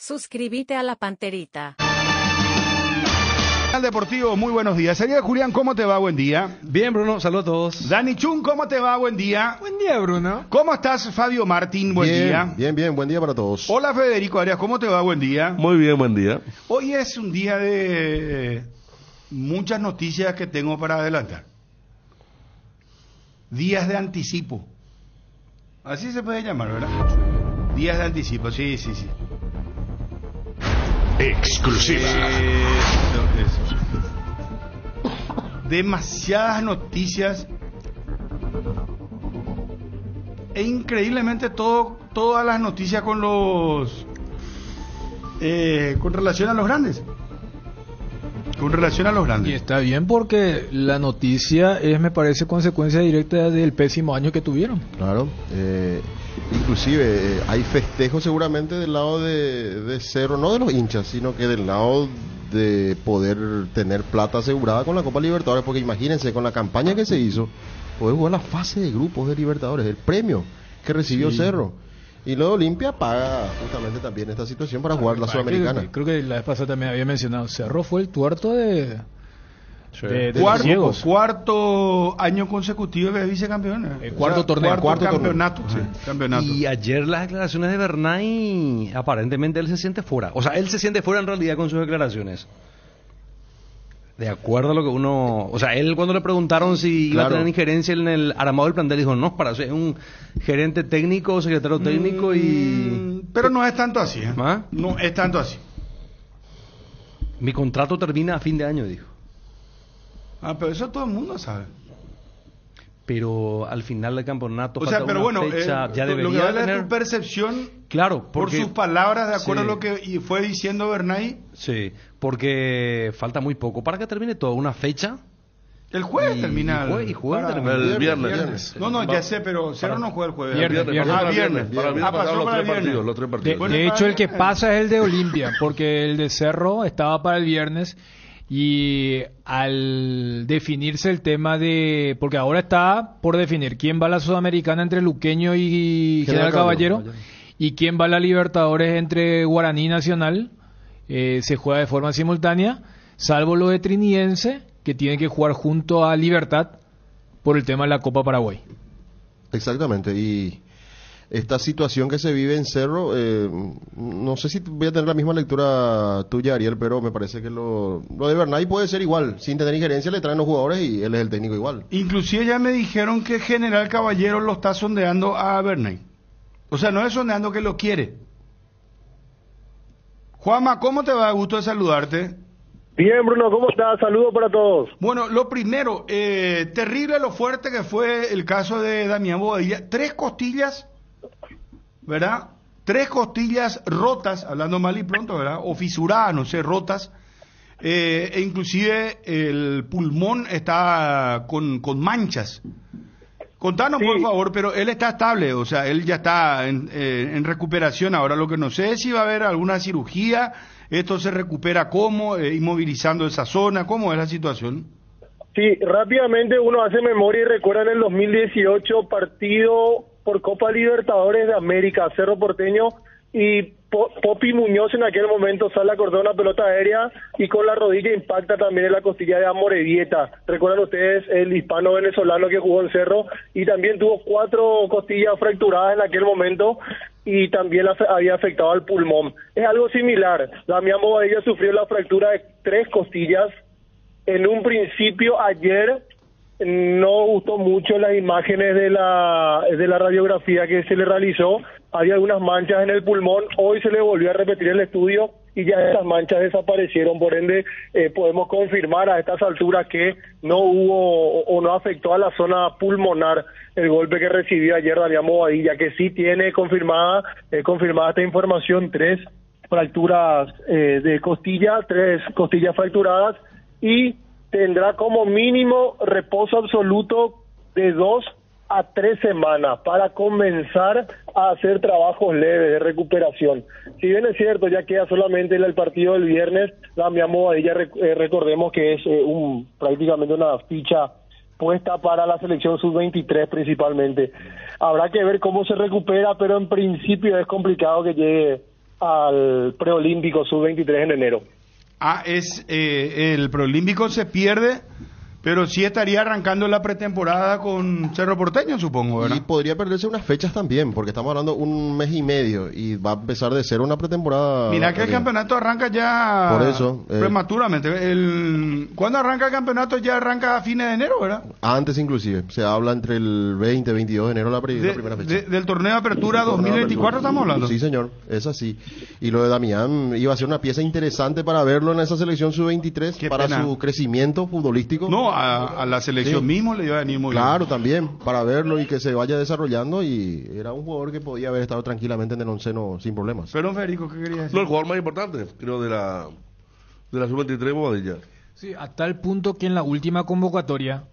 Suscríbete a la Panterita. Al Deportivo, muy buenos días. Ariel Julián, ¿cómo te va? Buen día. Bien, Bruno, saludos a todos. Dani Chun, ¿cómo te va? Buen día. Buen día, Bruno. ¿Cómo estás, Fabio Martín? Buen día. Bien, buen día para todos. Hola, Federico Arias, ¿cómo te va? Buen día. Muy bien, buen día. Hoy es un día de muchas noticias que tengo para adelantar. Días de anticipo. Así se puede llamar, ¿verdad? Días de anticipo, sí. Exclusiva. Eso. Demasiadas noticias e increíblemente todas las noticias con relación a los grandes. Y está bien porque la noticia es, me parece, consecuencia directa del pésimo año que tuvieron. Claro, inclusive hay festejos seguramente del lado de Cerro, no de los hinchas, sino que del lado de poder tener plata asegurada con la Copa Libertadores, porque imagínense, con la campaña que se hizo, poder jugar la fase de grupos de Libertadores, el premio que recibió Cerro. Y luego Olimpia paga justamente también esta situación para jugar la Sudamericana. Creo que la vez pasada también había mencionado, Cerro fue el tuerto de cuarto año consecutivo que es vicecampeón. Cuarto campeonato. Sí, campeonato. Y ayer las declaraciones de Bernay, aparentemente él se siente fuera. O sea, él se siente fuera en realidad con sus declaraciones. De acuerdo a lo que uno... O sea, él cuando le preguntaron si iba a tener injerencia en el armado del plantel, dijo, no, para ser un gerente técnico, secretario técnico y... Pero no es tanto así, ¿eh? ¿Ah? No es tanto así. Mi contrato termina a fin de año, dijo. Pero eso todo el mundo sabe. Pero al final del campeonato falta una fecha, ya debería lo que vale tener... es tu percepción, claro, porque... por sus palabras, de acuerdo a lo que fue diciendo Bernay. Sí, porque falta muy poco para que termine todo, una fecha. El jueves termina. Y jueves termina el viernes. No, ya sé, pero Cerro no juega el jueves. Viernes. Pasó para el viernes. Los tres partidos. De hecho, el que pasa es el de Olimpia, porque el de Cerro estaba para el viernes. Y al definirse el tema de... Porque ahora está por definir quién va a la Sudamericana entre Luqueño y General Caballero, y quién va a la Libertadores entre Guaraní y Nacional. Se juega de forma simultánea, salvo lo de Trinidense, que tiene que jugar junto a Libertad por el tema de la Copa Paraguay. Exactamente, y esta situación que se vive en Cerro, no sé si voy a tener la misma lectura tuya, Ariel, pero me parece que lo de Bernay puede ser igual. Sin tener injerencia le traen los jugadores y él es el técnico igual. Inclusive ya me dijeron que General Caballero lo está sondeando a Bernay. O sea, no es sondeando, que lo quiere. Juanma, ¿cómo te va? Gusto de saludarte. Bien, Bruno, ¿cómo estás? Saludos para todos. Bueno, lo primero, terrible lo fuerte que fue el caso de Damián Bobadilla. 3 costillas... ¿verdad? 3 costillas rotas, hablando mal y pronto, ¿verdad? O fisuradas, no sé, rotas. E inclusive el pulmón está con manchas. Contanos, por favor, pero él está estable, o sea, él ya está en recuperación. Ahora lo que no sé es si va a haber alguna cirugía, esto se recupera cómo, inmovilizando esa zona, ¿cómo es la situación? Sí, rápidamente uno hace memoria y recuerda en el 2018 partido por Copa Libertadores de América, Cerro Porteño, y Popi Muñoz en aquel momento sale a cortar una pelota aérea y con la rodilla impacta también en la costilla de Amorebieta. Recuerdan ustedes el hispano venezolano que jugó en Cerro y también tuvo 4 costillas fracturadas en aquel momento y también había afectado al pulmón. Es algo similar. Damián Bobadilla sufrió la fractura de 3 costillas. En un principio, ayer no gustó mucho las imágenes de la radiografía que se le realizó. Había algunas manchas en el pulmón. Hoy se le volvió a repetir el estudio y ya esas manchas desaparecieron. Por ende, podemos confirmar a estas alturas que no hubo o no afectó a la zona pulmonar el golpe que recibió ayer Damián Bobadilla, que sí tiene confirmada esta información, 3 fracturas de costilla, 3 costillas fracturadas, y tendrá como mínimo reposo absoluto de 2 a 3 semanas para comenzar a hacer trabajos leves de recuperación. Si bien es cierto, ya queda solamente el partido del viernes, Damián Bobadilla, recordemos que es prácticamente una ficha puesta para la selección sub-23 principalmente. Habrá que ver cómo se recupera, pero en principio es complicado que llegue al preolímpico sub-23 en enero. El preolímpico se pierde, pero sí estaría arrancando la pretemporada con Cerro Porteño, supongo, ¿verdad? Y podría perderse unas fechas también, porque estamos hablando un mes y medio y va a empezar de cero una pretemporada. Mira que el campeonato arranca ya por eso, prematuramente. ¿Cuándo arranca el campeonato? Ya arranca a fines de enero, ¿verdad? Antes inclusive, se habla entre el 20 y 22 de enero la primera fecha. Del torneo de apertura 2024 estamos hablando. Sí, señor, es así. Y lo de Damián iba a ser una pieza interesante para verlo en esa selección sub-23, para su crecimiento futbolístico. No, a la selección mismo le iba a venir muy bien. Claro, también, para verlo y que se vaya desarrollando, y era un jugador que podía haber estado tranquilamente en el onceno sin problemas. Pero Federico, ¿qué querías decir? No, el jugador más importante, creo, de la sub-23 Bobadilla. Sí, a tal punto que en la última convocatoria,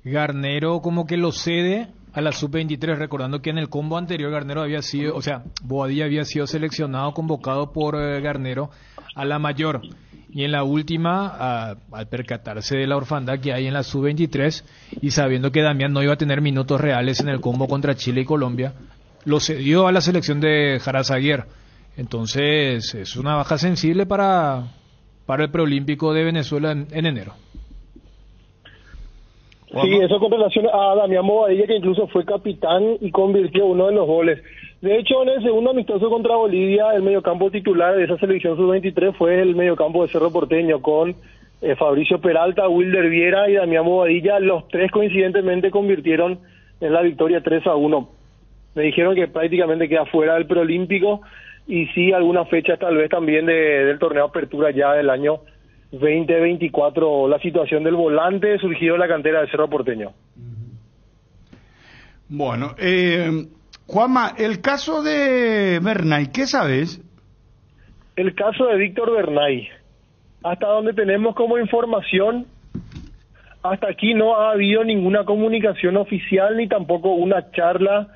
Garnero como que lo cede a la sub-23, recordando que en el combo anterior Garnero había sido, o sea, Bobadilla había sido seleccionado, convocado por Garnero a la mayor. Y en la última, al percatarse de la orfandad que hay en la sub-23 y sabiendo que Damián no iba a tener minutos reales en el combo contra Chile y Colombia, lo cedió a la selección de Jarazaguer. Entonces es una baja sensible para el preolímpico de Venezuela en enero. Sí, eso con relación a Damián Bobadilla, que incluso fue capitán y convirtió uno de los goles. De hecho, en el segundo amistoso contra Bolivia, el mediocampo titular de esa selección sub-23 fue el mediocampo de Cerro Porteño, con Fabricio Peralta, Wilder Viera y Damián Bobadilla. Los tres coincidentemente convirtieron en la victoria 3-1. Me dijeron que prácticamente queda fuera del preolímpico, y sí algunas fechas tal vez también del torneo apertura ya del año 2024, la situación del volante surgido de la cantera de Cerro Porteño. Bueno, Juanma, el caso de Bernay, ¿qué sabes? El caso de Víctor Bernay, hasta donde tenemos como información, hasta aquí no ha habido ninguna comunicación oficial ni tampoco una charla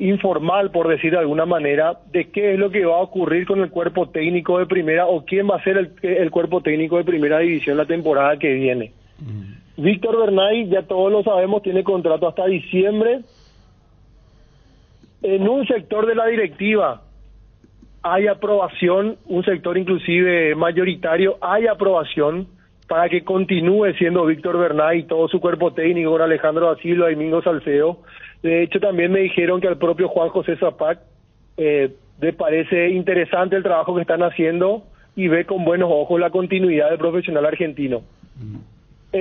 informal, por decir de alguna manera, de qué es lo que va a ocurrir con el cuerpo técnico de primera, o quién va a ser el cuerpo técnico de primera división la temporada que viene. Víctor Bernay, ya todos lo sabemos, tiene contrato hasta diciembre. En un sector de la directiva hay aprobación, un sector inclusive mayoritario, hay aprobación para que continúe siendo Víctor Bernay y todo su cuerpo técnico, con Alejandro da Silva y Mingo Salcedo. De hecho, también me dijeron que al propio Juan José Zapac le parece interesante el trabajo que están haciendo y ve con buenos ojos la continuidad del profesional argentino.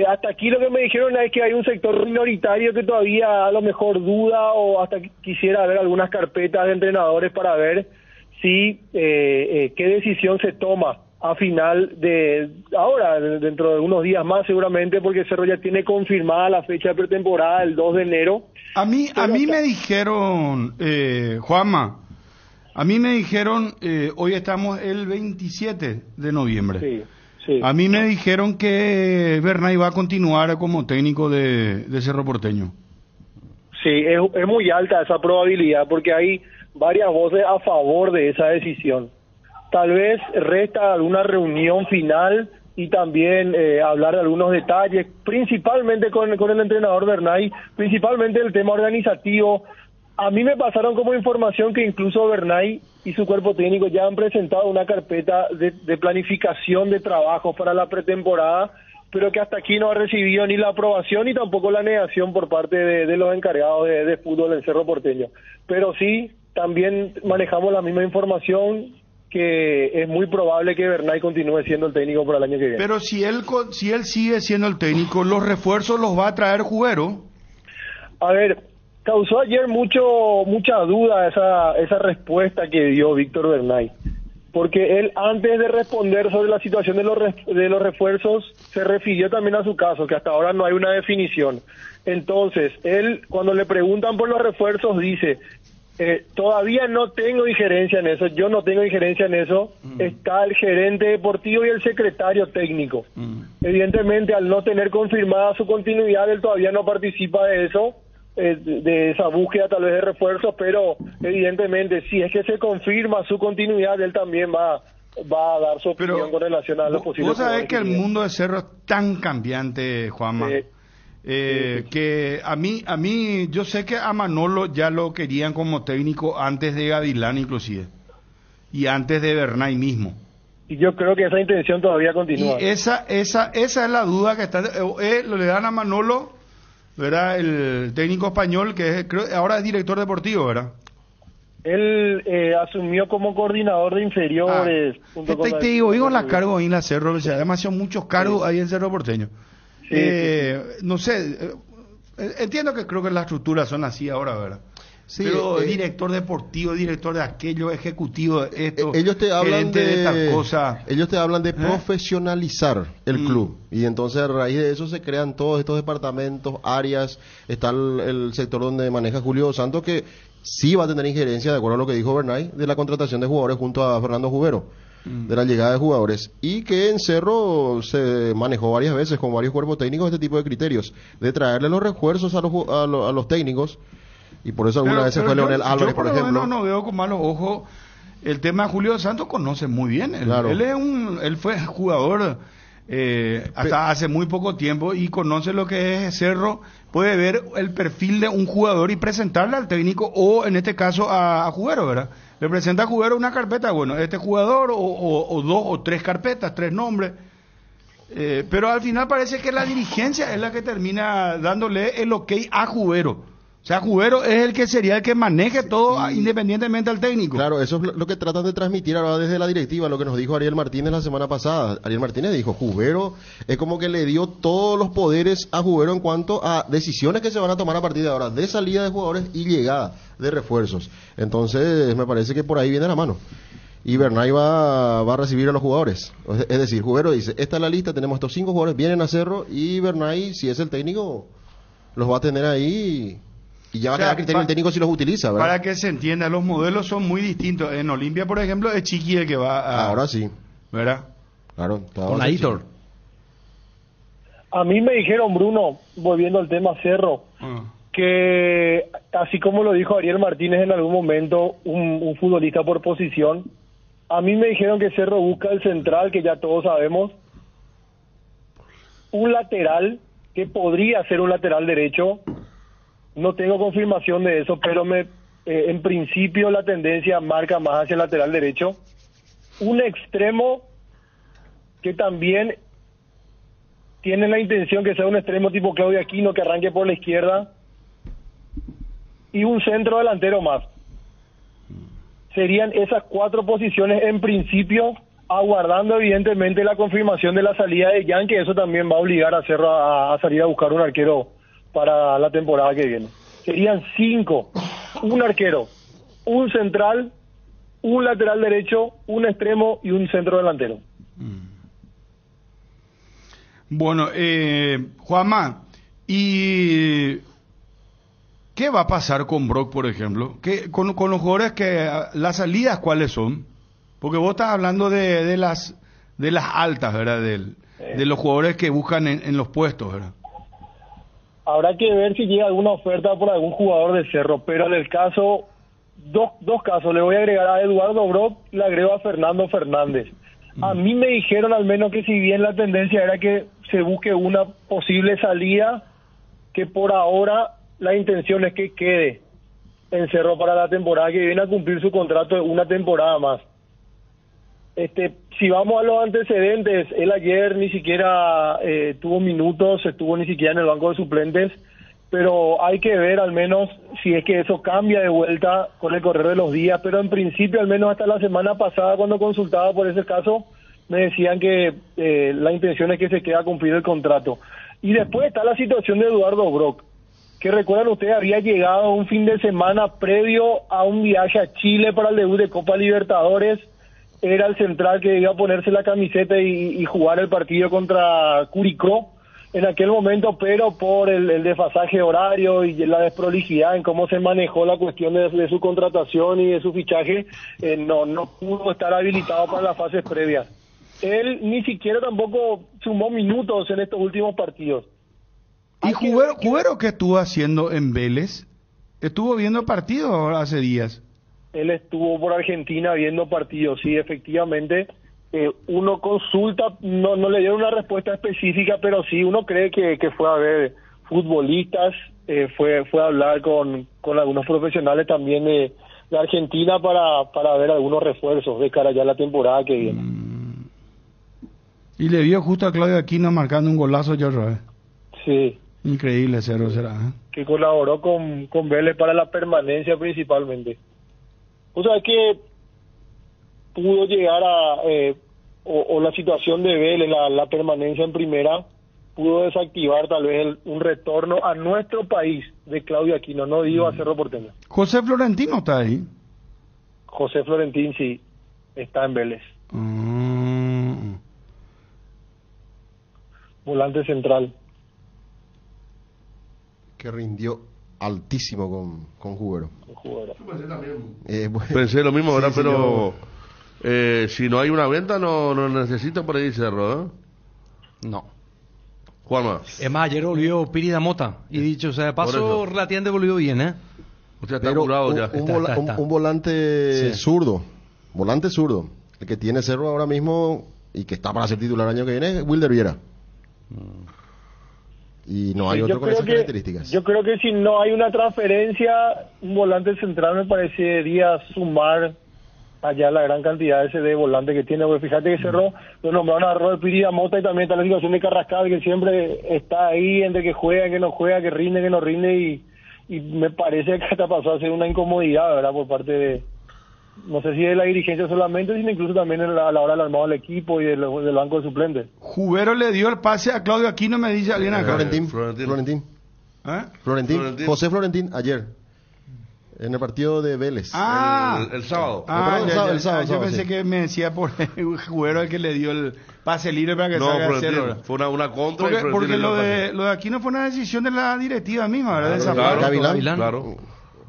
Hasta aquí lo que me dijeron es que hay un sector minoritario que todavía a lo mejor duda, o hasta quisiera ver algunas carpetas de entrenadores para ver si qué decisión se toma a final de ahora, dentro de unos días más seguramente, porque Cerro ya tiene confirmada la fecha de pretemporada el 2 de enero. A mí me dijeron, Juanma, a mí me dijeron, hoy estamos el 27 de noviembre. Sí, sí. A mí me dijeron que Bernay va a continuar como técnico de Cerro Porteño. Sí, es muy alta esa probabilidad, porque hay varias voces a favor de esa decisión. Tal vez resta alguna reunión final y también hablar de algunos detalles, principalmente con el entrenador Bernay, principalmente el tema organizativo. A mí me pasaron como información que incluso Bernay y su cuerpo técnico ya han presentado una carpeta de planificación de trabajo para la pretemporada, pero que hasta aquí no ha recibido ni la aprobación ni tampoco la negación por parte de los encargados de fútbol del Cerro Porteño. Pero sí, también manejamos la misma información, que es muy probable que Bernay continúe siendo el técnico para el año que viene. Pero si él sigue siendo el técnico, los refuerzos va a traer Jubero. A ver, causó ayer mucha duda esa respuesta que dio Víctor Bernay, porque él, antes de responder sobre la situación de los refuerzos, se refirió también a su caso, que hasta ahora no hay una definición. Entonces, él, cuando le preguntan por los refuerzos, dice: todavía no tengo injerencia en eso, yo no tengo injerencia en eso, está el gerente deportivo y el secretario técnico. Evidentemente, al no tener confirmada su continuidad, él todavía no participa de eso, de esa búsqueda tal vez de refuerzos, pero evidentemente, si es que se confirma su continuidad, él también va a dar su opinión con relación a lo posible. Vos sabés que el mundo de Cerro es tan cambiante, Juanma. Que a mí yo sé que a Manolo ya lo querían como técnico antes de Gavilán inclusive, y antes de Bernay mismo. Y yo creo que esa intención todavía continúa. Y esa es la duda que está, le dan a Manolo, ¿verdad? El técnico español que es, creo, ahora es director deportivo, ¿verdad? Él asumió como coordinador de inferiores. Te digo, la cargo ahí en la Cerro, o sea, demasiado muchos cargos ahí en Cerro Porteño. Sí. No sé, entiendo que creo que las estructuras son así ahora, ¿verdad? Sí, pero director deportivo, director de aquello, ejecutivo de esto, ellos te hablan de tal cosa. Ellos te hablan de profesionalizar el club, y entonces a raíz de eso se crean todos estos departamentos, áreas. Está el sector donde maneja Julio Santos, que sí va a tener injerencia, de acuerdo a lo que dijo Bernay, de la contratación de jugadores junto a Fernando Jubero, de la llegada de jugadores, y que en Cerro se manejó varias veces con varios cuerpos técnicos este tipo de criterios, de traerle los refuerzos a los técnicos. Y por eso alguna vez fue Leonel Álvarez, por ejemplo. No veo con malos ojos el tema de Julio Santos, conoce muy bien. Claro. Él fue jugador hasta hace muy poco tiempo y conoce lo que es Cerro. Puede ver el perfil de un jugador y presentarle al técnico, o en este caso a Jubero, ¿verdad? Le presenta a Jubero una carpeta, bueno, este jugador, o dos o tres carpetas, tres nombres. Pero al final parece que la dirigencia es la que termina dándole el ok a Jubero. O sea, Jubero es el que sería el que maneje todo independientemente al técnico. Claro, eso es lo que tratan de transmitir ahora desde la directiva, lo que nos dijo Ariel Martínez la semana pasada. Ariel Martínez dijo, Jubero es como que le dio todos los poderes a Jubero en cuanto a decisiones que se van a tomar a partir de ahora, de salida de jugadores y llegada de refuerzos. Entonces, me parece que por ahí viene la mano. Y Bernay va a recibir a los jugadores. Es decir, Jubero dice, esta es la lista, tenemos estos 5 jugadores, vienen a Cerro, y Bernay, si es el técnico, los va a tener ahí. Y ya va a quedar criterio del técnico si los utiliza, ¿verdad? Para que se entienda, los modelos son muy distintos. En Olimpia, por ejemplo, es Chiqui el que va a... Ahora sí. ¿Verdad? Claro. Con Aitor. A mí me dijeron, Bruno, volviendo al tema Cerro, que así como lo dijo Ariel Martínez en algún momento, un futbolista por posición, a mí me dijeron que Cerro busca el central, que ya todos sabemos, un lateral, que podría ser un lateral derecho. No tengo confirmación de eso, pero en principio la tendencia marca más hacia el lateral derecho. Un extremo que también tiene la intención que sea un extremo tipo Claudio Aquino, que arranque por la izquierda. Y un centro delantero más. Serían esas 4 posiciones en principio, aguardando evidentemente la confirmación de la salida de Jan, que eso también va a obligar a Cerro a salir a buscar un arquero para la temporada que viene. Serían 5, un arquero, un central, un lateral derecho, un extremo y un centro delantero. Bueno, Juanma, ¿y qué va a pasar con Brock, por ejemplo? Con los jugadores que las salidas, ¿cuáles son? Porque vos estás hablando de las altas, ¿verdad? De los jugadores que buscan en los puestos, ¿verdad? Habrá que ver si llega alguna oferta por algún jugador de Cerro, pero en el caso, dos casos, le voy a agregar a Eduardo Brock, le agrego a Fernando Fernández. A mí me dijeron al menos que si bien la tendencia era que se busque una posible salida, que por ahora la intención es que quede en Cerro para la temporada que viene a cumplir su contrato de una temporada más. Si vamos a los antecedentes, él ayer ni siquiera tuvo minutos, estuvo ni siquiera en el banco de suplentes, pero hay que ver al menos si es que eso cambia de vuelta con el correr de los días, pero en principio al menos hasta la semana pasada cuando consultaba por ese caso me decían que la intención es que se quede a cumplir el contrato. Y después está la situación de Eduardo Brock, que recuerdan ustedes había llegado un fin de semana previo a un viaje a Chile para el debut de Copa Libertadores. Era el central que iba a ponerse la camiseta y jugar el partido contra Curicó en aquel momento, pero por el desfasaje horario y la desprolijidad en cómo se manejó la cuestión de su contratación y de su fichaje, no pudo estar habilitado para las fases previas. Él ni siquiera tampoco sumó minutos en estos últimos partidos. ¿Y Jubero qué estuvo haciendo en Vélez? Estuvo viendo partidos hace días. Él estuvo por Argentina viendo partidos, sí, efectivamente. Uno consulta, no le dieron una respuesta específica, pero sí, uno cree que fue a ver futbolistas, fue a hablar con algunos profesionales también de Argentina para ver algunos refuerzos de cara ya a la temporada que viene. Y le vio justo a Claudio Aquino marcando un golazo ya otra vez. Sí, Increíble, 0 será. que colaboró con Vélez para la permanencia principalmente. O sea, que pudo llegar a, o la situación de Vélez, la permanencia en primera, pudo desactivar tal vez un retorno a nuestro país de Claudio Aquino, no digo a Cerro Porteño. José Florentino está ahí. José Florentín sí, está en Vélez, volante central. Que rindió altísimo con Jubero. Jugador. Pensé lo mismo, ¿verdad? Sí, Pero si no hay una venta, no necesita por ahí Cerro, ¿eh? No. Juanma, Es más, ayer volvió Piri da Mota. Y dicho sea de Por paso, eso. relativamente volvió bien, ¿eh? o sea, está Pero curado ya. Está. un volante Sí. zurdo, el que tiene Cerro ahora mismo y que está para ser titular el año que viene es Wilder Viera. Y no hay Sí, otro con esas características. Yo creo que si no hay una transferencia, un volante central me parecería sumar allá la gran cantidad ese de volante que tiene. Porque fíjate que Cerro lo nombraron a Robert Piri da Mota y también está la situación de Carrascal, que siempre está ahí entre que juega, que no juega, que rinde, que no rinde, y me parece que hasta pasó a ser una incomodidad, ¿verdad? Por parte de, no sé si de la dirigencia solamente, sino incluso también a la hora del armado del equipo y del banco de suplentes. Jubero le dio el pase a Claudio Aquino, me dice alguien acá. Florentín. ¿Eh? Florentín. José Florentín ayer en el partido de Vélez. El sábado. perdón, el sábado, yo pensé sí. que me decía por Jubero el que le dio el pase libre para que No, salga a Florentín. cero. Fue una contra. y Porque Florentín lo le dio de, lo de Aquino fue una decisión de la directiva misma, ¿verdad? De esa Claro, parte. Gavilán. Claro.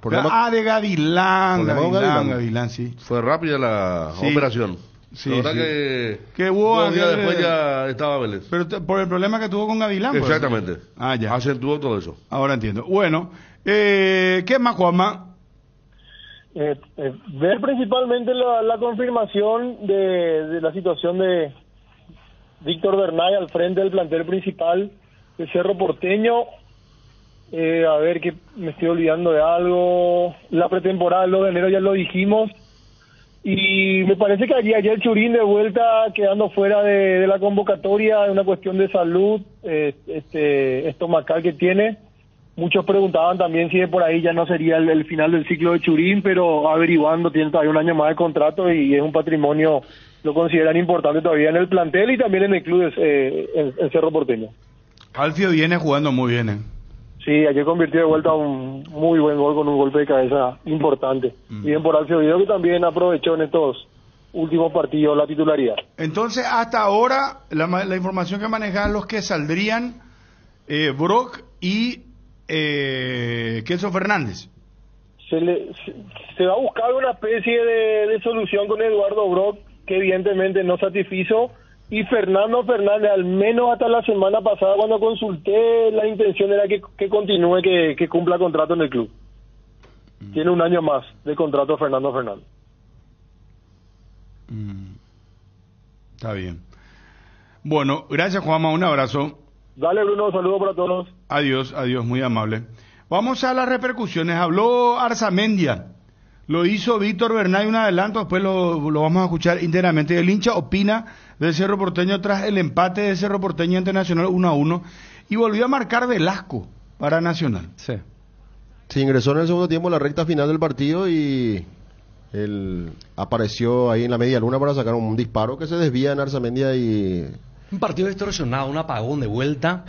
Problema- De Gavilán, Problema con Gavilán, sí. Fue rápida la Sí. operación. Sí, la verdad sí. que Que hubo 2 días aquel- después ya estaba Vélez. Pero por el problema que tuvo con Gavilán. pues. Exactamente. Ah, ya. Acentuó todo eso. Ahora entiendo. Bueno, ¿qué más, Juanma? Ver principalmente la confirmación de la situación de Víctor Bernay al frente del plantel principal de Cerro Porteño. A ver, que me estoy olvidando de algo. La pretemporada, lo de enero ya lo dijimos. Y me parece que ayer Churín de vuelta quedando fuera de la convocatoria, de una cuestión de salud estomacal que tiene. Muchos preguntaban también si de por ahí ya no sería el final del ciclo de Churín, pero averiguando, tiene todavía un año más de contrato y es un patrimonio, lo consideran importante todavía en el plantel y también en el club en Cerro Porteño. Alfio viene jugando muy bien, ¿eh? Sí, ayer convirtió de vuelta un muy buen gol con un golpe de cabeza importante. Bien por Alfio Video, que también aprovechó en estos últimos partidos la titularidad. Entonces, hasta ahora, la información que manejan los que saldrían, Brock y Kelso Fernández. Se va a buscar una especie de solución con Eduardo Brock, que evidentemente no satisfizo, y Fernando Fernández, al menos hasta la semana pasada cuando consulté, la intención era que continúe, que cumpla contrato en el club. Tiene un año más de contrato Fernando Fernández. Está bien. Bueno, gracias, Juanma, un abrazo. Dale, Bruno, saludos para todos. Adiós, muy amable. Vamos a las repercusiones. Habló Arzamendia, lo hizo Víctor Bernay, un adelanto, después lo vamos a escuchar íntegramente. El hincha opina del Cerro Porteño tras el empate de Cerro Porteño ante Nacional 1-1 y volvió a marcar Velasco para Nacional. Sí. Se ingresó en el segundo tiempo en la recta final del partido y él apareció ahí en la media luna para sacar un disparo que se desvía en Arzamendia y... Un partido distorsionado, un apagón de vuelta.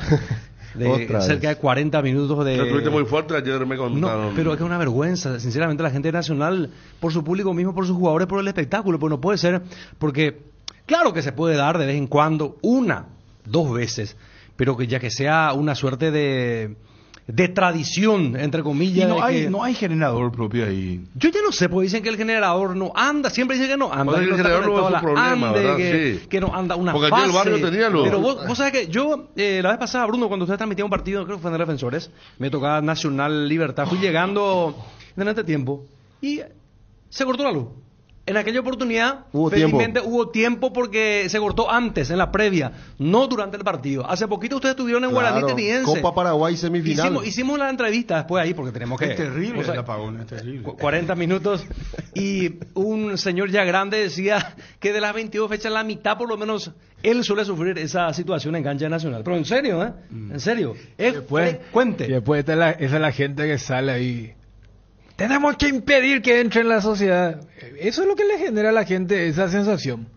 De Otra cerca vez. de 40 minutos de... Lo tuviste muy fuerte, ayer me contaron. No, pero es que es una vergüenza, sinceramente, la gente de Nacional, por su público mismo, por sus jugadores, por el espectáculo, pues no puede ser, porque claro que se puede dar de vez en cuando, 1, 2 veces, pero que ya que sea una suerte de tradición, entre Y comillas. no hay generador propio ahí. Yo ya no sé, porque dicen que el generador no anda, siempre dicen que no anda. Pues que el no está generador no es conectado un a la problema, ande, ¿verdad? Sí. que no anda una Porque fase. aquí el barrio tenía luz. Pero vos sabés que yo, la vez pasada, Bruno, cuando usted transmitía un partido, creo que fue en Defensores, me tocaba Nacional Libertad, fui llegando en este tiempo y se cortó la luz. En aquella oportunidad, Hubo felizmente hubo tiempo porque se cortó antes, en la previa, no durante el partido. Hace poquito ustedes estuvieron en Guaraní Claro, Teniense. Copa Paraguay semifinal. Hicimos la entrevista después ahí porque tenemos que... Es terrible o sea, el apagón, es terrible. 40 minutos y un señor ya grande decía que de las 22 fechas, la mitad por lo menos, él suele sufrir esa situación en cancha nacional. Pero en serio, ¿eh? En serio. Es frecuente. Y después esa es la gente que sale ahí. Tenemos que impedir que entre en la sociedad. Eso es lo que le genera a la gente esa sensación.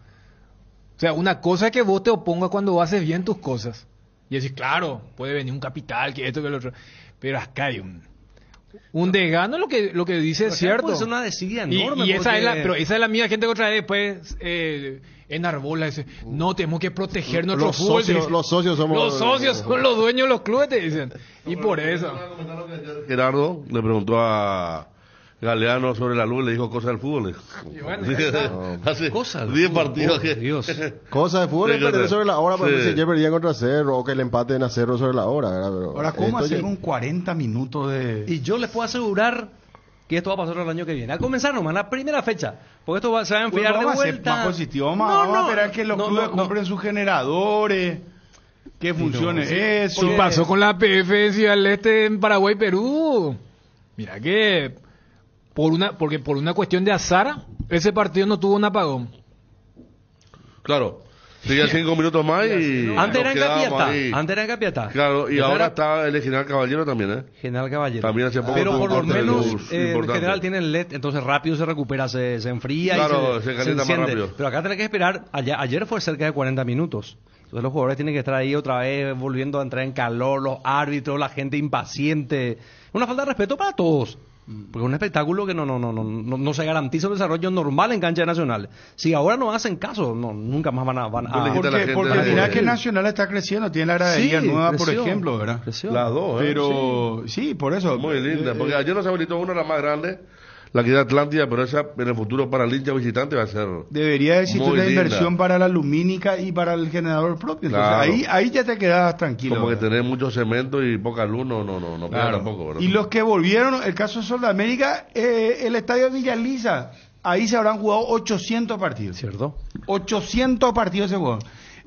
O sea, una cosa es que vos te opongas cuando haces bien tus cosas. Y decís, claro, puede venir un capital, que esto, que lo otro. Pero acá hay un desgano, lo que dice es cierto. Es una desidia enorme. Y esa porque- pero esa es la misma gente que otra vez después enarbola dice, no, tenemos que proteger nuestro Los fútbol. socios- Dice, los socios somos- los socios son los dueños de los clubes, te dicen. Y por eso. Gerardo le preguntó a Galeano sobre la luz, le dijo cosas del fútbol. Y bueno, Hace Cosas del 10 fútbol, partidos oh, que... Dios. Cosas de fútbol Sí, es perder claro. sobre la hora, porque Sí. si ayer perdían contra Cerro, o que el empate en a Cerro sobre la hora, ¿verdad? Pero Ahora, ¿cómo esto hacer ya- un 40 minutos de...? Y yo les puedo asegurar que esto va a pasar el año que viene. A comenzar nomás, la primera fecha. Porque esto se va a enfriar Pues de vamos a ser vuelta. más positivo, vamos, No, vamos no, a esperar que los no, clubes no, no. compren sus generadores, que funcione eso. ¿Qué pasó con la PF en Ciudad del Este en Paraguay, Perú? Mira que porque por una cuestión de azar ese partido no tuvo un apagón. Claro, seguía 5 minutos más y... Antes era nos en quedábamos Capiatá. ahí. Antes era en Capiatá. Claro, y Esa ahora era está el General Caballero también, ¿eh? General Caballero. También hace poco Pero tuvo por lo un corte de menos luz el importante. General tiene el LED, entonces rápido se recupera, se enfría Claro, y se calienta más enciende. rápido. Pero acá tenés que esperar, ayer fue cerca de 40 minutos. Entonces los jugadores tienen que estar ahí otra vez volviendo a entrar en calor, los árbitros, la gente impaciente. Una falta de respeto para todos. Porque es un espectáculo que no se garantiza un desarrollo normal en cancha nacional. Si ahora no hacen caso, nunca más van a Tú le dijiste a la Porque, gente porque de- mira que Nacional está creciendo, tiene la gradería Sí, nueva, creció, por ejemplo, ¿verdad? creció. Las dos, ¿eh? Pero sí, por eso. Muy linda, porque Eh, ayer nos habilitó una, la más grande, la que es Atlántida, pero esa en el futuro para el hincha visitante va a ser... Debería existir Muy una linda. inversión para la lumínica y para el generador propio. Entonces, Claro. ahí ya te quedas tranquilo. Como que ¿verdad? tener mucho cemento y poca luz, no queda Claro. tampoco, ¿verdad? Y los que volvieron, el caso de Sol de América, el estadio Villa Elisa, ahí se habrán jugado 800 partidos. ¿Cierto? 800 partidos se jugaron.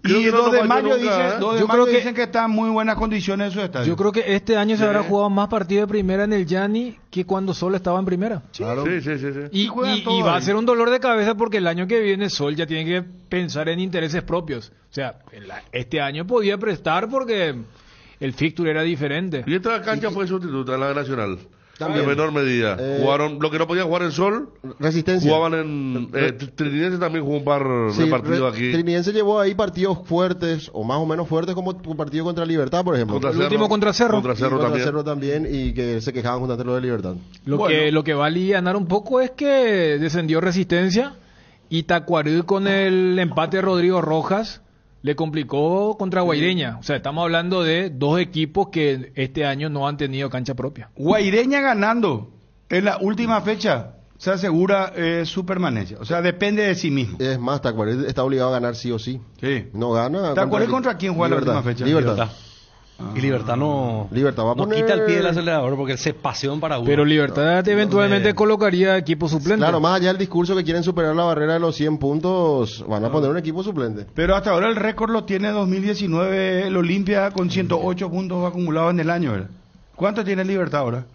Creo Y que no 2 de nos mayo, falló nunca, dicen, ¿eh? 2 de Yo mayo creo que- dicen que está en muy buenas condiciones en su estadio. Yo creo que este año se Sí. habrá jugado más partidos de primera en el Yani que cuando Sol estaba en primera. Claro. Sí. Y, juegan y todo va a ahí. ser un dolor de cabeza porque el año que viene Sol ya tiene que pensar en intereses propios. O sea, este año podía prestar porque el fixture era diferente. Y esta cancha fue sustituta en la Nacional. También. En menor medida. Jugaron, lo que no podía jugar en Sol, Resistencia. jugaban en... Trinidad también jugó un par Sí, de partidos aquí. Trinidense llevó ahí partidos fuertes, o más o menos fuertes, como un partido contra Libertad, por ejemplo. Contra El último contra Cerro. Contra Y Cerro contra también. Cerro también, y que se quejaban justamente lo de Libertad. Lo que va a alivianar un poco es que descendió Resistencia y Tacuarí con el empate de Rodrigo Rojas le complicó contra Guaireña. O sea, estamos hablando de dos equipos que este año no han tenido cancha propia. Guaireña ganando en la última fecha se asegura su permanencia. O sea, depende de sí mismo. Es más, Tacuarí está obligado a ganar sí o sí. Sí. No gana. ¿Tacuarí contra quién juega la Libertad. última fecha? Libertad. Y Libertad no Libertad va a poner... quita el pie del acelerador porque se pasión para uno. Pero Libertad eventualmente no, colocaría equipo suplente. Claro, más allá del discurso que quieren superar la barrera de los 100 puntos, van a poner un equipo suplente. Pero hasta ahora el récord lo tiene 2019 el Olimpia con 108 puntos acumulados en el año, ¿verdad? ¿Cuánto tiene el Libertad ahora?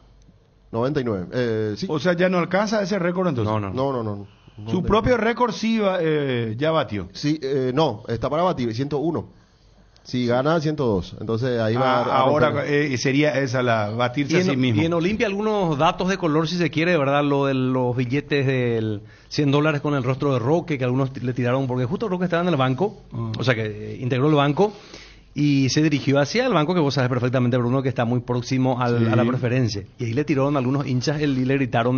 99. Sí. O sea, ya no alcanza ese récord entonces. No. Su propio récord sí ya batió. Sí, no, está para batir, 101. Si gana, 102. Entonces ahí va a ahora romper. sería esa la batirse a sí mismo. Y en Olimpia algunos datos de color, si se quiere, ¿verdad? Lo de los billetes del $100 con el rostro de Roque, que algunos le tiraron, porque justo Roque estaba en el banco, o sea que integró el banco, y se dirigió hacia el banco, que vos sabes perfectamente, Bruno, que está muy próximo a la preferencia. Y ahí le tiraron algunos hinchas y le gritaron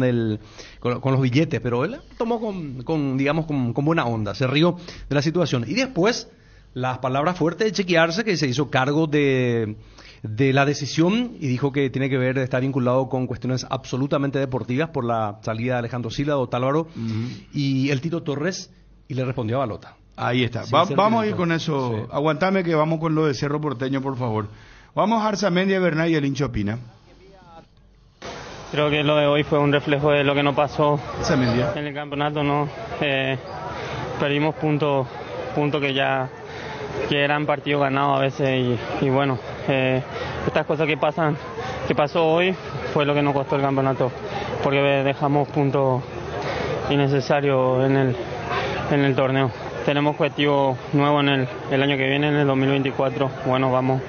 con los billetes, pero él tomó con buena onda, se rió de la situación. Y después, las palabras fuertes de Chequearse, que se hizo cargo de la decisión y dijo que tiene que ver, está vinculado con cuestiones absolutamente deportivas por la salida de Alejandro Silva, de Otálvaro y el Tito Torres, y le respondió a Balota. Ahí está. Sin ser Vamos a ir director. con eso. Sí. Aguantame que vamos con lo de Cerro Porteño, por favor. Vamos a Arzamendi, a Bernal y el hincha opina. Creo que lo de hoy fue un reflejo de lo que nos pasó Semendia. en el campeonato, ¿no? Perdimos puntos que eran partidos ganados a veces y bueno, estas cosas que pasó hoy fue lo que nos costó el campeonato, porque dejamos puntos innecesarios en el torneo. Tenemos objetivos nuevos en el año que viene, en el 2024. Bueno, vamos,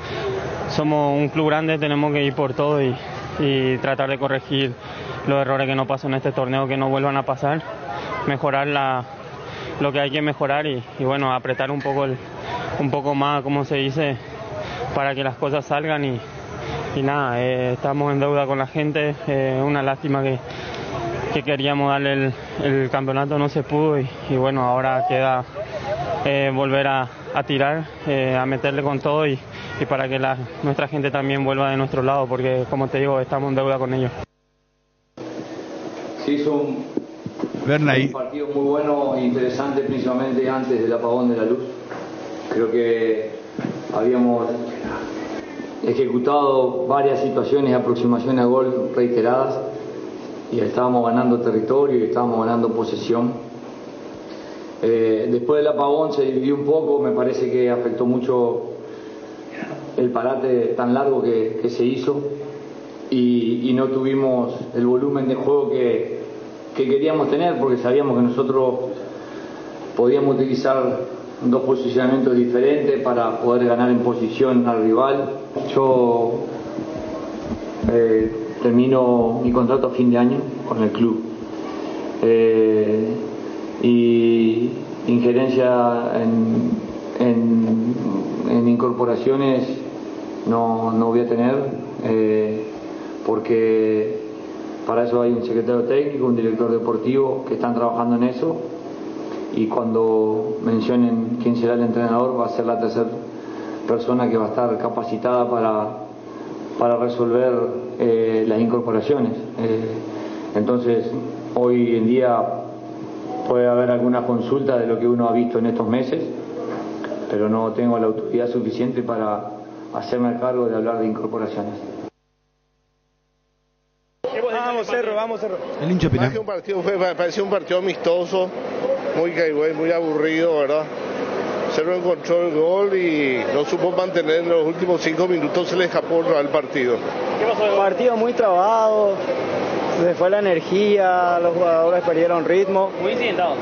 somos un club grande, tenemos que ir por todo y tratar de corregir los errores que no pasan en este torneo, que no vuelvan a pasar, mejorar lo que hay que mejorar y bueno, apretar un poco más, como se dice, para que las cosas salgan y nada, estamos en deuda con la gente, una lástima que queríamos darle el campeonato, no se pudo y bueno, ahora queda volver a tirar, a meterle con todo y para que nuestra gente también vuelva de nuestro lado, porque como te digo, estamos en deuda con ellos. Sí, hizo un partido muy bueno e interesante, principalmente antes del apagón de la luz. Creo que habíamos ejecutado varias situaciones de aproximación a gol reiteradas y estábamos ganando territorio y estábamos ganando posesión. Después del apagón se dividió un poco, me parece que afectó mucho el parate tan largo que se hizo y no tuvimos el volumen de juego que queríamos tener, porque sabíamos que nosotros podíamos utilizar dos posicionamientos diferentes para poder ganar en posición al rival. Yo termino mi contrato a fin de año con el club y injerencia en incorporaciones no voy a tener, porque para eso hay un secretario técnico, un director deportivo que están trabajando en eso, y cuando mencionen quién será el entrenador va a ser la tercera persona que va a estar capacitada para resolver las incorporaciones. Entonces hoy en día puede haber alguna consulta de lo que uno ha visto en estos meses, pero no tengo la autoridad suficiente para hacerme cargo de hablar de incorporaciones. Vamos Cerro. El hincha Pinar. Más que un partido, parecía un partido amistoso, muy caigüey, muy aburrido, ¿verdad? Cerro encontró el gol y no supo mantener. En los últimos 5 minutos se le escapó el partido. ¿Qué pasó? Partido muy trabado, se fue la energía, los jugadores perdieron ritmo. Muy incidentado.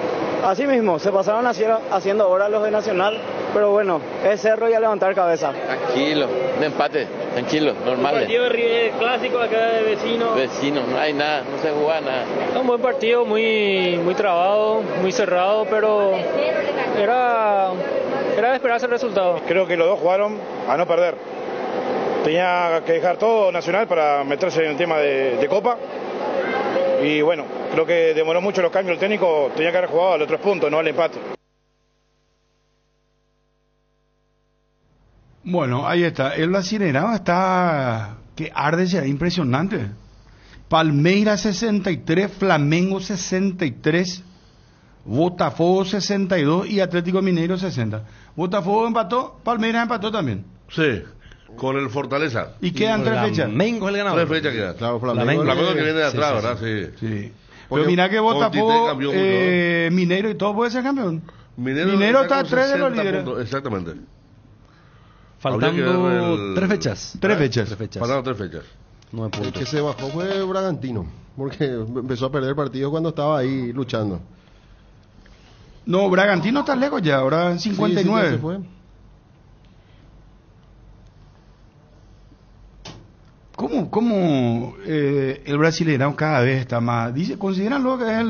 Así mismo, se pasaron haciendo horas los de Nacional, pero bueno, es Cerro y a levantar cabeza. Tranquilo, un empate, tranquilo, normal. Un partido clásico acá de vecino. Vecino, no hay nada, no se juega nada. Un buen partido, muy trabado, muy cerrado, pero era de esperarse el resultado. Creo que los dos jugaron a no perder. Tenía que dejar todo Nacional para meterse en el tema de Copa. Y bueno, creo que demoró mucho los cambios el técnico, tenía que haber jugado a los 3 puntos, no al empate. Bueno, ahí está. El Brasileirão está que arde ya, impresionante. Palmeiras 63, Flamengo 63, Botafogo 62 y Atlético Mineiro 60. Botafogo empató, Palmeiras empató también. Sí, con el Fortaleza. Y quedan 3 fechas. Flamengo es el ganador. 3 fechas quedan. Claro, Flamengo que viene de atrás, sí, ¿verdad? sí. Sí. Pero mira que Botafogo, cambió mucho, ¿no? Mineiro y todo puede ser campeón. Minero está a 3 de los 60 líderes. puntos, exactamente. Faltando 3 fechas. 3 fechas. Faltando 3 fechas. 9 El puntos. que se bajó fue Bragantino, porque empezó a perder partidos cuando estaba ahí luchando. No, Bragantino está lejos ya, ahora en 59. Sí, ya se fue. ¿Cómo el Brasileirão cada vez está más? Consideran luego que es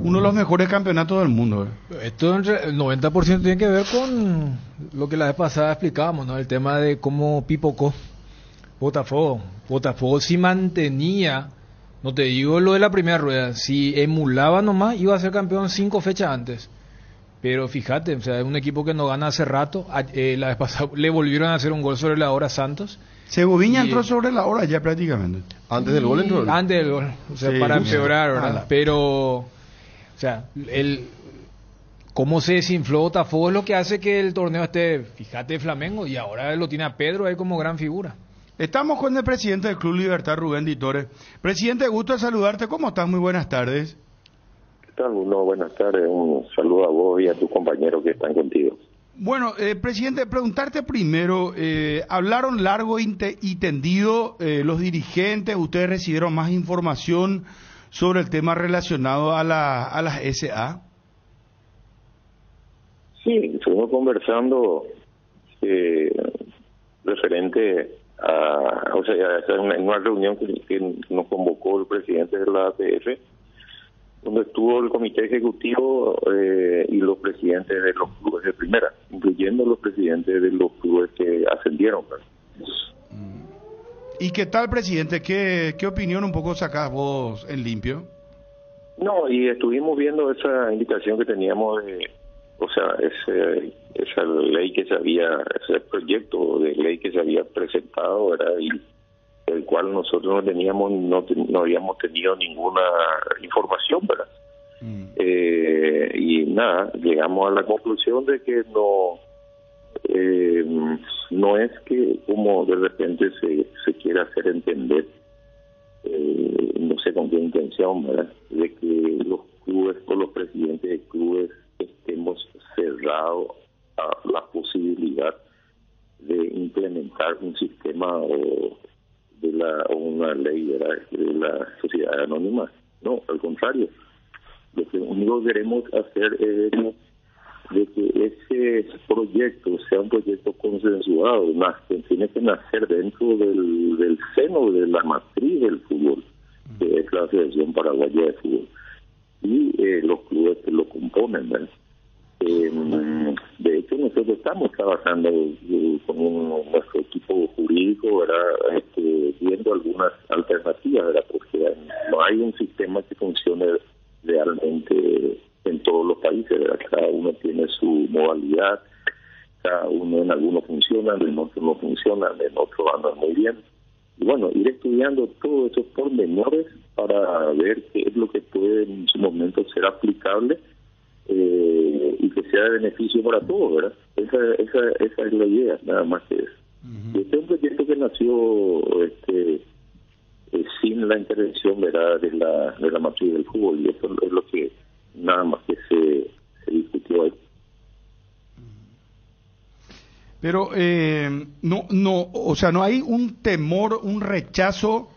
uno de los mejores campeonatos del mundo. Esto el 90% tiene que ver con lo que la vez pasada explicábamos, ¿no? El tema de cómo pipocó Botafogo. Botafogo si mantenía, no te digo lo de la primera rueda, si emulaba nomás iba a ser campeón 5 fechas antes. Pero fíjate, o sea, es un equipo que no gana hace rato. La vez pasada le volvieron a hacer un gol sobre la hora Santos. Segoviña entró sobre la hora ya prácticamente. Antes del gol entró. Antes del gol, o sea, Sí, para sí. empeorar, ¿verdad? Pero, o sea, cómo se desinfló Botafogo es lo que hace que el torneo esté, fíjate, Flamengo, y ahora lo tiene a Pedro ahí como gran figura. Estamos con el presidente del Club Libertad, Rubén Ditore. Presidente, gusto de saludarte. ¿Cómo estás? Muy buenas tardes. ¿Qué tal? Buenas tardes. Un saludo a vos y a tus compañeros que están contigo. Bueno, presidente, preguntarte primero, hablaron largo y tendido los dirigentes, ustedes recibieron más información sobre el tema relacionado a las SA. Sí, estuvimos conversando referente a, o sea, en una reunión que nos convocó el presidente de la ATF, donde estuvo el comité ejecutivo y los presidentes de los clubes de primera, incluyendo los presidentes de los clubes que ascendieron. ¿Y qué tal, presidente? ¿Qué opinión un poco sacás vos en limpio? No, y estuvimos viendo esa indicación que teníamos de, o sea, esa ley que se había, ese proyecto de ley que se había presentado, ¿verdad? Y del cual nosotros no habíamos tenido ninguna información, ¿verdad? Y nada, llegamos a la conclusión de que no es que como de repente se quiera hacer entender, no sé con qué intención, ¿verdad?, de que los clubes o los presidentes de clubes estemos cerrados a la posibilidad de implementar un sistema o una ley, ¿verdad?, de la sociedad anónima. No, al contrario, lo que único que queremos hacer es de que ese proyecto sea un proyecto consensuado, tiene que nacer dentro del seno de la matriz del fútbol, que es la Asociación Paraguaya de Fútbol, y los clubes que lo componen, ¿verdad? De hecho, nosotros estamos trabajando con nuestro equipo jurídico, ¿verdad?, viendo algunas alternativas, ¿verdad?, porque no hay un sistema que funcione realmente en todos los países, ¿verdad? Cada uno tiene su modalidad, cada uno en algunos funciona, en otros no funcionan, en otros andan muy bien. Y bueno, ir estudiando todos esos pormenores para ver qué es lo que puede en su momento ser aplicable y que sea de beneficio para todos, ¿verdad? Esa es la idea, nada más que eso. Este es un proyecto que nació sin la intervención, ¿verdad?, de la matriz del fútbol, y eso es lo que nada más que se discutió ahí. Pero o sea, no hay un temor, un rechazo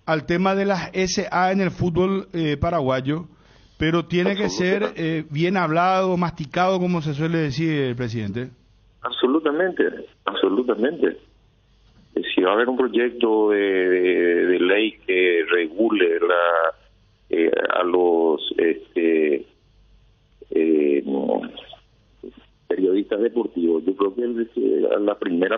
al tema de las SA en el fútbol paraguayo, pero tiene que ser bien hablado, masticado, como se suele decir, presidente. Absolutamente. Si va a haber un proyecto de ley que regule a los periodistas deportivos, yo creo que el primer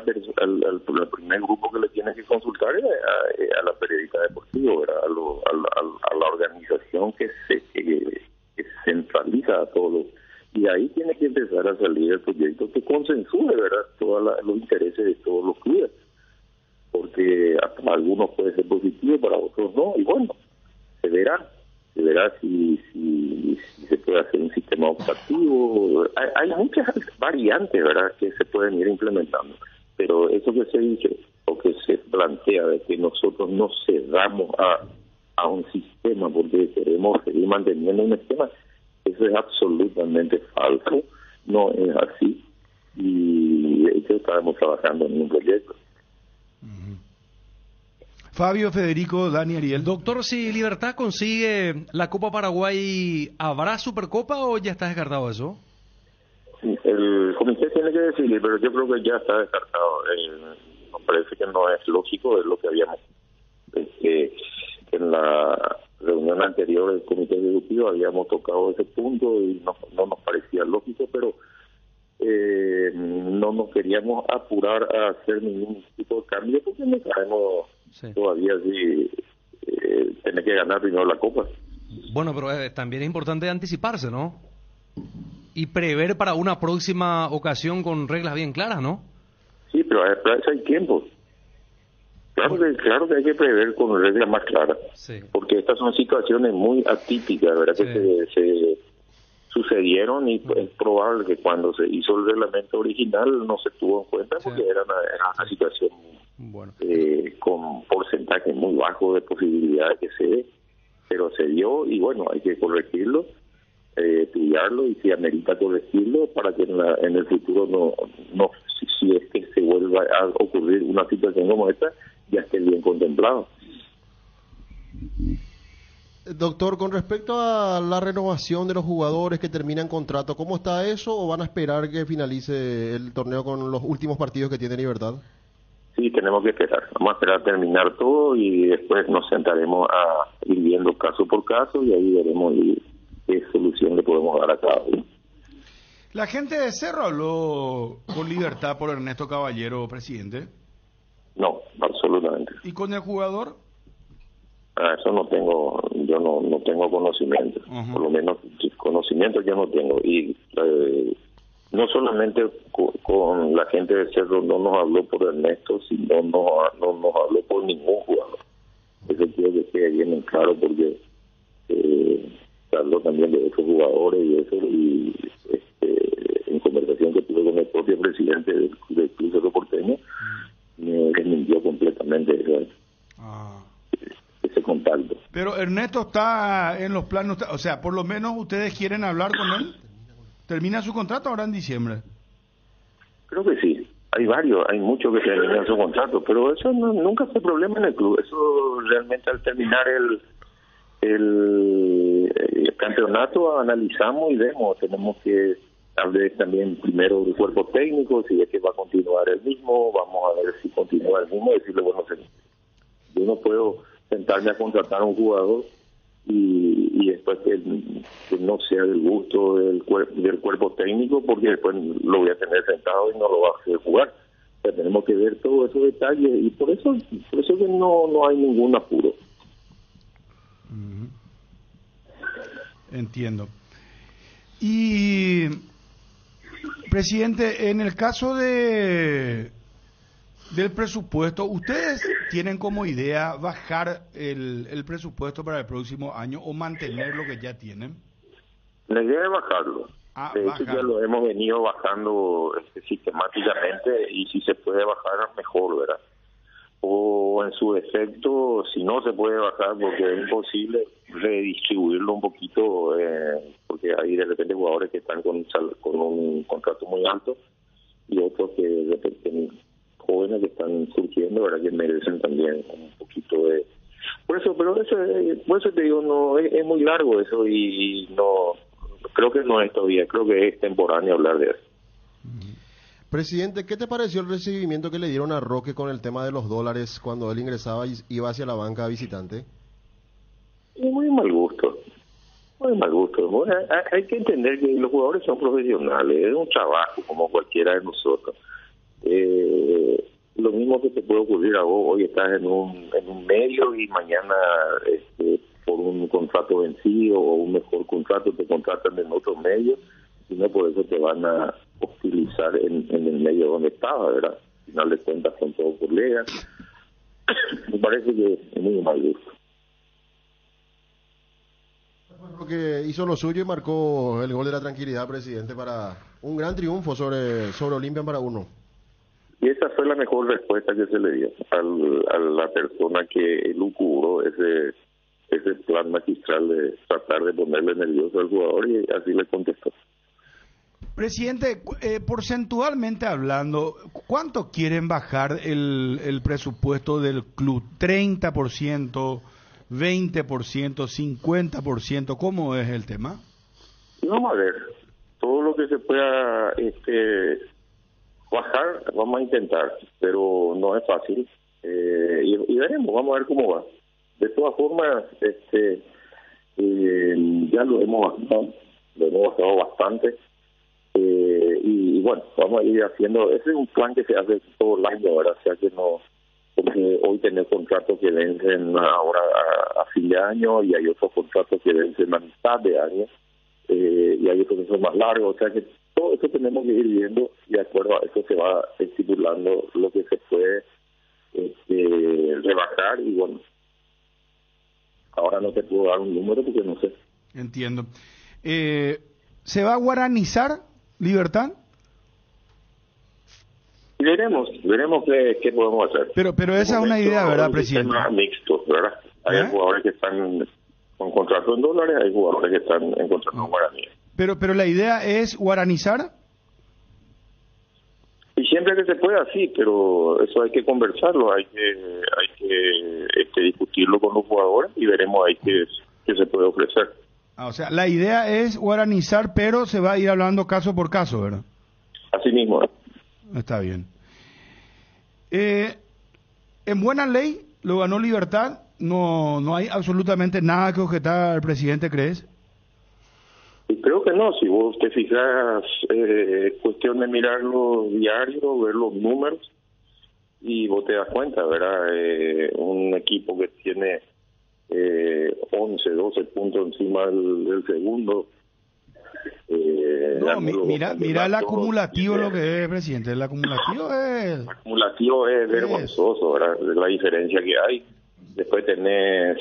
grupo que le tiene que consultar es a la periodista deportiva, a la organización que centraliza a todos, y ahí tiene que empezar a salir el proyecto que consensúe, ¿verdad?, todos los intereses de todos los clubes, porque para algunos puede ser positivo, para otros no, y bueno, se verá si se puede hacer un sistema optativo. Hay muchas variantes, ¿verdad?, que se pueden ir implementando, pero eso que se dice o que se plantea de que nosotros no cerramos a un sistema porque queremos seguir manteniendo un esquema, eso es absolutamente falso, no es así, y de hecho estábamos trabajando en un proyecto. Fabio, Federico, Dani, Ariel. Doctor, si Libertad consigue la Copa Paraguay, ¿habrá Supercopa o ya está descartado eso? El comité tiene que decidir, pero yo creo que ya está descartado. Nos parece que no es lógico, es lo que habíamos en la reunión anterior del comité ejecutivo habíamos tocado ese punto y no nos parecía lógico, pero no nos queríamos apurar a hacer ningún tipo de cambio porque no sabemos todavía si tener que ganar primero la Copa. Bueno, pero también es importante anticiparse, ¿no? Y prever para una próxima ocasión con reglas bien claras, ¿no? Sí, pero para eso hay tiempo. Claro que hay que prever con reglas más claras, porque estas son situaciones muy atípicas, ¿verdad? Que se sucedieron y es probable que cuando se hizo el reglamento original no se tuvo en cuenta porque era una situación Bueno. Con porcentaje muy bajo de posibilidad de que se dé, pero se dio y bueno, hay que corregirlo, estudiarlo y si amerita corregirlo para que en el futuro no si es que se vuelva a ocurrir una situación como esta, ya esté bien contemplado. Doctor, con respecto a la renovación de los jugadores que terminan contrato, ¿cómo está eso o van a esperar que finalice el torneo con los últimos partidos que tiene Libertad? Sí, tenemos que esperar. Vamos a esperar a terminar todo y después nos sentaremos a ir viendo caso por caso y ahí veremos qué solución le podemos dar a cada uno. La gente de Cerro habló con Libertad por Ernesto Caballero, presidente. No, absolutamente. ¿Y con el jugador? Eso no tengo, yo no tengo conocimiento. Uh-huh. Por lo menos conocimiento yo no tengo. Y no solamente con la gente de Cerro no nos habló por Ernesto, sino no nos habló por ningún jugador. Eso quiero que quede bien en claro porque se habló también de otros jugadores y eso, y en conversación que tuve con el propio presidente del Club Cerro Porteño, me desmintió completamente ese contacto. Pero Ernesto está en los planos, o sea, por lo menos ustedes quieren hablar con él. ¿Termina su contrato ahora en diciembre? Creo que sí. Hay muchos que terminan su contrato, pero eso nunca fue problema en el club. Eso realmente al terminar el campeonato analizamos y vemos. Tenemos que hablar también primero del cuerpo técnico, si es que va a continuar el mismo, vamos a ver si continúa el mismo, decirle, bueno, yo no puedo sentarme a contratar a un jugador y después que no sea del gusto del cuerpo técnico, porque después lo voy a tener sentado y no lo va a hacer jugar. O sea, tenemos que ver todos esos detalles y por eso que no hay ningún apuro. Entiendo. Y presidente, en el caso del presupuesto, ¿ustedes tienen como idea bajar el presupuesto para el próximo año o mantener lo que ya tienen? La idea es bajarlo. De hecho, ya lo hemos venido bajando sistemáticamente y si se puede bajar, mejor, ¿verdad? O en su defecto, si no se puede bajar porque es imposible, redistribuirlo un poquito, porque hay de repente jugadores que están con un contrato muy alto y otros que de repente jóvenes que están surgiendo, ¿verdad? Que merecen también un poquito de... Por eso te digo, no es muy largo eso y no creo que no es todavía, creo que es temporáneo hablar de eso. Presidente, ¿qué te pareció el recibimiento que le dieron a Roque con el tema de los dólares cuando él ingresaba y iba hacia la banca visitante? Muy mal gusto. Bueno, hay que entender que los jugadores son profesionales, es un trabajo como cualquiera de nosotros. Lo mismo que te puede ocurrir a vos, hoy estás en un medio y mañana por un contrato vencido o un mejor contrato te contratan en otro medio y no por eso te van a hostilizar en el medio donde estaba, ¿verdad? Al final de cuentas son todos colegas. Me parece que es muy mal gusto. Porque hizo lo suyo y marcó el gol de la tranquilidad, presidente, para un gran triunfo sobre Olimpia para uno. Y esa fue la mejor respuesta que se le dio a la persona que lucubró ese plan magistral de tratar de ponerle nervioso al jugador y así le contestó. Presidente, porcentualmente hablando, ¿cuánto quieren bajar el presupuesto del club? ¿30%, 20%, 50%? ¿Cómo es el tema? Vamos a ver, todo lo que se pueda bajar, vamos a intentar, pero no es fácil y veremos, vamos a ver cómo va. De todas formas, ya lo hemos bajado bastante. Y bueno, vamos a ir haciendo, ese es un plan que se hace todo el año, ¿verdad? O sea que no, porque hoy tenemos contratos que vencen ahora a fin de año y hay otros contratos que vencen a mitad de año y hay otros que son más largos, o sea que todo eso tenemos que ir viendo y de acuerdo a eso se va estipulando lo que se puede rebajar y bueno, ahora no te puedo dar un número porque no sé. Entiendo. ¿Se va a guaranizar Libertad? Veremos qué podemos hacer. Pero esa es una idea, ¿verdad, presidente? Es más mixto, ¿verdad? Hay jugadores que están con contrato en dólares, hay jugadores que están en contrato en guaraníes. Pero la idea es guaranizar. Y siempre que se pueda, sí, pero eso hay que conversarlo, hay que discutirlo con los jugadores y veremos ahí qué se puede ofrecer. O sea, la idea es guaranizar, pero se va a ir hablando caso por caso, ¿verdad? Así mismo. Está bien. En buena ley, lo ganó Libertad, no hay absolutamente nada que objetar al presidente, ¿crees? Creo que no, si vos te fijas, cuestión de mirar los diarios, ver los números, y vos te das cuenta, ¿verdad? Un equipo que tiene 11, 12 puntos encima del segundo. Mira el acumulativo, lo que es, presidente. El acumulativo es vergonzoso, ¿verdad? La diferencia que hay. Después tenés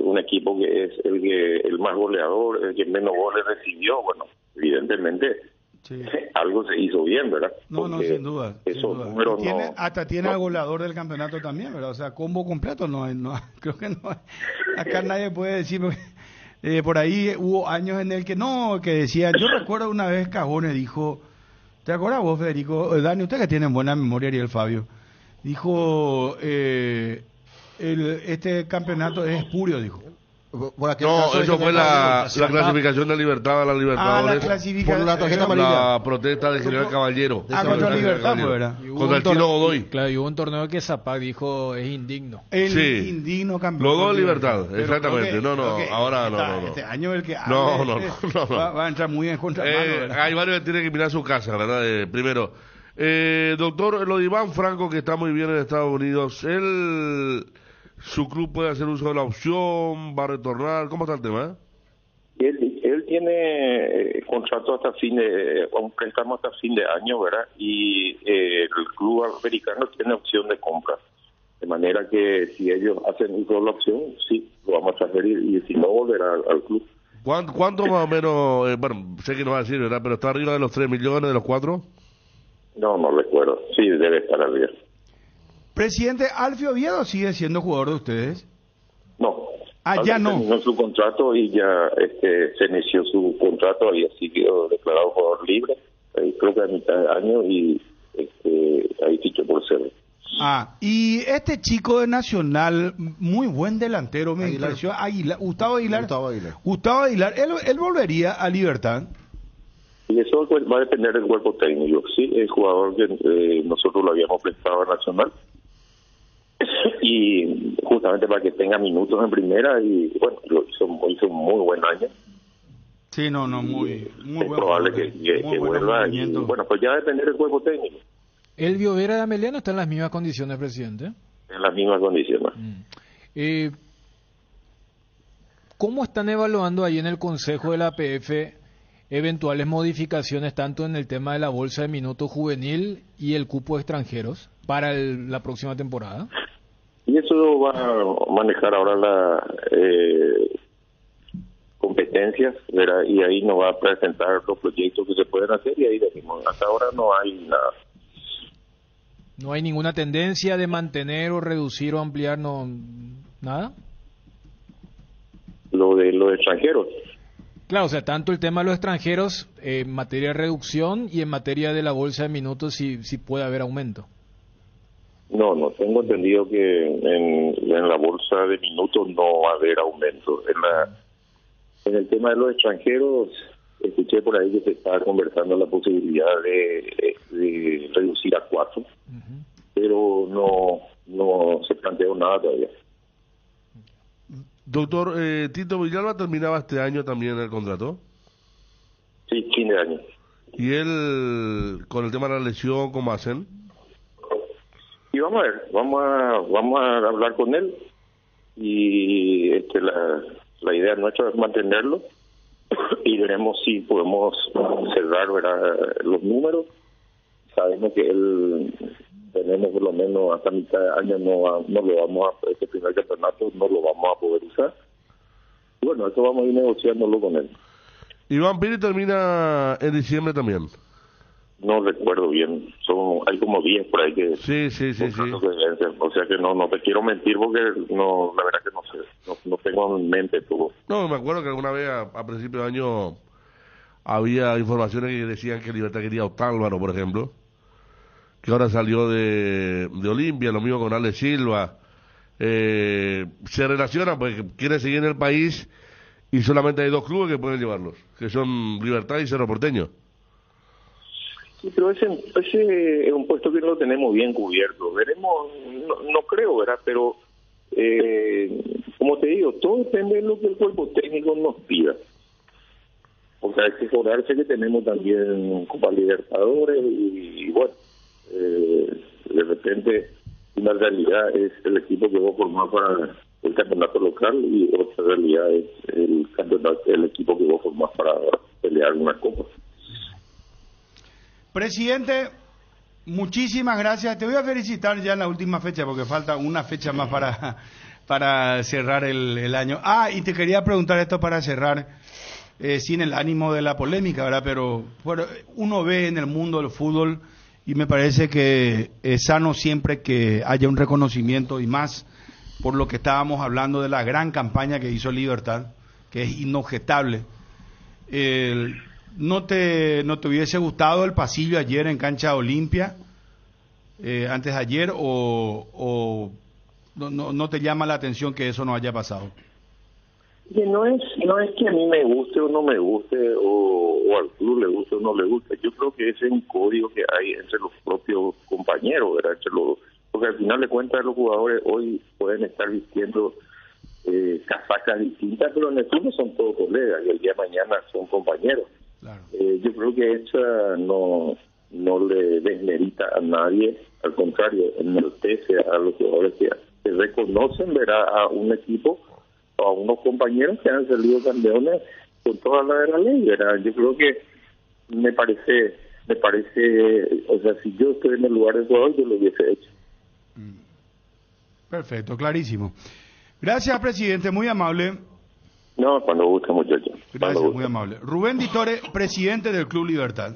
un equipo que es el más goleador, el que menos goles recibió. Bueno, evidentemente algo se hizo bien, ¿verdad? No, sin duda. Esos números tiene al goleador del campeonato también, ¿verdad? O sea, combo completo no, creo que no. Acá nadie puede decir. Por ahí hubo años en el que decía, yo recuerdo una vez Cajone dijo, ¿te acuerdas vos, Federico? Dani, usted que tiene buena memoria, y el Fabio, dijo, este campeonato es espurio, dijo. Eso fue la clasificación de Libertad a la Libertadores. La clasificación. Por la tarjeta amarilla. La protesta del general Caballero. Contra Libertad, ¿verdad? Contra el Chino Godoy. Claro, y hubo un torneo que Zapac dijo es indigno. Indigno campeón. Los dos Libertad, exactamente. Ahora no. Este año el que va a entrar muy en contra. Hay varios que tienen que mirar su casa, ¿verdad? Primero, doctor, lo de Iván Franco, que está muy bien en Estados Unidos, su club puede hacer uso de la opción, va a retornar, ¿cómo está el tema? Él tiene contrato hasta un préstamo hasta fin de año, ¿verdad? Y el club americano tiene opción de compra, de manera que si ellos hacen uso de la opción, sí, lo vamos a transferir, y si no, volverá al club. ¿Cuánto más o menos, bueno, sé que no va a decir, ¿verdad? Pero está arriba de los 3 millones, de los 4? No recuerdo, sí, debe estar arriba. Presidente, ¿Alfio Oviedo sigue siendo jugador de ustedes? No. Ya no. Terminó su contrato y ya se inició su contrato, había sido declarado jugador libre, creo que a mitad de año, y ahí fichó por cero. Y este chico de Nacional, muy buen delantero, me impresionó, Gustavo Aguilar, él volvería a Libertad. Y eso va a depender del cuerpo técnico. Sí, el jugador que nosotros lo habíamos prestado a Nacional, y justamente para que tenga minutos en primera, y bueno, hizo un muy buen año. Sí, muy es probable que vuelva, y bueno, pues ya va a depender del cuerpo técnico. ¿Elvio Vera de Ameliano está en las mismas condiciones, presidente? En las mismas condiciones. ¿Cómo están evaluando ahí en el Consejo de la APF eventuales modificaciones tanto en el tema de la bolsa de minutos juvenil y el cupo de extranjeros para la próxima temporada? Y eso va a manejar ahora la competencias, ¿verdad? Y ahí nos va a presentar los proyectos que se pueden hacer, y ahí decimos, hasta ahora no hay nada. ¿No hay ninguna tendencia de mantener o reducir o ampliar nada? Lo de los extranjeros. Claro, o sea, tanto el tema de los extranjeros en materia de reducción y en materia de la bolsa de minutos, si puede haber aumento. No, tengo entendido que en la bolsa de minutos no va a haber aumento. En el tema de los extranjeros, escuché por ahí que se estaba conversando la posibilidad de reducir a 4, pero no se planteó nada todavía. Doctor, Tito Villalba terminaba este año también el contrato. Sí, fin de año. ¿Y él, con el tema de la lesión, cómo hacen? Y vamos a ver, vamos a hablar con él, y la idea nuestra es mantenerlo, y veremos si podemos cerrar, ¿verdad?, los números. Sabemos que él tenemos por lo menos hasta mitad de año este primer campeonato no lo vamos a poder usar. Y bueno, eso vamos a ir negociándolo con él. Iván Piri termina en diciembre también. no recuerdo bien, hay como 10 por ahí que sí. O sea que no te quiero mentir porque no, la verdad que no sé, no tengo en mente todo. No, me acuerdo que alguna vez a principio de año había informaciones que decían que Libertad quería a Otálvaro, por ejemplo, que ahora salió de Olimpia, lo mismo con Alex Silva. Se relaciona porque quiere seguir en el país y solamente hay 2 clubes que pueden llevarlos, que son Libertad y Cerro Porteño. Sí, pero ese es un puesto que no lo tenemos bien cubierto. Veremos, no creo, ¿verdad? Pero, como te digo, todo depende de lo que el cuerpo técnico nos pida. O sea, hay que acordarse que tenemos también Copa Libertadores y bueno, de repente una realidad es el equipo que va a formar para el campeonato local y otra realidad es el equipo que va a formar para pelear una copa. Presidente, muchísimas gracias. Te voy a felicitar ya en la última fecha porque falta una fecha más para cerrar el año. Y te quería preguntar esto para cerrar, sin el ánimo de la polémica, ¿verdad? Pero bueno, uno ve en el mundo del fútbol y me parece que es sano siempre que haya un reconocimiento y más por lo que estábamos hablando de la gran campaña que hizo Libertad, que es inobjetable. ¿No te hubiese gustado el pasillo ayer en cancha Olimpia, antes de ayer, o no te llama la atención que eso no haya pasado? Que no es que a mí me guste o no me guste, o al club le guste o no le guste. Yo creo que ese es un código que hay entre los propios compañeros, ¿verdad? Porque al final de cuentas los jugadores hoy pueden estar vistiendo casacas distintas, pero en el fútbol son todos colegas y el día de mañana son compañeros. Claro. Yo creo que esa no le desmerita a nadie, al contrario, enaltece a los jugadores que reconocen, verá, a un equipo o a unos compañeros que han salido campeones con toda la ley, ¿verdad? Yo creo que me parece, o sea, si yo estoy en el lugar del jugador, yo lo hubiese hecho. Perfecto, clarísimo. Gracias, presidente, muy amable. No, cuando guste, muchachos. Gracias, muy amable. Rubén Ditore, presidente del Club Libertad.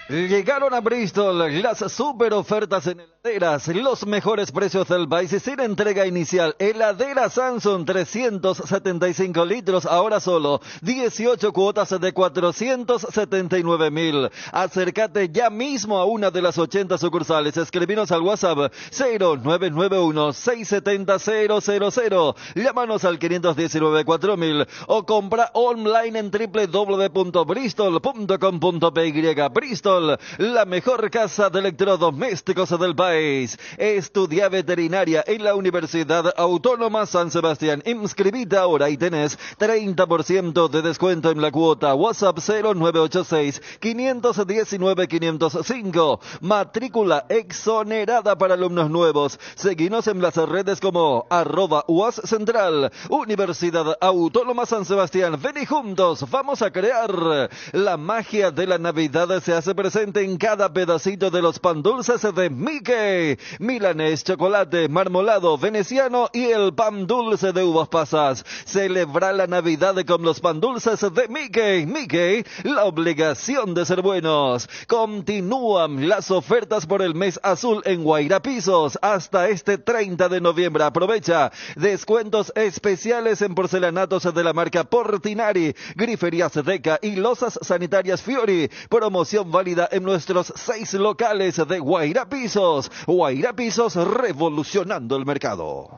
Llegaron a Bristol las super ofertas en heladeras, los mejores precios del país sin entrega inicial. Heladera Samsung 375 litros, ahora solo 18 cuotas de 479.000. Acércate ya mismo a una de las 80 sucursales. Escribinos al WhatsApp 0991-670-000. Llámanos al 519-4000 o compra online en www.bristol.com.py. Bristol, la mejor casa de electrodomésticos del país. Estudia veterinaria en la Universidad Autónoma San Sebastián. Inscribite ahora y tenés 30% de descuento en la cuota. WhatsApp 0986-519-505. Matrícula exonerada para alumnos nuevos. Seguinos en las redes como @UAS Central. Universidad Autónoma San Sebastián. Ven y juntos vamos a crear la magia de la Navidad. Se hace presente en cada pedacito de los pan dulces de Mickey. Milanés, chocolate, marmolado, veneciano y el pan dulce de uvas pasas. Celebra la Navidad con los pan dulces de Mickey. Mickey, la obligación de ser buenos. Continúan las ofertas por el mes azul en Guaira Pisos hasta este 30 de noviembre. Aprovecha descuentos especiales en porcelanatos de la marca Portinari, griferías Deca y losas sanitarias Fiori. Promoción válida en nuestros 6 locales de Guaira Pisos. Guaira Pisos, revolucionando el mercado.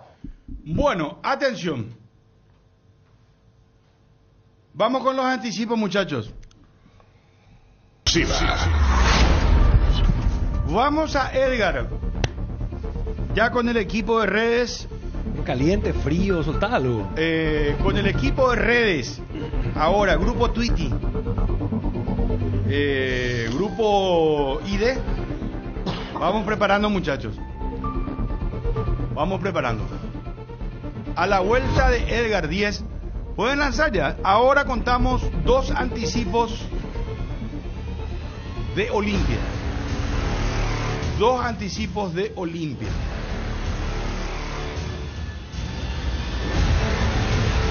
Bueno, atención. Vamos con los anticipos, muchachos. Sí, Vamos a Edgar. Ya con el equipo de redes. Caliente, frío, soltalo. Con el equipo de redes. Ahora, grupo Twitty. Grupo ID. Vamos preparando, muchachos. Vamos preparando. A la vuelta de Edgar 10. Pueden lanzar ya. Ahora contamos 2 anticipos de Olimpia. 2 anticipos de Olimpia.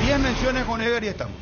10 menciones con Edgar y estamos.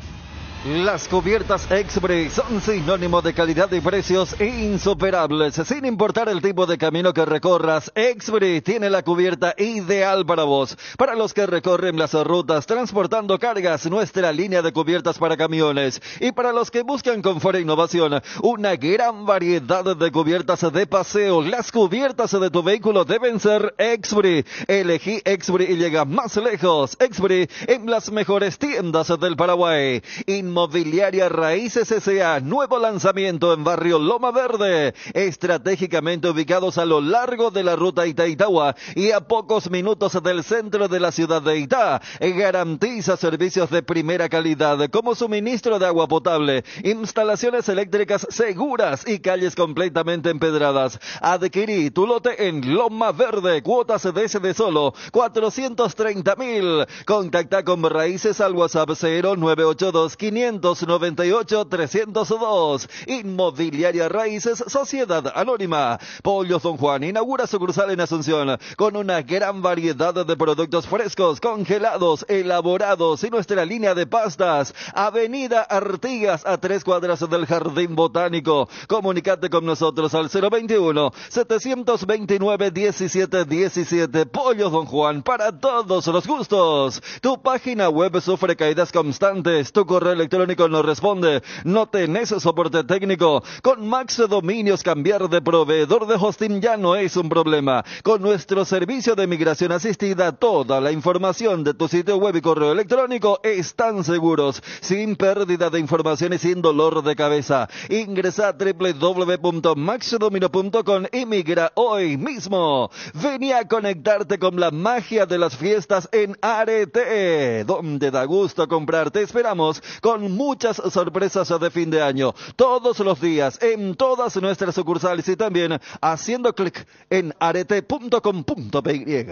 Las cubiertas Expri son sinónimo de calidad y precios insuperables. Sin importar el tipo de camino que recorras, Expri tiene la cubierta ideal para vos. Para los que recorren las rutas transportando cargas, nuestra línea de cubiertas para camiones. Y para los que buscan confort e innovación, una gran variedad de cubiertas de paseo. Las cubiertas de tu vehículo deben ser Expri. Elegí Expri y llega más lejos. Expri en las mejores tiendas del Paraguay. Inmobiliaria Raíces S.A. Nuevo lanzamiento en barrio Loma Verde. Estratégicamente ubicados a lo largo de la ruta Ita-Itagua y a pocos minutos del centro de la ciudad de Itá. Garantiza servicios de primera calidad como suministro de agua potable, instalaciones eléctricas seguras y calles completamente empedradas. Adquirí tu lote en Loma Verde. Cuotas de solo 430.000. Contacta con Raíces al WhatsApp 0982 598 302. Inmobiliaria Raíces Sociedad Anónima. Pollos Don Juan inaugura sucursal en Asunción con una gran variedad de productos frescos, congelados, elaborados y nuestra línea de pastas. Avenida Artigas a 3 cuadras del Jardín Botánico. Comunicate con nosotros al 021 729 1717. Pollos Don Juan para todos los gustos. Tu página web sufre caídas constantes. Tu correo electrónico no responde. No tenés soporte técnico. Con Max Dominios cambiar de proveedor de hosting ya no es un problema. Con nuestro servicio de migración asistida, toda la información de tu sitio web y correo electrónico están seguros, sin pérdida de información y sin dolor de cabeza. Ingresa a www.maxdomino.com y migra hoy mismo. Vení a conectarte con la magia de las fiestas en Arete, donde da gusto comprar. Te esperamos con muchas sorpresas de fin de año, todos los días, en todas nuestras sucursales y también haciendo clic en arete.com.py.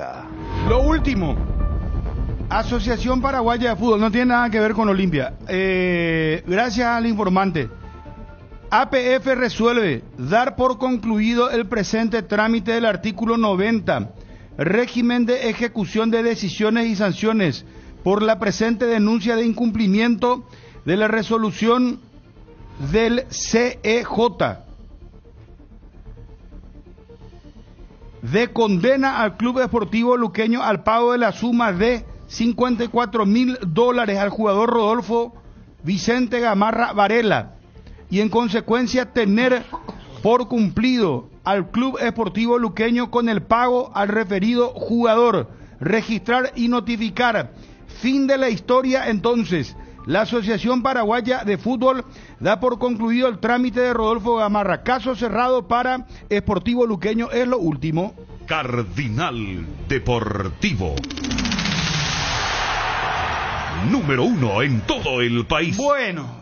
Lo último, Asociación Paraguaya de Fútbol, no tiene nada que ver con Olimpia. Gracias al informante. APF resuelve dar por concluido el presente trámite del artículo 90, régimen de ejecución de decisiones y sanciones por la presente denuncia de incumplimiento de la resolución del CEJ de condena al Club Deportivo Luqueño al pago de la suma de $54.000 al jugador Rodolfo Vicente Gamarra Varela y en consecuencia tener por cumplido al Club Deportivo Luqueño con el pago al referido jugador, registrar y notificar. Fin de la historia. Entonces, la Asociación Paraguaya de Fútbol da por concluido el trámite de Rodolfo Gamarra. Caso cerrado para Sportivo Luqueño, es lo último. Cardinal Deportivo. Número 1 en todo el país. Bueno,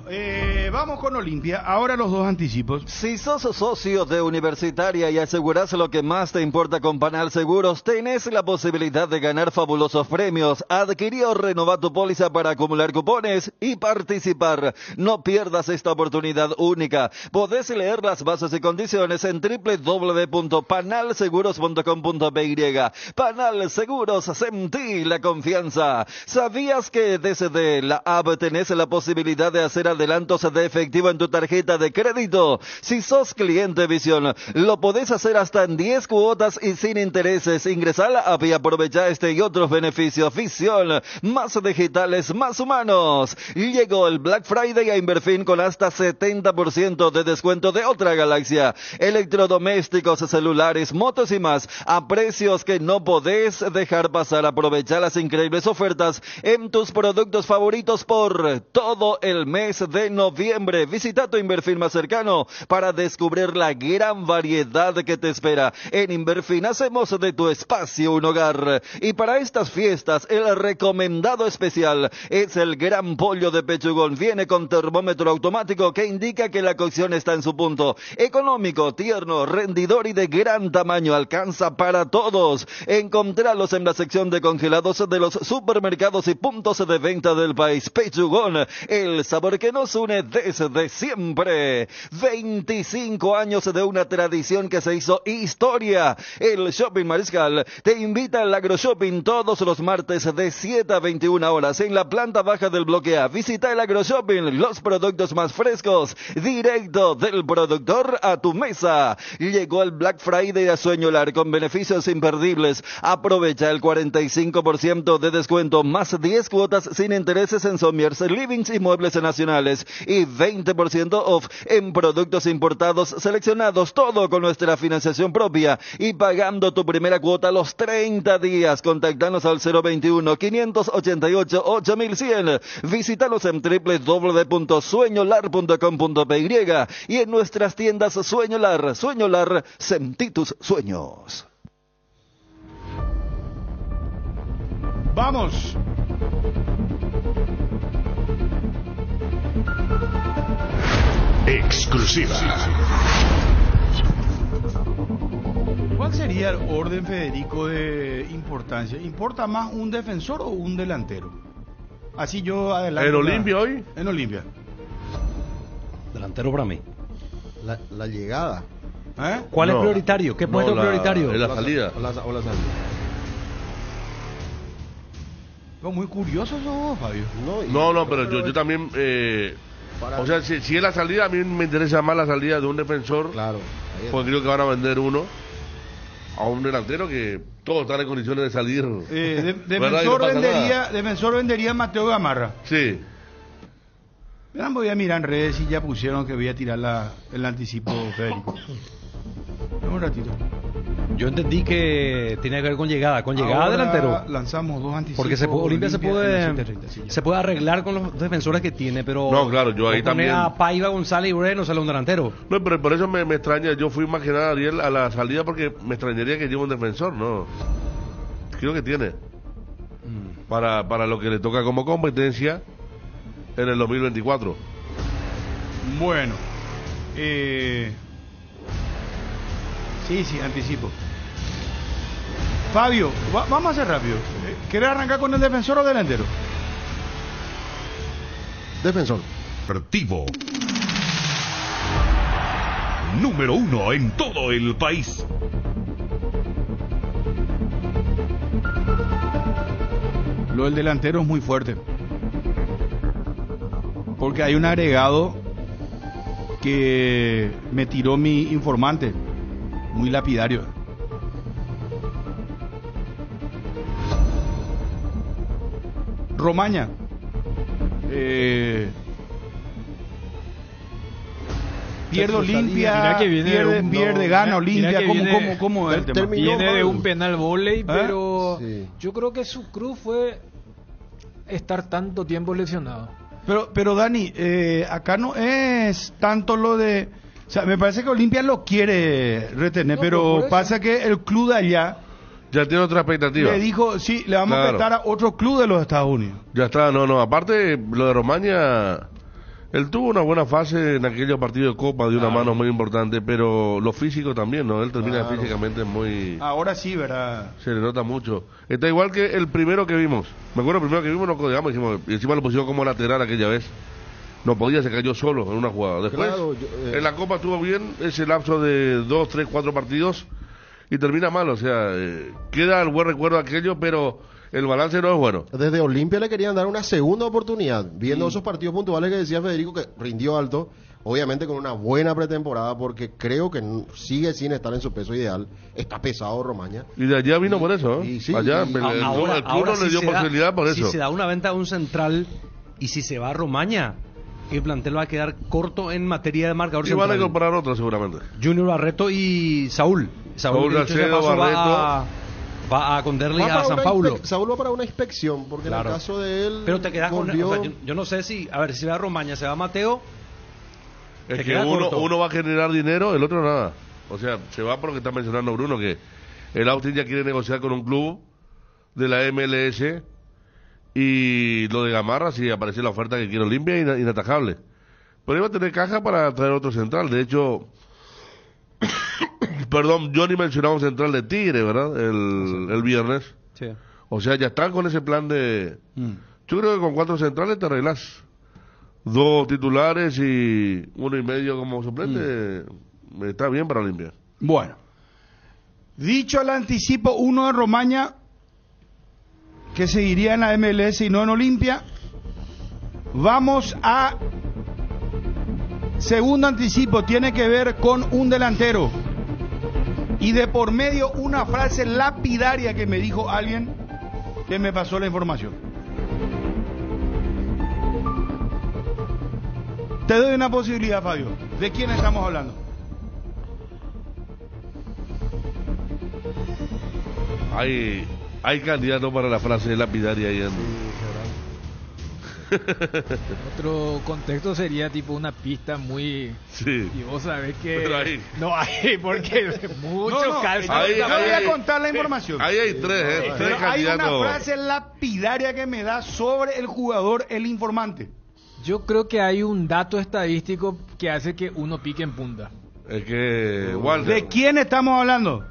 vamos con Olimpia. Ahora los dos anticipos. Si sos socio de Universitaria y asegurás lo que más te importa con Panal Seguros, tenés la posibilidad de ganar fabulosos premios. Adquirí o renová tu póliza para acumular cupones y participar. No pierdas esta oportunidad única. Podés leer las bases y condiciones en www.panalseguros.com.py. Panal Seguros, sentí la confianza. ¿Sabías que desde la app tenés la posibilidad de hacer adelantos de efectivo en tu tarjeta de crédito? Si sos cliente Visión, lo podés hacer hasta en 10 cuotas y sin intereses. Ingresá a la app y aprovecha este y otros beneficios. Visión, más digitales, más humanos. Llegó el Black Friday a Inverfin con hasta 70% de descuento de otra galaxia. Electrodomésticos, celulares, motos y más a precios que no podés dejar pasar. Aprovecha las increíbles ofertas en tus productos favoritos por todo el mes de noviembre. Visita tu Inverfin más cercano para descubrir la gran variedad que te espera. En Inverfin hacemos de tu espacio un hogar. Y para estas fiestas, el recomendado especial es el gran pollo de pechugón. Viene con termómetro automático que indica que la cocción está en su punto. Económico, tierno, rendidor y de gran tamaño. Alcanza para todos. Encontralos en la sección de congelados de los supermercados y puntos de venta del país. Pechugón, el sabor que no nos une desde siempre. 25 años de una tradición que se hizo historia. El Shopping Mariscal te invita al AgroShopping todos los martes de 7 a 21 horas en la planta baja del bloque A. Visita el AgroShopping, los productos más frescos, directo del productor a tu mesa. Llegó el Black Friday a Sueñolar con beneficios imperdibles. Aprovecha el 45% de descuento más 10 cuotas sin intereses en Sommiers, Livings y Muebles Nacionales y 20% off en productos importados seleccionados, todo con nuestra financiación propia y pagando tu primera cuota a los 30 días. Contactanos al 021-588-8100. Visítanos en www.sueñolar.com.py y en nuestras tiendas Sueñolar. Sueñolar, sentí tus sueños. Vamos. Exclusiva. ¿Cuál sería el orden, Federico, de importancia? ¿Importa más un defensor o un delantero? Así yo adelanto. ¿En Olimpia hoy? En Olimpia. Delantero para mí. La llegada. ¿Cuál es prioritario? ¿Qué puesto prioritario? La salida. O la salida. Muy curioso eso, Fabio. No, pero yo también... o sea, si es la salida, a mí me interesa más la salida de un defensor. Claro. Porque creo que van a vender uno a un delantero que todos están en condiciones de salir. Defensor vendería a Mateo Gamarra. Sí. Voy a mirar en redes y ya pusieron que voy a tirar el anticipo, Federico. Un ratito. Yo entendí que tenía que ver con llegada. Con llegada ahora delantero. Lanzamos dos anticipos. Porque Olimpia se puede arreglar con los defensores que tiene, pero... No, claro, yo ahí también... a Paiva, González y Ureno sale un delantero. No, pero por eso me extraña. Yo fui más que nada, Ariel, a la salida porque me extrañaría que lleve un defensor, ¿no? Creo que tiene. Para lo que le toca como competencia en el 2024. Bueno. Sí, anticipo. Fabio, vamos a hacer rápido. ¿Querés arrancar con el defensor o delantero? Defensor. Deportivo. Número 1 en todo el país. Lo del delantero es muy fuerte. Porque hay un agregado que me tiró mi informante. Muy lapidario. Romaña. Pierde Olimpia, pierde, gana Olimpia. ¿Cómo es el tema? Viene de un penal vóley, pero yo creo que su cruz fue estar tanto tiempo lesionado. Pero Dani, acá no es tanto lo de... O sea, me parece que Olimpia lo quiere retener, pero pasa que el club de allá... Ya tiene otra expectativa. Le dijo, sí, le vamos a prestar a otro club de los Estados Unidos. Ya está, aparte, lo de Romaña, él tuvo una buena fase en aquellos partidos de Copa de una mano muy importante, pero lo físico también, ¿no? Él termina físicamente muy... Ahora sí, ¿verdad? Se le nota mucho. Está igual que el primero que vimos. Me acuerdo el primero que vimos, nos codeamos y encima lo pusieron como lateral aquella vez. No podía, se cayó solo en una jugada. Después, en la Copa estuvo bien ese lapso de 2, 3, 4 partidos y termina mal. O sea, queda el buen recuerdo de aquello, pero el balance no es bueno. Desde Olimpia le querían dar una segunda oportunidad, viendo esos partidos puntuales que decía Federico, que rindió alto, obviamente con una buena pretemporada, porque creo que sigue sin estar en su peso ideal. Está pesado Romaña. Y de allá vino por eso, ¿eh? Allá el club no le dio posibilidad por eso. Si se da una venta a un central y si se va a Romaña, el plantel va a quedar corto en materia de marcador central. Y van a incorporar otro seguramente. Junior Barreto y Saúl Salcedo, Barreto. Va a Conderli a San Paulo. Saúl va para una inspección, porque en el caso de él... Pero te quedas con... O sea, yo no sé si... A ver, si se va a Romaña, se va Mateo... Es que uno va a generar dinero, el otro nada. O sea, se va por lo que está mencionando Bruno, que el Austin ya quiere negociar con un club de la MLS... Y lo de Gamarra, si aparece la oferta que quiere Olimpia, inatajable. Pero iba a tener caja para traer otro central. De hecho, perdón, Johnny mencionaba un central de Tigre, ¿verdad? El viernes. Sí. O sea, ya están con ese plan de... Yo creo que con 4 centrales te arreglas. 2 titulares y 1,5 como suplente. Está bien para Olimpia. Bueno, dicho el anticipo, uno de Romaña, que seguiría en la MLS y no en Olimpia. Vamos a segundo anticipo, tiene que ver con un delantero. Y de por medio una frase lapidaria que me dijo alguien que me pasó la información. Te doy una posibilidad, Fabio. ¿De quién estamos hablando? Hay candidato para la frase lapidaria ahí en... Otro contexto sería tipo una pista muy... Sí. Y vos sabés que... Pero ahí... No hay, porque mucho calcio. Yo voy a contar la información. Ahí hay tres candidatos. Hay una frase lapidaria que me da sobre el jugador, el informante. Yo creo que hay un dato estadístico que hace que uno pique en punta. Es que... Walter. ¿De quién estamos hablando?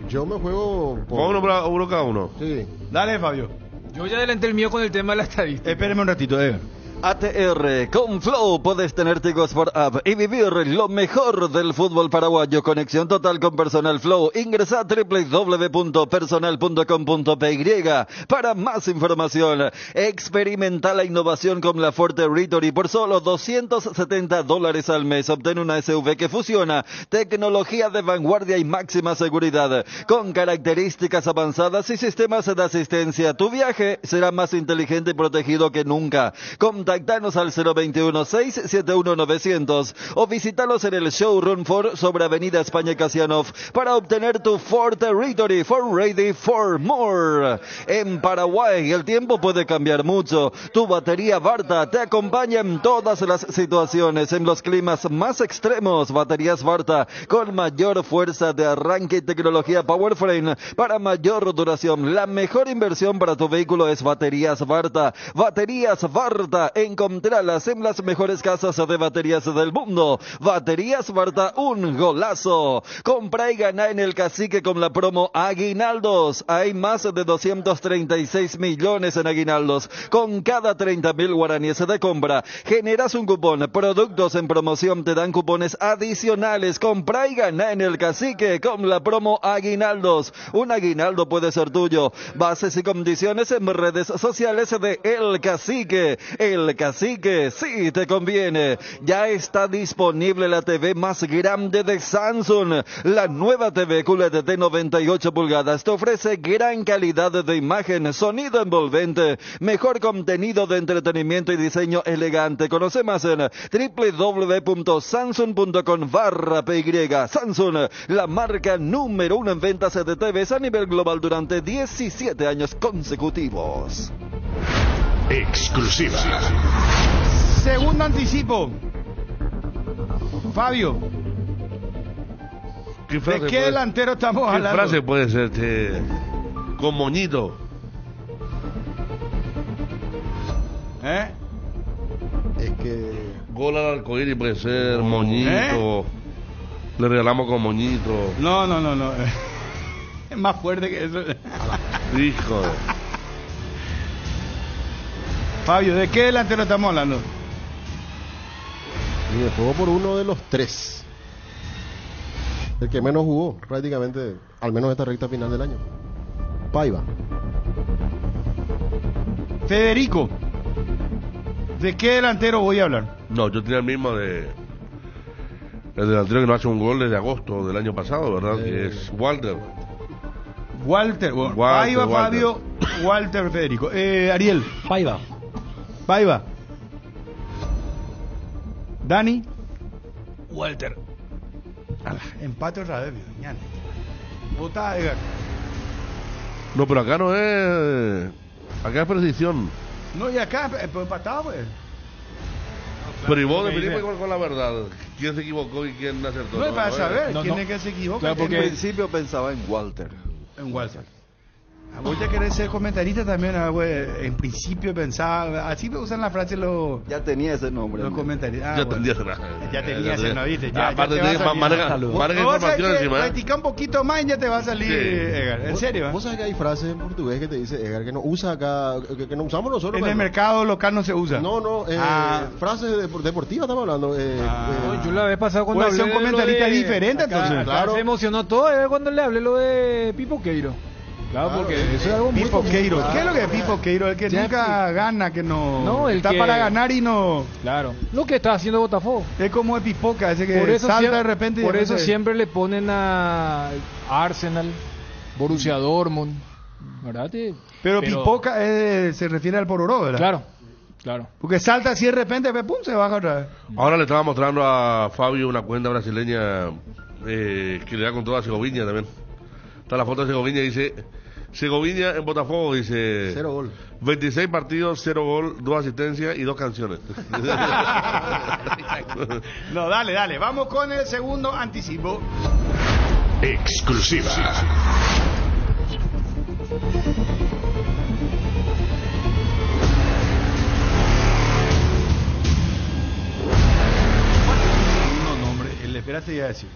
Yo me juego por... Vamos uno cada uno. Sí. Dale, Fabio. Yo ya adelanté el mío con el tema de la estadística. Espéreme un ratito, Edgar. ATR, con Flow puedes tener Tigos por app y vivir lo mejor del fútbol paraguayo. Conexión total con Personal Flow. Ingresa a www.personal.com.py para más información. Experimenta la innovación con la Forte Rhetoric por solo $270 al mes. Obtén una SUV que fusiona tecnología de vanguardia y máxima seguridad con características avanzadas y sistemas de asistencia. Tu viaje será más inteligente y protegido que nunca. Contactanos al 021-671-900 o visítanos en el Showroom Ford sobre Avenida España Casianov para obtener tu Ford Territory for Ready for More. En Paraguay el tiempo puede cambiar mucho. Tu batería Varta te acompaña en todas las situaciones, en los climas más extremos. Baterías Varta con mayor fuerza de arranque y tecnología Powerframe para mayor duración. La mejor inversión para tu vehículo es Baterías Varta. Baterías Varta, encontralas en las mejores casas de baterías del mundo. Baterías Varta, un golazo. Compra y gana en el Cacique con la promo Aguinaldos. Hay más de 236 millones en aguinaldos. Con cada 30.000 guaraníes de compra, generas un cupón. Productos en promoción te dan cupones adicionales. Compra y gana en el Cacique con la promo Aguinaldos. Un aguinaldo puede ser tuyo. Bases y condiciones en redes sociales de El Cacique. El Cacique, sí te conviene. Ya está disponible la TV más grande de Samsung. La nueva TV QLED de 98 pulgadas te ofrece gran calidad de imagen, sonido envolvente, mejor contenido de entretenimiento y diseño elegante. Conoce más en www.samsung.com/py. Samsung, la marca número 1 en ventas de TVs a nivel global durante 17 años consecutivos. Exclusiva. Segundo anticipo. Fabio, ¿de qué delantero estamos hablando? ¿Qué frase puede ser con moñito? Es que... Gol al arcoíris puede ser, moñito. Le regalamos con moñito. No. Es más fuerte que eso. Hijo de... Fabio, ¿de qué delantero estamos hablando? Y me juego por uno de los tres. El que menos jugó, prácticamente, al menos esta recta final del año. Paiva. Federico, ¿de qué delantero voy a hablar? No, yo tenía el mismo de... El delantero que no hace un gol desde agosto del año pasado, ¿verdad? Que es Walter. Bueno, Paiva, Fabio, Walter, Federico. Ariel. Paiva. Dani. Walter. Empate otra vez, mañana. Vota, Edgar. No, pero acá no es... Acá es precisión. No, y acá, empatado, pues. Pero y vos definimos con la verdad. ¿Quién se equivocó y quién acertó? No es para saber quién es que se equivoca. Claro, porque en principio pensaba en Walter. En Walter. Vos ya querés ser comentarista también, güey. En principio pensaba, así me usan la frase los... Ya tenía ese nombre. Los comentaristas. Ya tenía ese Ya tenía ese nombre, ¿viste? Ya aparte te va a tiene salir. maneja información encima. Practica un poquito más y ya te va a salir, Sí. Edgar. En serio. Vos sabés que hay frases en portugués que te dice Edgar que no usa acá, que no usamos nosotros. En el mercado local no se usa. No, frases deportivas estamos hablando. Yo la vez pasada cuando Puede ser hablé un de lo comentarista de- diferente, acá- entonces. acá Claro. se emocionó todo cuando le hablé lo de Pipo Queiro. Claro, porque eso es algo muy Pipo común. Queiro. ¿Qué es lo que es Pipo Queiro? El que Ya nunca gana, que no... No, el está que- para ganar y no... Claro. Lo que está haciendo Botafogo. Es como el Pipoca, ese que Por eso salta siempre, de repente y por de eso repente- siempre le ponen a Arsenal, Borussia Dortmund, ¿verdad? Pero Pipoca se refiere al Pororó, ¿verdad? Claro. Porque salta así de repente, pum, se baja otra vez. Ahora le estaba mostrando a Fabio una cuenta brasileña que le da con toda Segoviña también. Está la foto de Segoviña y dice... Segoviña en Botafogo dice... 0 gol. 26 partidos, 0 gol, 2 asistencias y 2 canciones. No, dale. Vamos con el segundo anticipo. Exclusiva. No, hombre, espérate ya decir.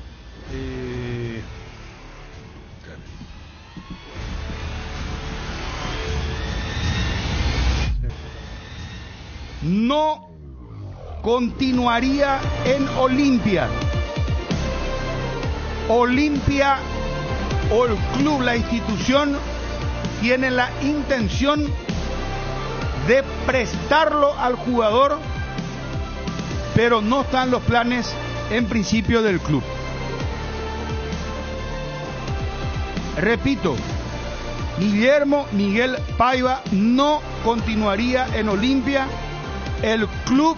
No continuaría en Olimpia. Olimpia o el club, la institución, tiene la intención de prestarlo al jugador, pero no están los planes en principio del club. Repito, Guillermo Miguel Paiva no continuaría en Olimpia. El club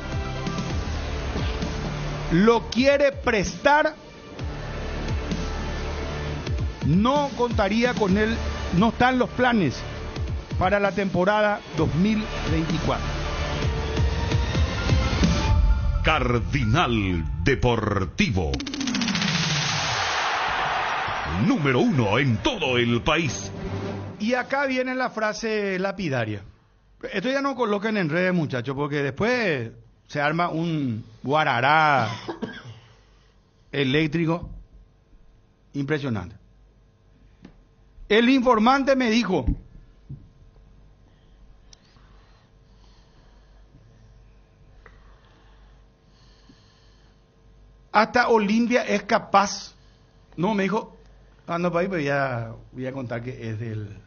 lo quiere prestar, no contaría con él, no están los planes para la temporada 2024. Cardinal Deportivo. Número 1 en todo el país. Y acá viene la frase lapidaria. Esto ya no coloquen en redes, muchachos, porque después se arma un guarará eléctrico impresionante. El informante me dijo: hasta Olimpia es capaz. No, me dijo, ando para ahí, pero ya voy a contar que es del...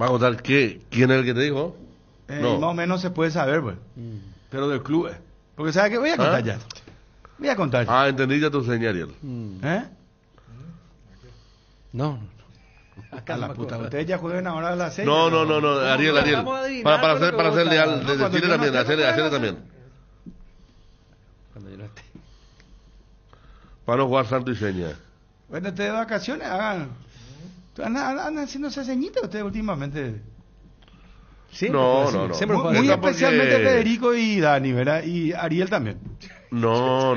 ¿Va a contar quién es el que te dijo? No. Más o menos se puede saber, pues. Pero del club. Porque ¿sabes qué? Voy a contar ya. Voy a contar. Ah, entendí ya tu señal, Ariel. No. A la puta, ustedes ya juegan ahora a las 6. No, Ariel. Para ser leal, decirle también, hacerle también. Cuando yo no esté. Para no jugar santo y seña. Bueno, ustedes de vacaciones, hagan. Andan haciéndose ceñitas ustedes últimamente. Sí, no. Muy especialmente Federico y Dani, ¿verdad? Y Ariel también. No.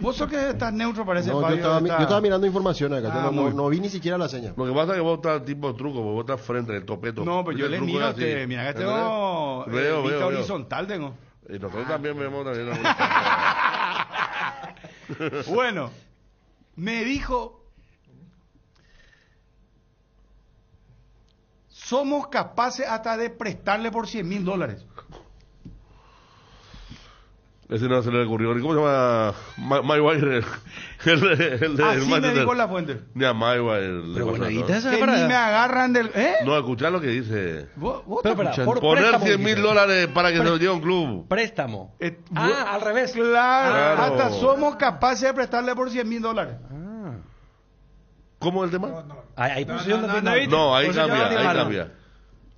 Vos sos que estás neutro, parece. No, Fabio, yo estaba mirando información acá. No vi ni siquiera la señal. Lo que pasa es que vos estás tipo truco, vos estás frente del topeto. No, pero yo le miro a usted. Mira, que tengo vista horizontal, tengo. Y nosotros también vemos también. Bueno, me dijo: somos capaces hasta de prestarle por $100,000. Ese no se le ocurrió. ¿Y cómo se llama? Maguire, el de así me dijo la fuente. Ni a Maguire. Pero bueno, ahí te Que ni me agarran del... No, escuchar lo que dice. ¿Vos Pero, estás Poner préstamo, $100,000 para que se lo lleve a un club. Préstamo. al revés. Claro, hasta somos capaces de prestarle por $100,000. ¿Cómo es el tema? Ahí pusieron No, ahí cambia.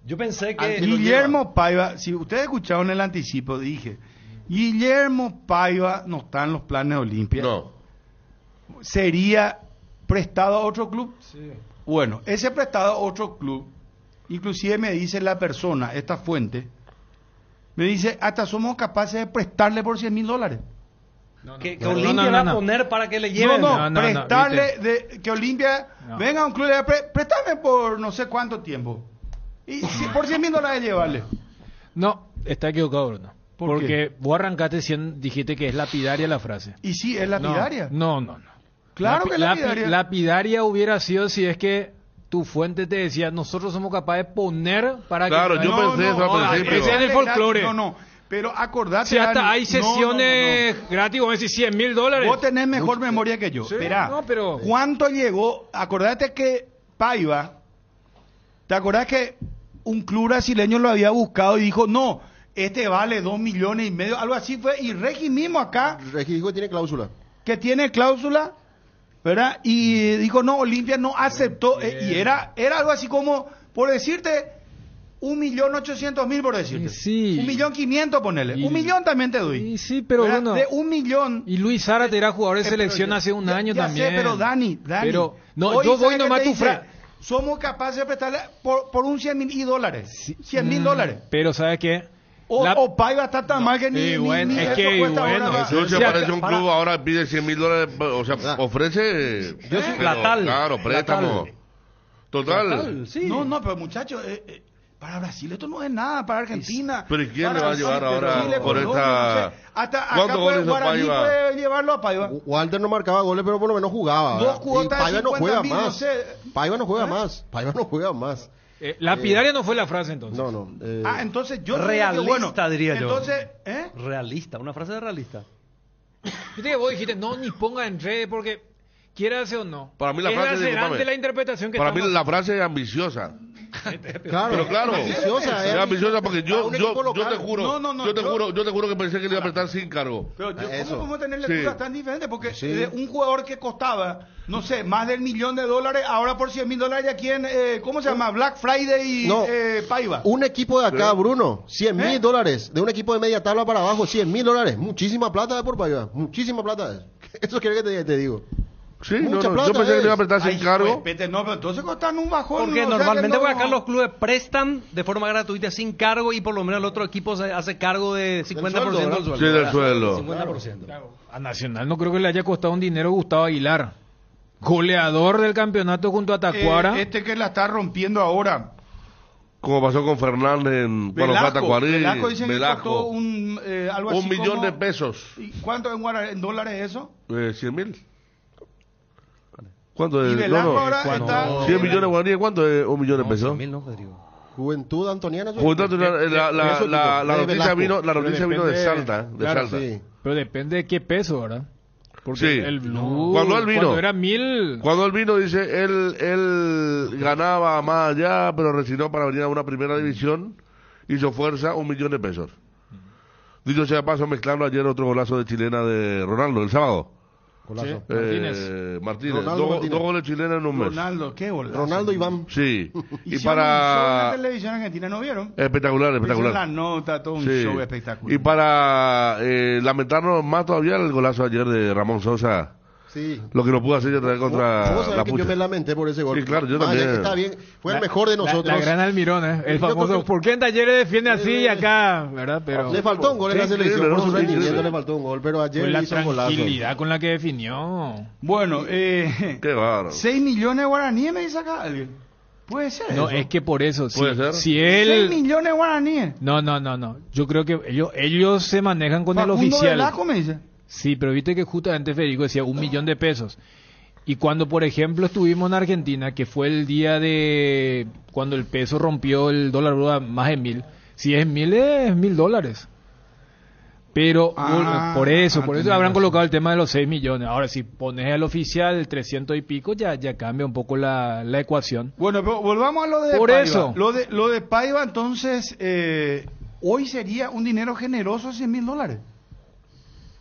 Yo pensé que... Guillermo Paiva, si ustedes escucharon el anticipo, dije: Guillermo Paiva no está en los planes de Olimpia. No. ¿Sería prestado a otro club? Sí. Bueno, ese prestado a otro club, inclusive me dice la persona, esta fuente, me dice, hasta somos capaces de prestarle por $100,000. Que Olimpia va a poner para que le lleven. Prestarle, que Olimpia venga a un club y le préstame por no sé cuánto tiempo. Y por $100,000 llevarle. No, está equivocado, Bruno. Porque vos arrancaste dijiste que es lapidaria la frase. ¿Y sí, es lapidaria? No. Claro que es lapidaria. Lapidaria hubiera sido si es que tu fuente te decía, nosotros somos capaces de poner para que... Claro, yo pensé eso al principio. Ese es el folclore. Pero acordate... Si hasta hay sesiones gratis, vos decís $100,000. Vos tenés mejor memoria que yo. Sí, Esperá, pero... ¿cuánto llegó? Acordate que Paiva, ¿te acordás que un club brasileño lo había buscado y dijo, no, este vale 2,5 millones, algo así fue, y Regi mismo acá... Regi dijo que tiene cláusula. Que tiene cláusula, ¿verdad? Y dijo, no, Olimpia no aceptó, y era algo así como, por decirte, 1.800.000, por decirte. Sí. 1.500.000, ponele. 1 millón también te doy. Sí, pero bueno. De 1 millón. Y Luis Zárate era jugador de selección hace un año también. Sé, pero Dani. Pero, no, yo voy nomás tu frase. Somos capaces de prestarle por un $100,000. $100,000. Pero, ¿sabes qué? O Paiva está tan mal que ni bueno, es eso que cuesta bueno. Eso se parece a un club, ahora pide $100,000, o sea, ofrece... Platal. Claro, préstamo. Total. Sí. No, pero muchachos... para Brasil esto no es nada, para Argentina. Pero ¿y quién le va a llevar ahora Chile, por Colombia, esta? No sé. Hasta ¿Cuántos acá goles hizo Guaraní Paiva? puede llevarlo a Paiva. Walter no marcaba goles, pero por lo menos jugaba. Dos cuotas y Paiva no juega 50.000, más. no sé. Paiva no juega más. Paiva no juega más. Lapidaria no fue la frase entonces. No. Entonces yo realista, diría yo. Entonces, realista, una frase de realista. Viste que vos dijiste, no, ni ponga en redes porque quieras o no. Para mí la frase de la interpretación que para mí la frase es ambiciosa. Claro, pero claro, es ambiciosa porque yo te juro, yo te juro que pensé que le iba a prestar sin cargo. Pero ¿cómo podemos tener lecturas tan diferentes? Porque un jugador que costaba, no sé, más del $1 millón, ahora por $100,000 ya quién, ¿cómo se llama? Black Friday y Paiva. Un equipo de acá, Bruno, $100,000, de un equipo de media tabla para abajo, $100,000, muchísima plata de por Paiva, muchísima plata. Eso quiere que te digo. Sí, yo pensé que le iba a prestar sin cargo. Pero entonces costan un bajón. Porque normalmente acá los clubes prestan de forma gratuita sin cargo y por lo menos el otro equipo se hace cargo de 50% del sueldo. Sí, del sueldo. 50%. Claro. A Nacional no creo que le haya costado un dinero Gustavo Aguilar, goleador del campeonato junto a Tacuara. Que la está rompiendo ahora. Como pasó con Fernández en Tacuarí. Velasco dice que costó algo así $1 millón como, de pesos. ¿Y cuánto en dólares es eso? 100,000. ¿Cuánto es? Y Velasco ahora está... 100 millones de guaraníes, ¿cuánto es 1 millón de pesos? 100,000 no, Rodrigo. Juventud Antoniana. La noticia vino de Salta. Sí. Pero depende de qué peso, ¿verdad? Porque sí. el Blue, cuando él vino, era 1,000. Cuando él vino, dice, él ganaba más allá, pero resignó para venir a una primera división, hizo fuerza, $1 millón de pesos. Dicho sea paso, mezclando ayer otro golazo de chilena de Ronaldo, el sábado. Golazo. Martínez. Dos goles chilenos en un mes. Ronaldo, qué golazo. Ronaldo Iván. Sí. y para... en la televisión argentina, ¿no vieron? Espectacular. La nota, todo un show espectacular. Y para lamentarnos más todavía el golazo ayer de Ramón Sosa. Sí. Lo que no pudo hacer otra vez contra la que yo me lamenté por ese gol. Sí, claro, yo también. Está bien, fue el mejor de nosotros. La gran Almirón, el famoso, ¿por qué en Talleres defiende así y acá? ¿Verdad? Pero le faltó un gol en la selección, por su rendimiento le faltó un gol, pero ayer le hizo un golazo. La tranquilidad con la que definió. Bueno, qué bárbaro. 6 millones de guaraníes me dice acá alguien. Puede ser. No, eso. es que por eso. ¿Puede ser? Si él... 6 millones de guaraníes. No. Yo creo que ellos se manejan con el oficial. Velasco me dice. Sí, pero viste que justamente Federico decía $1 millón de pesos. Y cuando, por ejemplo, estuvimos en Argentina, que fue el día de cuando el peso rompió el dólar a más de 1,000. Si es 1,000, es $1,000. Pero por eso habrán colocado el tema de los 6 millones. Ahora, si pones al oficial 300 y pico, ya cambia un poco la ecuación. Bueno, pero volvamos a lo de por Paiva. Eso. Lo de Paiva, entonces, hoy sería un dinero generoso, $100,000.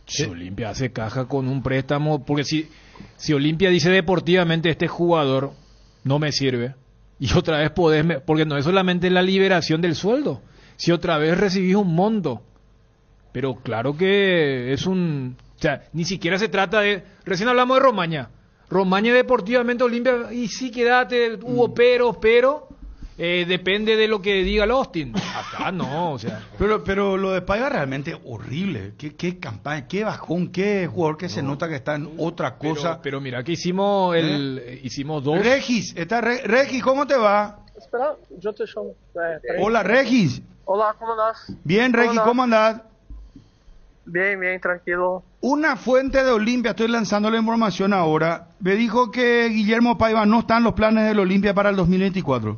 Si Olimpia hace caja con un préstamo, porque si Olimpia dice deportivamente este jugador no me sirve, y otra vez porque no es solamente la liberación del sueldo, si otra vez recibís un monto, pero claro que es o sea, ni siquiera se trata de, recién hablamos de Romaña deportivamente Olimpia, y sí quédate, hubo pero, depende de lo que diga el Austin. Acá no, o sea. Pero lo de Paiva realmente horrible. Qué campaña, qué bajón, qué jugador que se nota que está en otra cosa. Pero mira que hicimos hicimos dos. Regis, Regis, ¿cómo te va? Espera, yo te llamo. Hola, Regis. Hola, ¿cómo andás? Bien, Regis, ¿cómo andás? Bien, tranquilo. Una fuente de Olimpia, estoy lanzando la información ahora, me dijo que Guillermo Paiva no está en los planes del Olimpia para el 2024.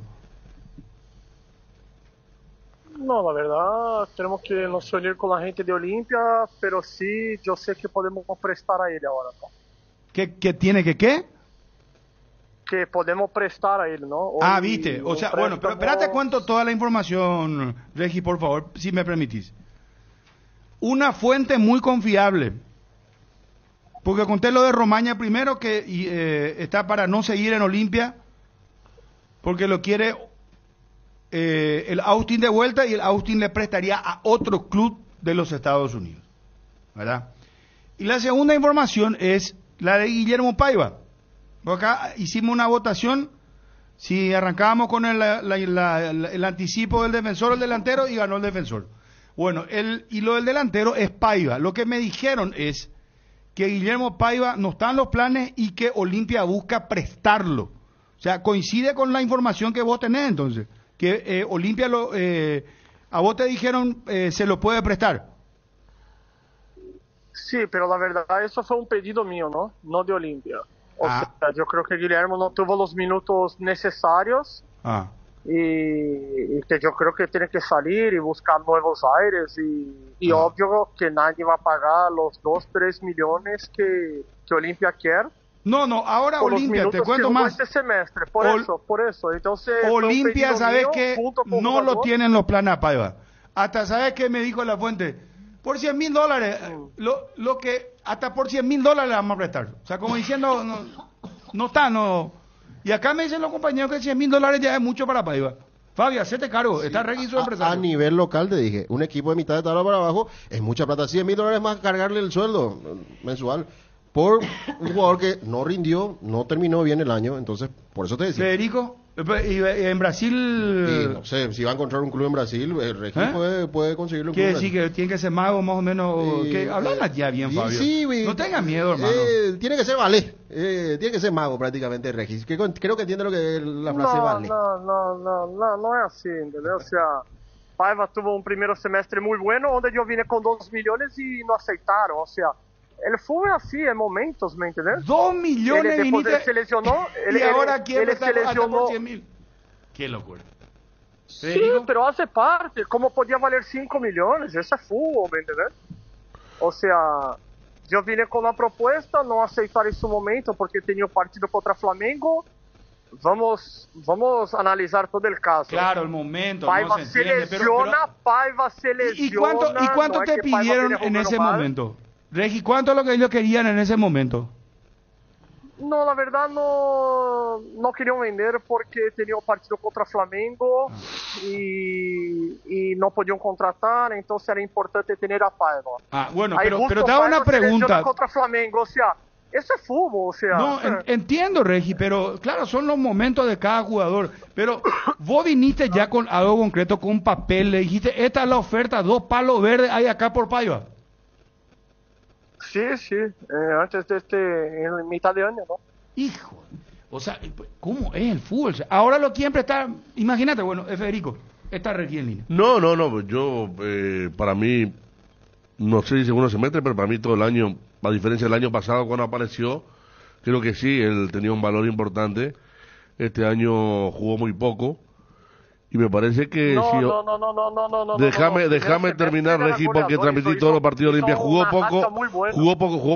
No, la verdad, tenemos que nos unir con la gente de Olimpia, pero sí, yo sé que podemos prestar a él ahora, ¿no? ¿Qué tiene que qué? Que podemos prestar a él, ¿no? Viste, o sea, bueno, pero espérate, cuento toda la información, Regi, por favor, si me permitís. Una fuente muy confiable, porque conté lo de Romaña primero, que está para no seguir en Olimpia, porque lo quiere el Austin de vuelta, y el Austin le prestaría a otro club de los Estados Unidos, ¿verdad? Y la segunda información es la de Guillermo Paiva. Acá hicimos una votación si arrancábamos con el anticipo del defensor o el delantero, y ganó el defensor. Bueno, y lo del delantero es Paiva. Lo que me dijeron es que Guillermo Paiva no está en los planes y que Olimpia busca prestarlo. O sea, coincide con la información que vos tenés, entonces, que Olimpia a vos te dijeron se lo puede prestar. Sí, pero la verdad, eso fue un pedido mío, ¿no? No de Olimpia. O sea, yo creo que Guillermo no tuvo los minutos necesarios. Y que yo creo que tiene que salir y buscar nuevos aires, y obvio que nadie va a pagar los 2-3 millones que Olimpia quiere. No, ahora Olimpia, te cuento más. Este semestre, por eso. Entonces, Olimpia, ¿sabes qué? No lo tienen los planes a Paiva. Hasta, ¿sabes qué me dijo la fuente? Por $100,000, lo que hasta por $100,000 le vamos a prestar. O sea, como diciendo, no está. Y acá me dicen los compañeros que $100,000 ya es mucho para Paiva. Fabio, hacete cargo, sí, está Regis su empresario. A nivel local te dije, un equipo de mitad de tabla para abajo es mucha plata. $100,000 más cargarle el sueldo mensual por un jugador que no rindió, no terminó bien el año, entonces por eso te decía. Federico, y en Brasil... Sí, no sé, si va a encontrar un club en Brasil, el Regis puede conseguirlo. ¿Quiere decir que tiene que ser mago más o menos? Hablan ya bien, Fabio. Sí, no tengas miedo, hermano. Tiene que ser vale, tiene que ser mago prácticamente, Regis. Creo que entiende lo que es la frase vale. No es así, ¿entendeu? O sea, Paiva tuvo un primer semestre muy bueno, donde yo vine con 2 millones y no aceitaron, o sea... El fútbol es así, en momentos, ¿me entiendes? 2 millones viniste, se lesionó. Y ahora quiere se lesionó. 100,000. Qué locura. Sí, pero hace parte. ¿Cómo podía valer 5 millones? Ese es fútbol, ¿me entiendes? O sea, yo vine con la propuesta, no aceptar en su momento porque tenía un partido contra Flamengo. Vamos a analizar todo el caso. Claro, el momento. Paiva no se lesiona, Paiva se lesiona. ¿Y cuánto te pidieron en ese momento? Regi, ¿cuánto es lo que ellos querían en ese momento? No, la verdad no querían vender porque tenía un partido contra Flamengo y no podían contratar, entonces era importante tener a Paiva. Bueno, pero te hago una pregunta. Contra Flamengo, o sea, eso es fútbol, o sea. No, entiendo, Regi, pero claro, son los momentos de cada jugador. Pero vos viniste ya con algo concreto, con un papel, le dijiste, esta es la oferta, 2 palos verdes hay acá por Paiva. Sí, antes de en mitad de año, ¿no? Hijo, o sea, ¿cómo es el fútbol? Ahora lo quieren prestar, imagínate, bueno, Federico, está aquí en línea. No, yo, para mí, no sé si segundo semestre, pero para mí todo el año, a diferencia del año pasado cuando apareció, creo que sí, él tenía un valor importante. Este año jugó muy poco. Y me parece que no. Déjame terminar, Regi, porque transmití todos los partidos de Olimpia. Jugó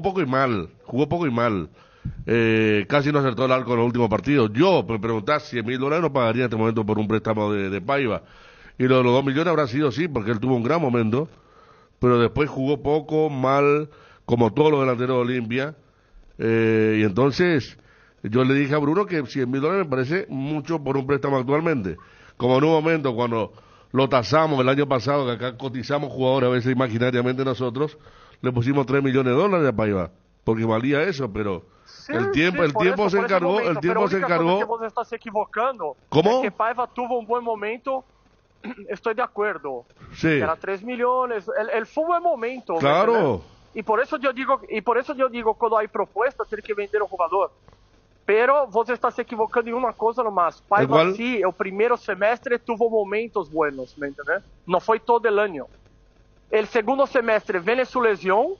poco y mal. Casi no acertó el arco en los últimos partidos. Yo me preguntaba $100,000 no pagaría en este momento por un préstamo de Paiva. Y los 2 millones habrá sido sí, porque él tuvo un gran momento, pero después jugó poco, mal, como todos los delanteros de Olimpia. Y entonces yo le dije a Bruno que $100,000 me parece mucho por un préstamo actualmente. Como en un momento cuando lo tasamos el año pasado, que acá cotizamos jugadores a veces imaginariamente nosotros, le pusimos $3 millones a Paiva, porque valía eso, pero el tiempo se encargó, el tiempo se encargó. Que vos estás equivocando. ¿Cómo? Que Paiva tuvo un buen momento. Estoy de acuerdo. Sí. Era 3 millones. El fútbol es momento. Claro. Y por eso yo digo, cuando hay propuesta, tiene que vender o jugador. Pero vos estás equivocando en una cosa nomás. Paiva sí, el primer semestre tuvo momentos buenos, ¿me entiendes? No fue todo el año. El segundo semestre viene su lesión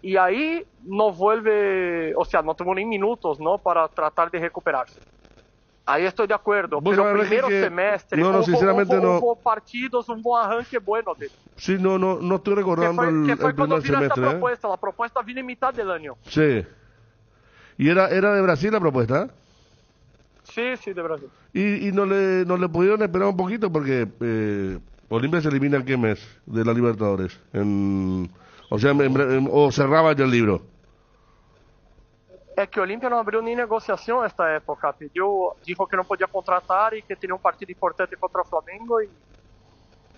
y ahí no vuelve, o sea, no tuvo ni minutos, ¿no? Para tratar de recuperarse. Ahí estoy de acuerdo. Pero el primer semestre hubo partidos, un buen arranque bueno de él. Sí, no estoy recordando el primer semestre. La propuesta vino en mitad del año. Sí. ¿Y era de Brasil la propuesta? Sí, de Brasil. ¿Y no le pudieron esperar un poquito? Porque Olimpia se elimina ¿en qué mes de la Libertadores? O cerraba ya el libro. É que o Olimpia não abriu nem negociação esta época. Dijo que não podia contratar e que tinha um partido importante contra o Flamengo.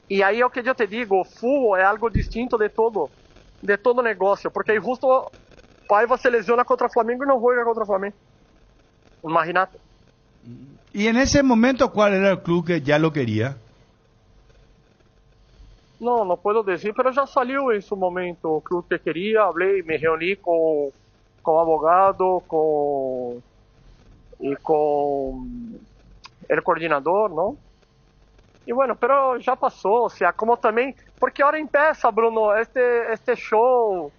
E aí é o que eu te digo, o futebol é algo distinto de todo negócio. Porque aí justo Paiva se lesiona contra o Flamengo e não juega contra o Flamengo. Imagínate. ¿Y en ese momento cuál era el club que ya lo quería? Não puedo dizer, mas já saiu em seu momento o clube que queria. Hablei, me reuni com o abogado, con el coordinador, ¿no? Y bueno, pero ya pasó, o sea, como también, porque ahora empieza, Bruno, este show,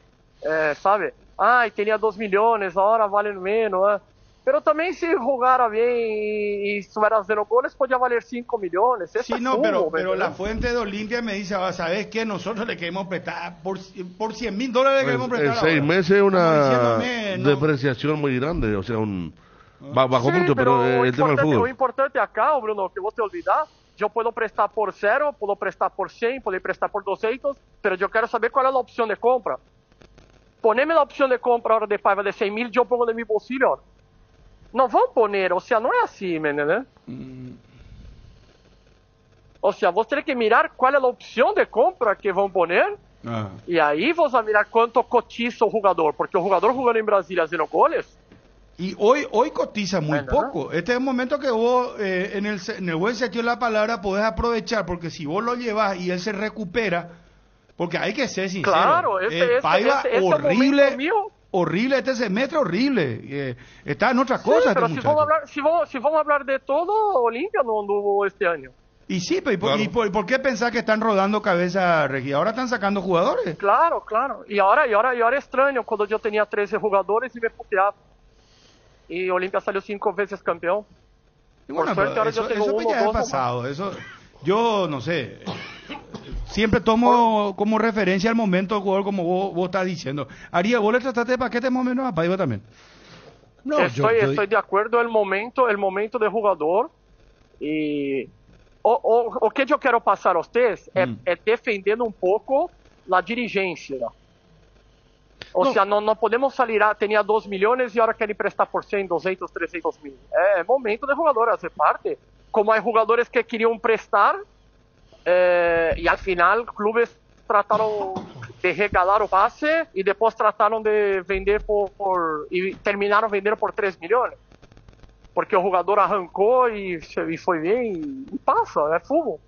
¿sabe? Ay, tenía 2 millones, ahora valen menos, Pero también si jugara bien y estuviera haciendo goles, podía valer 5 millones. Sí, no, pero la fuente de Olimpia me dice, ¿sabes qué? Nosotros le queremos prestar, por $100,000 le queremos prestar. En 6 meses una depreciación muy grande, o sea, bajó mucho, pero el tema del fútbol. Lo importante acá, Bruno, que vos te olvidás, yo puedo prestar por 0, puedo prestar por 100, puedo prestar por 200, pero yo quiero saber cuál es la opción de compra. Poneme la opción de compra ahora de Paiva de 100,000, yo pongo de mi bolsillo ahora. Não vão poner, o sea, não é assim, né? O sea, vos tenés que mirar qual é a opção de compra que vão poner, e aí vos a mirar quanto cotiza o jogador, porque o jogador jugando em Brasília haciendo goles. Y hoy cotiza muy poco. Este es el momento que vos, en el buen sentido de la palabra, podés aprovechar, porque si vos lo llevas y él se recupera, porque hay que ser sincero. Claro, Paiva ese horrible. Es mío. Horrible este semestre, horrible. Está en otra cosa. Pero si vamos a hablar de todo, Olimpia no anduvo este año. Y sí, ¿y por qué pensás que están rodando cabeza, Regi? Ahora están sacando jugadores. Claro. Y ahora es extraño cuando yo tenía 13 jugadores y me puteaba. Y Olimpia salió 5 veces campeón. Y bueno, por suerte, ahora yo tengo uno, ya ha pasado. Eso, yo no sé. Siempre tomo como referencia al momento del jugador, como vos estás diciendo. Ariel, ¿vos le trataste de paquete más o menos a Paiva también? No, estoy de acuerdo el momento de jugador. Y o que eu quero passar a vocês é defendendo um pouco a dirigência. Ou seja, não podemos salir, tinha 2 milhões e agora querem prestar por 100, 200, 300 mil. É momento de jogador, fazer parte. Como há jogadores que queriam prestar, e al final clubes trataram de regalar o pase e depois trataram de vender e terminaram vendendo por 3 milhões. Porque o jogador arrancou y fue bien y pasa, es fútbol.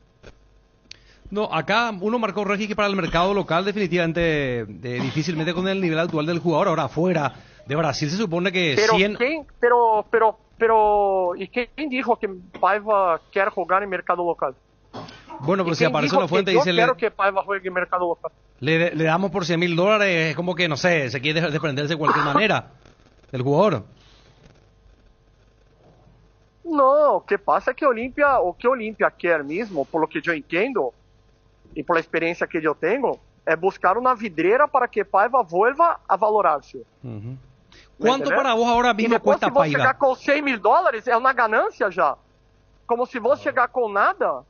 No, acá uno marcó, Regi, que para el mercado local definitivamente difícilmente con el nivel actual del jugador. Ahora afuera de Brasil se supone que pero 100... ¿y quién dijo que Paiva quiere jugar en mercado local? Bueno, pero si aparece una fuente y dice... Yo quiero que Paiva juegue en mercado local. Le damos por $100,000, es como que, no sé, se quiere desprenderse de cualquier manera del jugador. No, o que pasa es que Olimpia quer mesmo, por lo que yo entiendo y por la experiencia que yo tengo, es buscar una vidriera para que Paiva vuelva a valorarse. ¿Cuánto para vos ahora mismo cuesta Paiva? Si vos chegar com $100,000, é uma ganância já. Como se vos chegar com nada,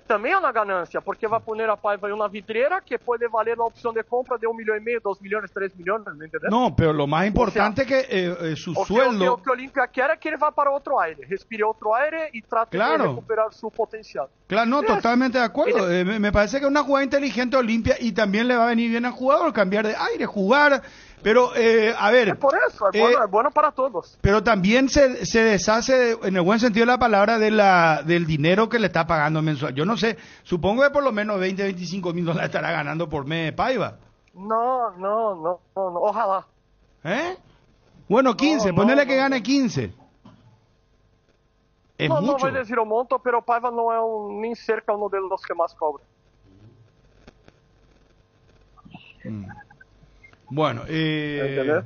também é uma ganância, porque vai poner a Paiva em uma vidriera que pode valer na opção de compra de 1,5 milhões, 2 milhões, 3 milhões, ¿me entendés? No, pero lo más importante es que su sueldo... O que Olimpia quer é que ele vá para outro aire, respire outro aire e trate de recuperar su potencial. Claro, no, totalmente de acuerdo. Me parece que es una jugada inteligente Olimpia y también le va a venir bien al jugador cambiar de aire, jugar, Pero, a ver... Es por eso, es bueno para todos. Pero también se deshace, en el buen sentido de la palabra, del dinero que le está pagando mensual. Yo no sé, supongo que por lo menos 20, 25 mil dólares estará ganando por mes Paiva. No, ojalá. Bueno, 15, ponele que gane 15. Es mucho. No voy a decir un monto, pero Paiva no es ni cerca uno de los que más cobra. Bueno, ¿entendés?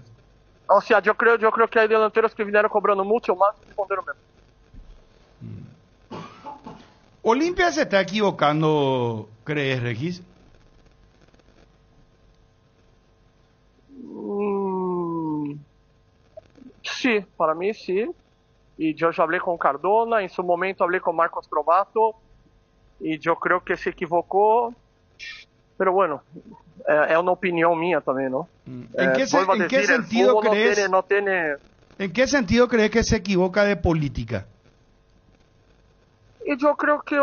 O sea, yo creo que hay delanteros que vinieron cobrando mucho más y respondieron menos. ¿Olimpia se está equivocando, crees, Regis? Sí, para mí sí. Y yo ya hablé con Cardona, en su momento hablé con Marcos Trovato, y yo creo que se equivocó, pero bueno, es una opinión mía también, ¿no? ¿En qué sentido crees? ¿En qué sentido crees que se equivoca de política? Y yo creo que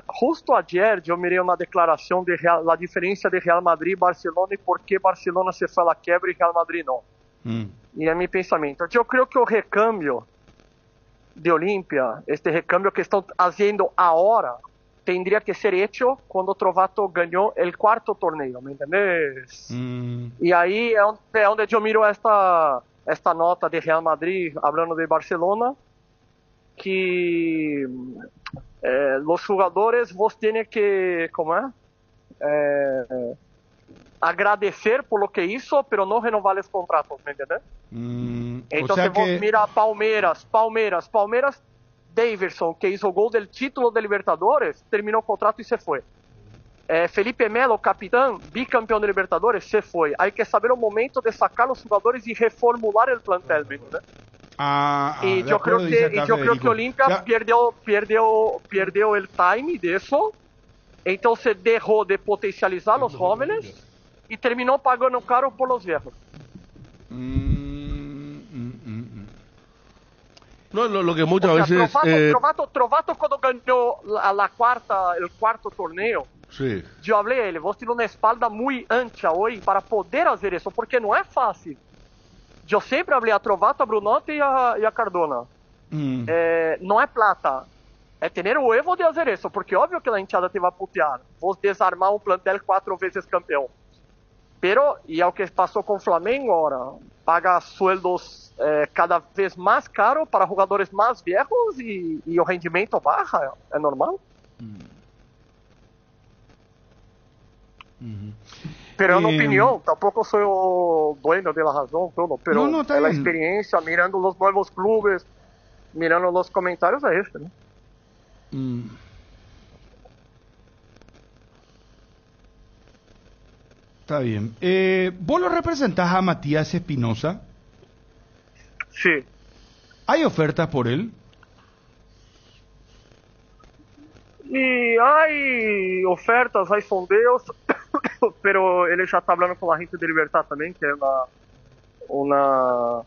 justo ayer yo miré una declaración de la diferencia de Real Madrid y Barcelona y por qué Barcelona se fue a la quiebra y Real Madrid no. Y es mi pensamiento. Yo creo que el recambio de Olimpia, este recambio que están haciendo ahora, tendría que ser hecho cuando Trovato ganó el cuarto torneo, ¿me entendés? Y ahí es donde yo miro esta nota de Real Madrid hablando de Barcelona, que los jugadores vos tienen que, agradecer por lo que hizo, pero no renovar los contratos, ¿me entiendes? Entonces vos mira Palmeiras, Daverson, que hizo gol del título de Libertadores, terminó el contrato y se fue. Felipe Melo, capitán, bicampeón de Libertadores, se fue. Hay que saber el momento de sacar los jugadores y reformular el plantel, ¿me entiendes? Y yo creo que Olimpia perdió el timing de eso, entonces dejó de potencializar los jóvenes y terminó pagando caro por los viejos. No, lo que muchas veces... Trovato cuando ganó el cuarto torneo, sí. Yo hablé a él, vos tienes una espalda muy ancha hoy para poder hacer eso, porque no es fácil. Yo siempre hablé a Trovato, a Brunotti y a Cardona. No es plata, es tener o huevo de hacer eso, porque obvio que la hinchada te va a putear. Vos desarmar un plantel 4 veces campeón. Pero, y es lo que pasó con Flamengo ahora, paga sueldos cada vez más caros para jugadores más viejos y el rendimiento baja, es normal. Pero es una opinión, tampoco soy el dueño de la razón, todo, pero es la experiencia, mirando los nuevos clubes, mirando los comentarios, es este, ¿no? Está bien. ¿Vos lo representás a Matías Espinosa? Sí. ¿Hay ofertas por él? Y hay ofertas, hay sondeos, pero él ya está hablando con la gente de Libertad también, que es una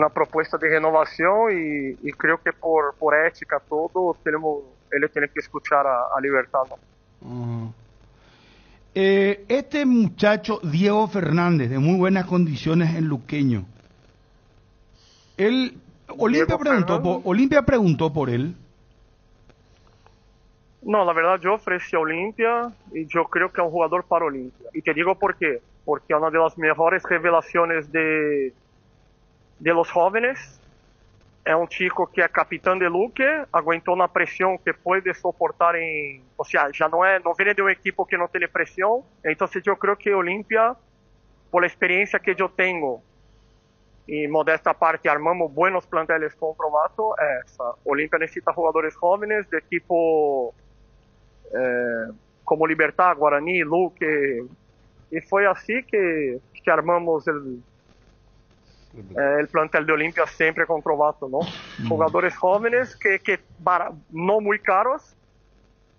propuesta de renovación y creo que por ética todo, él tiene que escuchar a Libertad, ¿no? Este muchacho, Diego Fernández, de muy buenas condiciones en Luqueño, Olimpia preguntó por él. No, la verdad yo ofrecí a Olimpia y yo creo que es un jugador para Olimpia. Y te digo por qué. Porque es una de las mejores revelaciones de los jóvenes. Es un chico que es capitán de Luque, aguantó una presión que puede soportar o sea, ya no viene de un equipo que no tiene presión. Entonces yo creo que Olimpia, por la experiencia que yo tengo, y modesta parte armamos buenos planteles con Trovato, Olimpia necesita jugadores jóvenes de tipo como Libertad, Guaraní, Luque, y fue así que armamos el plantel de Olimpia siempre con Trovato, ¿no? Jugadores jóvenes que no muy caros,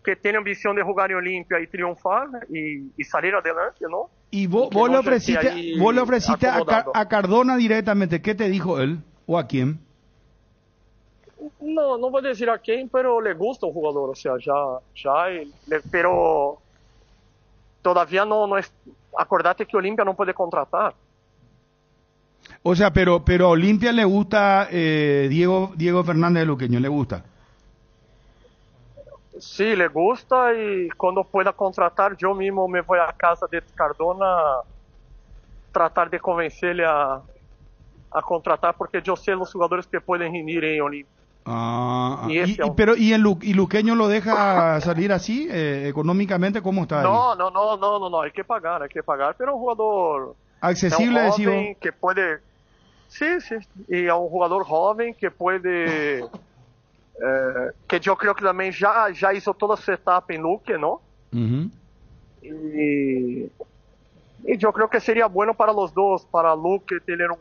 que tienen ambición de jugar en Olimpia y triunfar y salir adelante, ¿no? Y vos le ofreciste a Cardona directamente, ¿qué te dijo él? ¿O a quién? No voy a decir a quién, pero le gusta el jugador, o sea, pero todavía no es, acordate que Olimpia no puede contratar. O sea, pero a Olimpia le gusta Diego Fernández de Luqueño, le gusta. Sí, le gusta y cuando pueda contratar, yo mismo me voy a casa de Cardona tratar de convencerle a contratar, porque yo sé los jugadores que pueden rendir en Olimpia. ¿Y Luqueño lo deja salir así económicamente? ¿Cómo está ahí? No, hay que pagar, pero un jugador accesible, es un joven que puede, sí, y es un jugador joven que puede, que yo creo que también ya hizo toda su etapa en Luque, ¿no? Uh-huh. Y yo creo que sería bueno para los dos, para Luque tener un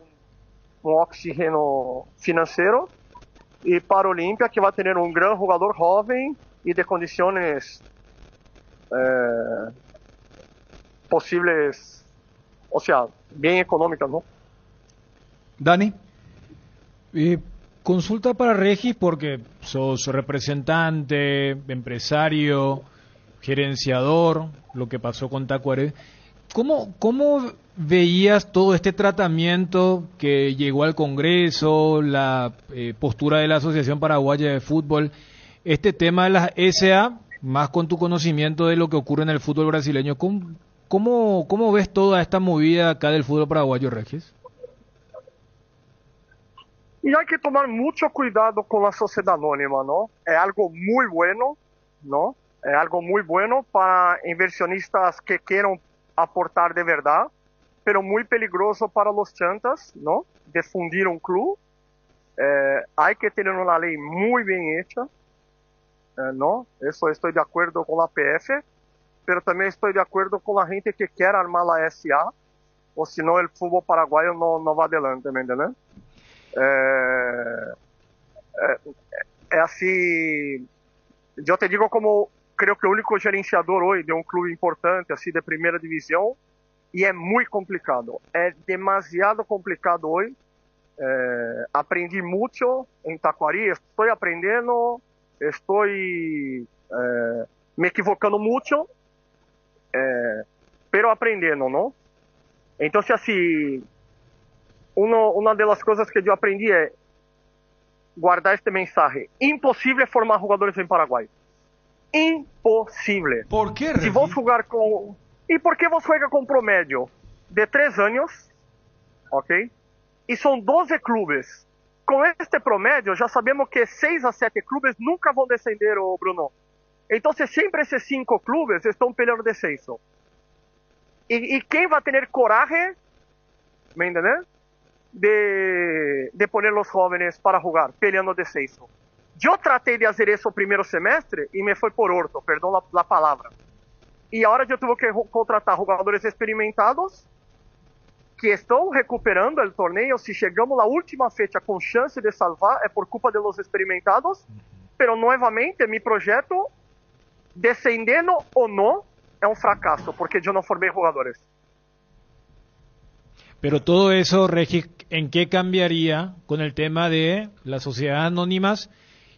oxígeno financiero, y para Olimpia, que va a tener un gran jugador joven y de condiciones posibles, o sea, bien económicas, ¿no? Dani. Consulta para Regis, porque sos representante, empresario, gerenciador, lo que pasó con Tacuarembó. ¿Cómo veías todo este tratamiento que llegó al Congreso, la postura de la Asociación Paraguaya de Fútbol, este tema de las SA, más con tu conocimiento de lo que ocurre en el fútbol brasileño? ¿Cómo ves toda esta movida acá del fútbol paraguayo, Regis? Y hay que tomar mucho cuidado con la sociedad anónima, ¿no? Es algo muy bueno, ¿no? Es algo muy bueno para inversionistas que quieran aportar de verdad, pero muy peligroso para los chantas, ¿no? De fundir un club. Hay que tener una ley muy bien hecha, ¿no? Eso estoy de acuerdo con la PF, pero también estoy de acuerdo con la gente que quiere armar la SA, o si no el fútbol paraguayo no va adelante, ¿me entiendes? Es así, yo te digo como creo que el único gerenciador hoy de un club importante, así de primera división, y es muy complicado, es demasiado complicado hoy. Aprendí mucho en Tacuarí, estoy aprendiendo, estoy me equivocando mucho, pero aprendiendo, ¿no? Entonces, así, una de las cosas que yo aprendí es guardar este mensaje: imposible formar jugadores en Paraguay. Imposible. ¿Por qué, Si vos jugar con... ¿Y por qué vos juega con promedio de 3 años? ¿Ok? Y son 12 clubes. Con este promedio, ya sabemos que 6 a 7 clubes nunca van a descender, Bruno. Entonces, siempre esos 5 clubes están peleando descenso. ¿Y quién va a tener coraje, ¿me entiendes?, de poner los jóvenes para jugar, peleando descenso? Yo traté de hacer eso primer semestre y me fue por orto, perdón la palabra. Y ahora yo tuve que contratar jugadores experimentados que están recuperando el torneo. Si llegamos a la última fecha con chance de salvar, es por culpa de los experimentados. Pero nuevamente mi proyecto, descendiendo o no, es un fracaso, porque yo no formé jugadores. Pero todo eso, Regis, ¿en qué cambiaría con el tema de las sociedades anónimas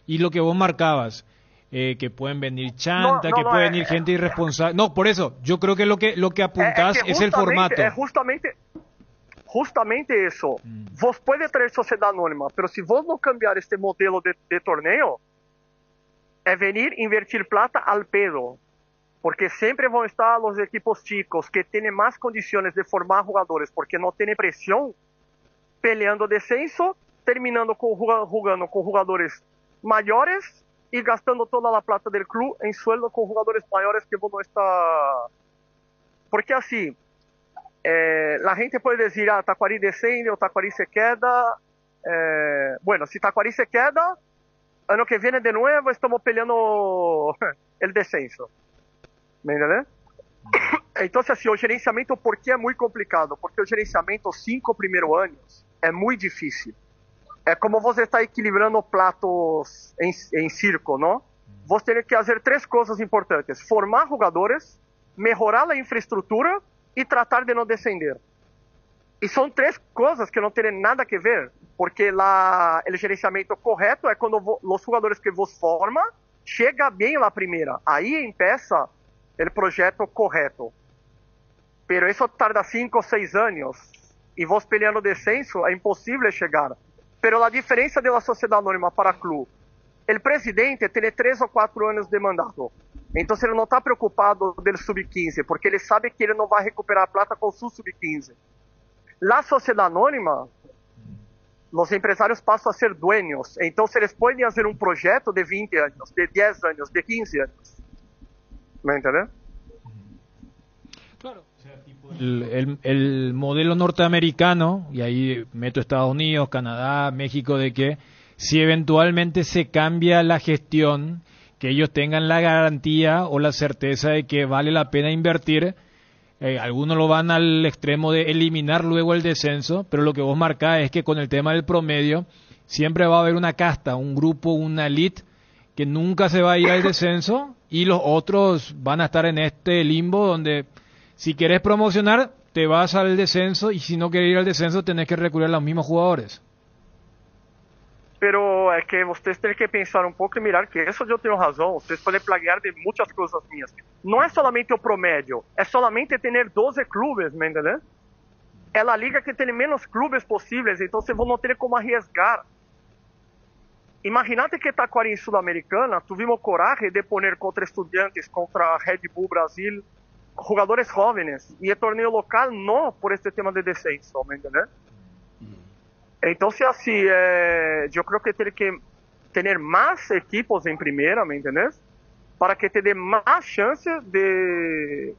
y lo que vos marcabas? Que pueden venir chanta, que puede venir gente irresponsable. No, por eso, yo creo que lo que apuntás es el formato. Es justamente eso. Vos puedes traer sociedad anónima, pero si vos no cambiar este modelo de torneo, es venir invertir plata al pedo. Porque siempre van a estar los equipos chicos que tienen más condiciones de formar jugadores, porque no tienen presión, peleando descenso, terminando jugando con jugadores mayores y gastando toda la plata del club en sueldo con jugadores mayores que no está... Porque así, la gente puede decir, Tacuarí descende o Tacuarí se queda. Bueno, si Tacuarí se queda, ano que viene de nuevo estamos peleando el descenso. ¿Me entiendes? Entonces, assim, o gerenciamento, por que é muito complicado? Porque o gerenciamento, os 5 primeiros anos, é muito difícil. É como você está equilibrando pratos em circo, não? Você tem que fazer 3 coisas importantes: formar jogadores, melhorar a infraestrutura e tratar de não descender. E são 3 coisas que não têm nada a ver, porque o gerenciamento correto é quando os jogadores que vos forma chega bem na primeira. Aí empieza el proyecto correcto. pero eso tarda 5 o 6 años. Y vos peleando descenso, es imposible llegar. Pero la diferencia de la sociedad anónima para club, el presidente tiene 3 o 4 años de mandato. Entonces ele não está preocupado del sub-15, porque ele sabe que ele não vai recuperar plata com su sub-15. La sociedad anónima, los empresarios pasan a ser dueños. Entonces eles podem hacer un proyecto de 20 años, de 10 años, de 15 años. ¿Me entiendes? Claro. El modelo norteamericano, y ahí meto Estados Unidos, Canadá, México, de que si eventualmente se cambia la gestión, que ellos tengan la garantía o la certeza de que vale la pena invertir. Algunos lo van al extremo de eliminar luego el descenso, pero lo que vos marcás es que con el tema del promedio siempre va a haber una casta, un grupo, una elite que nunca se va a ir al descenso y los otros van a estar en este limbo donde si querés promocionar te vas al descenso y si no querés ir al descenso tenés que recurrir a los mismos jugadores. Pero é que vocês têm que pensar um pouco e mirar que isso eu tenho razão. Vocês podem plagiar de muitas coisas minhas. Não é solamente o promédio, é solamente ter 12 clubes, ¿me entendés? É a liga que tem menos clubes possíveis, então vocês vão não ter como arriesgar. Imagínate que Taquari em Sul-Americana tuvimos coragem de poner contra Estudiantes, contra Red Bull Brasil, jogadores jóvenes, e o torneio local não por este tema de descenso, ¿me entendés? Então, se assim, eu creo que tem que ter mais equipos em primeira, ¿me entendés? Para que te dê mais chance de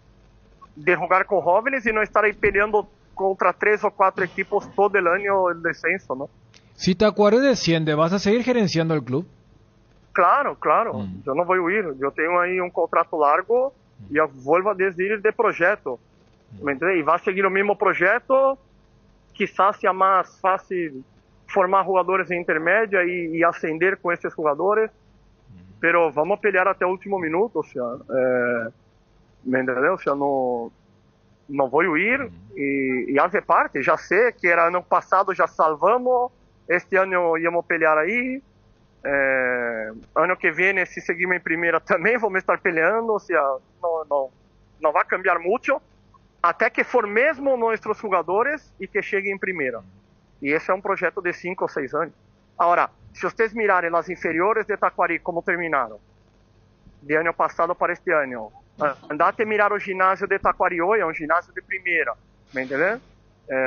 jogar com jóvenes e não estar aí peleando contra 3 ou 4 equipos todo el año el descenso, ¿no? Si Tacuaré desciende, ¿vas a seguir gerenciando el club? Claro. Eu não vou ir. Eu tenho aí um contrato largo e eu vou decidir de projeto, ¿me entendés? E vai seguir o mesmo projeto. Quizás sea más fácil formar jugadores en intermedia y ascender con estos jugadores, pero vamos a pelear hasta el último minuto, o sea, ¿me entendeu? O sea, no voy a huir y hace parte, ya sé que era año pasado ya salvamos, este año íbamos a pelear ahí, año que viene si seguimos en primera también vamos a estar peleando, o sea, no va a cambiar mucho. Até que for mesmo nossos jogadores e que cheguem em primeira. E esse é um projeto de 5 ou 6 anos. Agora, se vocês mirarem as inferiores de Taquari, como terminaram, de ano passado para este ano, andate a mirar o ginásio de Taquari hoje, é um ginásio de primeira, ¿me entendés?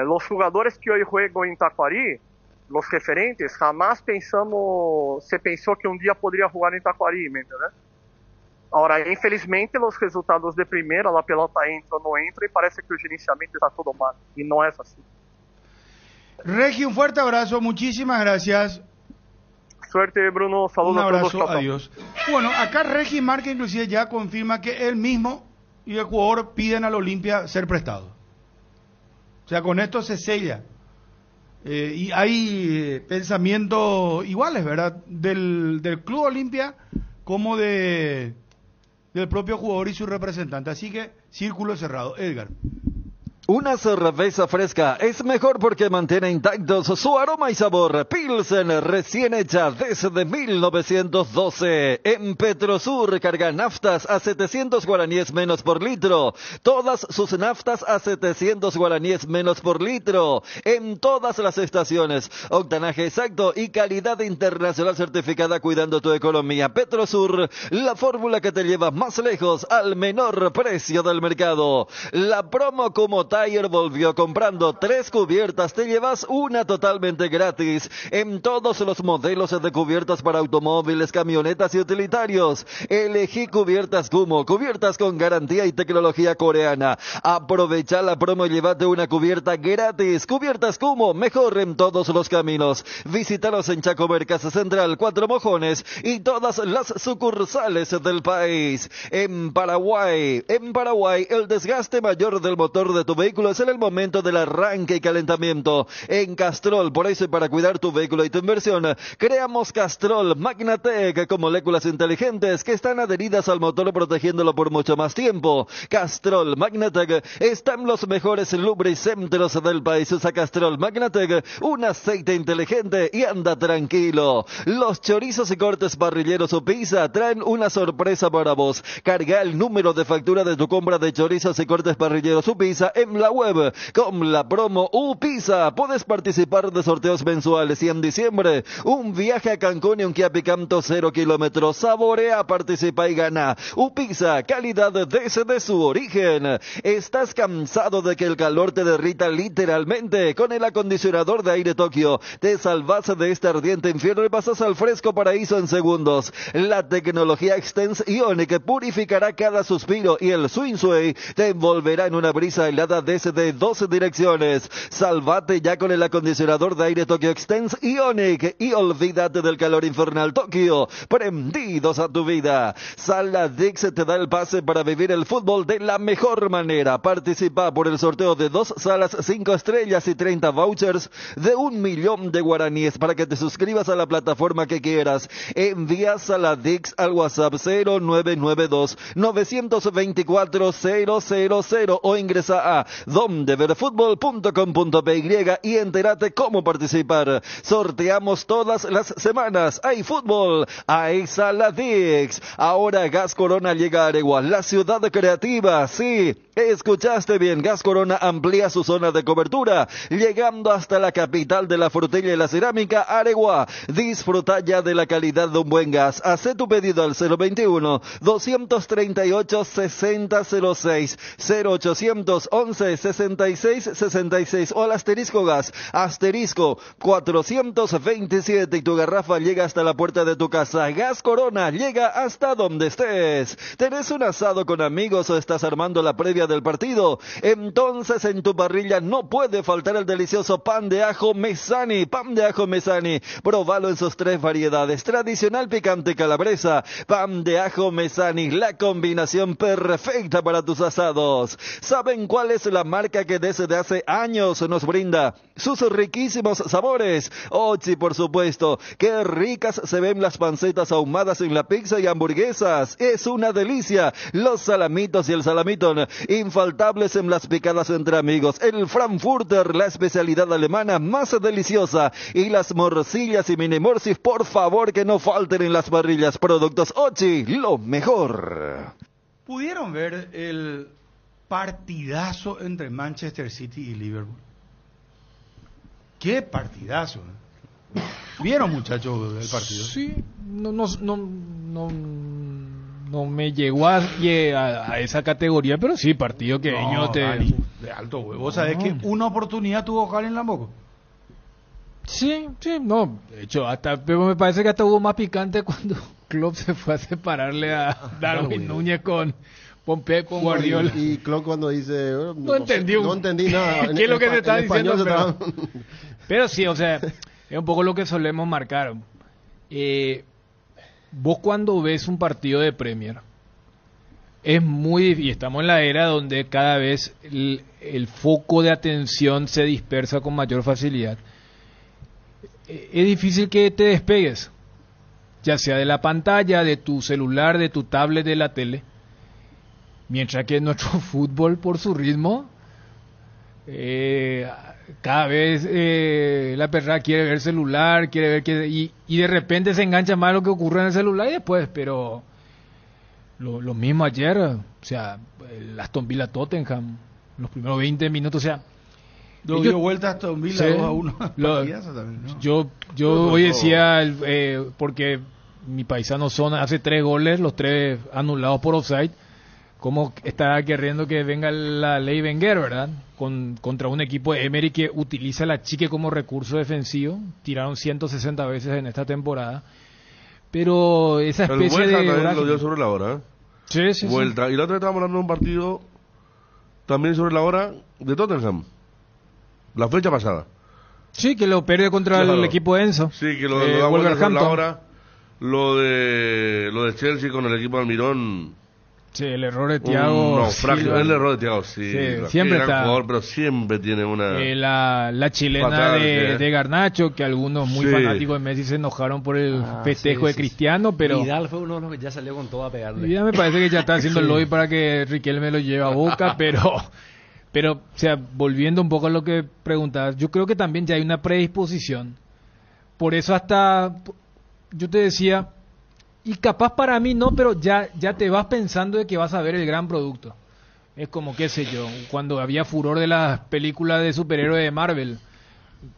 Os jogadores que hoje jogam em Taquari, os referentes, jamás se pensou que um dia poderia jogar em Taquari, ¿me entendés? Agora, infelizmente, os resultados de primeira, a pelota entra ou não entra, e parece que o gerenciamento está todo mal. E não é assim. Regi, un fuerte abrazo, muchísimas gracias. Suerte, Bruno. Saludos a todos. Un abrazo, a todos. adiós. Bueno, acá Regi Marca inclusive ya confirma que él mismo y el jugador piden al Olimpia ser prestado. O sea, con esto se sella. Y hay pensamientos iguales, ¿verdad? Del Club Olimpia como del propio jugador y su representante. Así que, círculo cerrado. Edgar. Una cerveza fresca es mejor porque mantiene intactos su aroma y sabor. Pilsen, recién hecha desde 1912. En Petrosur carga naftas a 700 guaraníes menos por litro. Todas sus naftas a 700 guaraníes menos por litro. En todas las estaciones. Octanaje exacto y calidad internacional certificada cuidando tu economía. Petrosur, la fórmula que te lleva más lejos al menor precio del mercado. La promo como Tire volvió. Comprando 3 cubiertas te llevas una totalmente gratis en todos los modelos de cubiertas para automóviles, camionetas y utilitarios. Elegí cubiertas Kumo, cubiertas con garantía y tecnología coreana. Aprovecha la promo y llévate una cubierta gratis. Cubiertas Kumo, mejor en todos los caminos. Visítalos en Chacomercas Central, Cuatro Mojones y todas las sucursales del país. En Paraguay, el desgaste mayor del motor de tu vehículo vehículo es en el momento del arranque y calentamiento. En Castrol, por eso y para cuidar tu vehículo y tu inversión, creamos Castrol Magnatec con moléculas inteligentes que están adheridas al motor protegiéndolo por mucho más tiempo. Castrol Magnatec está en los mejores lubricentros del país. Usa Castrol Magnatec, un aceite inteligente y anda tranquilo. Los chorizos y cortes parrilleros Upisa traen una sorpresa para vos. Carga el número de factura de tu compra de chorizos y cortes parrilleros Upisa en la web. Con la promo Upisa puedes participar de sorteos mensuales y en diciembre un viaje a Cancún y un Kia Picanto 0 kilómetros. Saborea, participa y gana. Upisa, calidad desde su origen. ¿Estás cansado de que el calor te derrita literalmente? Con el acondicionador de aire Tokio te salvas de este ardiente infierno y pasas al fresco paraíso en segundos. La tecnología Extense Ionic purificará cada suspiro y el Swing Sway te envolverá en una brisa helada desde 12 direcciones. Salvate ya con el acondicionador de aire Tokio Extense Ionic y olvídate del calor infernal. Tokio, prendidos a tu vida. Sala Dix te da el pase para vivir el fútbol de la mejor manera. Participa por el sorteo de 2 salas 5 estrellas y 30 vouchers de 1 millón de guaraníes para que te suscribas a la plataforma que quieras. Envía Sala Dix al WhatsApp 0992 924 000 o ingresa a dondeverfutbol.com.py y entérate cómo participar. Sorteamos todas las semanas. Hay fútbol, hay Sala Dix. Ahora Gas Corona llega a Aregua, la ciudad creativa. Sí, escuchaste bien, Gas Corona amplía su zona de cobertura, llegando hasta la capital de la frutilla y la cerámica, Aregua. Disfruta ya de la calidad de un buen gas. Haz tu pedido al 021 238 6006 0811 66 66 o al asterisco gas, asterisco 427 y tu garrafa llega hasta la puerta de tu casa. Gas Corona llega hasta donde estés. ¿Tenés un asado con amigos o estás armando la previa del partido? Entonces en tu parrilla no puede faltar el delicioso pan de ajo Mesani. Pan de ajo Mesani, probalo en sus 3 variedades: tradicional, picante, calabresa. Pan de ajo Mesani, la combinación perfecta para tus asados. ¿Saben cuál es la marca que desde hace años nos brinda sus riquísimos sabores? Ochi, por supuesto. Qué ricas se ven las pancetas ahumadas en la pizza y hamburguesas. Es una delicia. Los salamitos y el salamitón, infaltables en las picadas entre amigos. El Frankfurter, la especialidad alemana más deliciosa. Y las morcillas y mini morcis, por favor, que no falten en las parrillas. Productos Ochi, lo mejor. ¿Pudieron ver el partidazo entre Manchester City y Liverpool? ¡Qué partidazo! ¿Vieron, muchachos, el partido? Sí, no me llegó a esa categoría, pero sí, partido que de alto huevo. ¿Vos sabés que una oportunidad tuvo Jalen Lamboco? Sí, no. De hecho, pero me parece que hasta hubo más picante cuando Klopp se fue a separarle a Darwin Núñez con Pep Guardiola. Y Klopp cuando dice... No entendí nada. ¿Qué es lo que se está diciendo? Pero sí, o sea, es un poco lo que solemos marcar. Vos cuando ves un partido de Premier, es muy... Y estamos en la era donde cada vez el foco de atención se dispersa con mayor facilidad. Es difícil que te despegues, ya sea de la pantalla, de tu celular, de tu tablet, de la tele. Mientras que nuestro fútbol, por su ritmo, cada vez la persona quiere ver celular, quiere ver y de repente se engancha más lo que ocurre en el celular y después, pero lo mismo ayer, o sea, el Aston Villa Tottenham, los primeros 20 minutos, o sea, dio vuelta Aston Villa 2-1. También, ¿no? Yo hoy decía, porque mi paisano Son hace 3 goles, los 3 anulados por offside. ¿Cómo está queriendo que venga la ley Wenger, verdad? Contra un equipo de Emery que utiliza la chique como recurso defensivo. Tiraron 160 veces en esta temporada. Pero esa especie de... lo dio sobre la hora. Sí. Vuelta. Y la otra vez estábamos hablando de un partido también sobre la hora de Tottenham. La fecha pasada. Sí, que lo pierde contra el equipo de Enzo. Sí, que lo da sobre la hora. Lo de Chelsea con el equipo de Almirón... Sí, el error de Thiago. El error de Thiago, sí. Siempre está. Jugador, pero siempre tiene una. La chilena de Garnacho, que algunos muy fanáticos de Messi se enojaron por el festejo de Cristiano, pero. Vidal fue uno de los que ya salió con todo a pegarle. Ya me parece que ya está haciendo el lobby para que Riquelme lo lleve a Boca, pero, o sea, volviendo un poco a lo que preguntabas, yo creo que también ya hay una predisposición. Por eso hasta, yo te decía. Y capaz para mí no, pero ya te vas pensando de que vas a ver el gran producto. Es como, qué sé yo, cuando había furor de las películas de superhéroes de Marvel.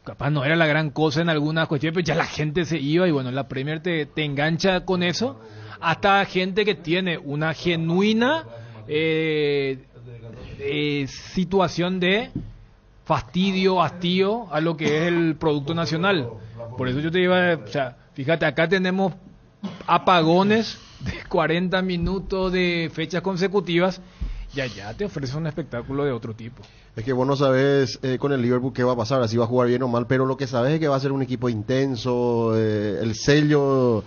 Capaz no era la gran cosa en algunas cuestiones, pero ya la gente se iba y bueno, la Premier te engancha con eso. Hasta gente que tiene una genuina situación de fastidio, hastío a lo que es el producto nacional. Por eso yo te iba, o sea, fíjate, acá tenemos apagones de 40 minutos de fechas consecutivas y allá te ofrece un espectáculo de otro tipo. Es que vos no sabes con el Liverpool qué va a pasar, si va a jugar bien o mal, pero lo que sabes es que va a ser un equipo intenso, el sello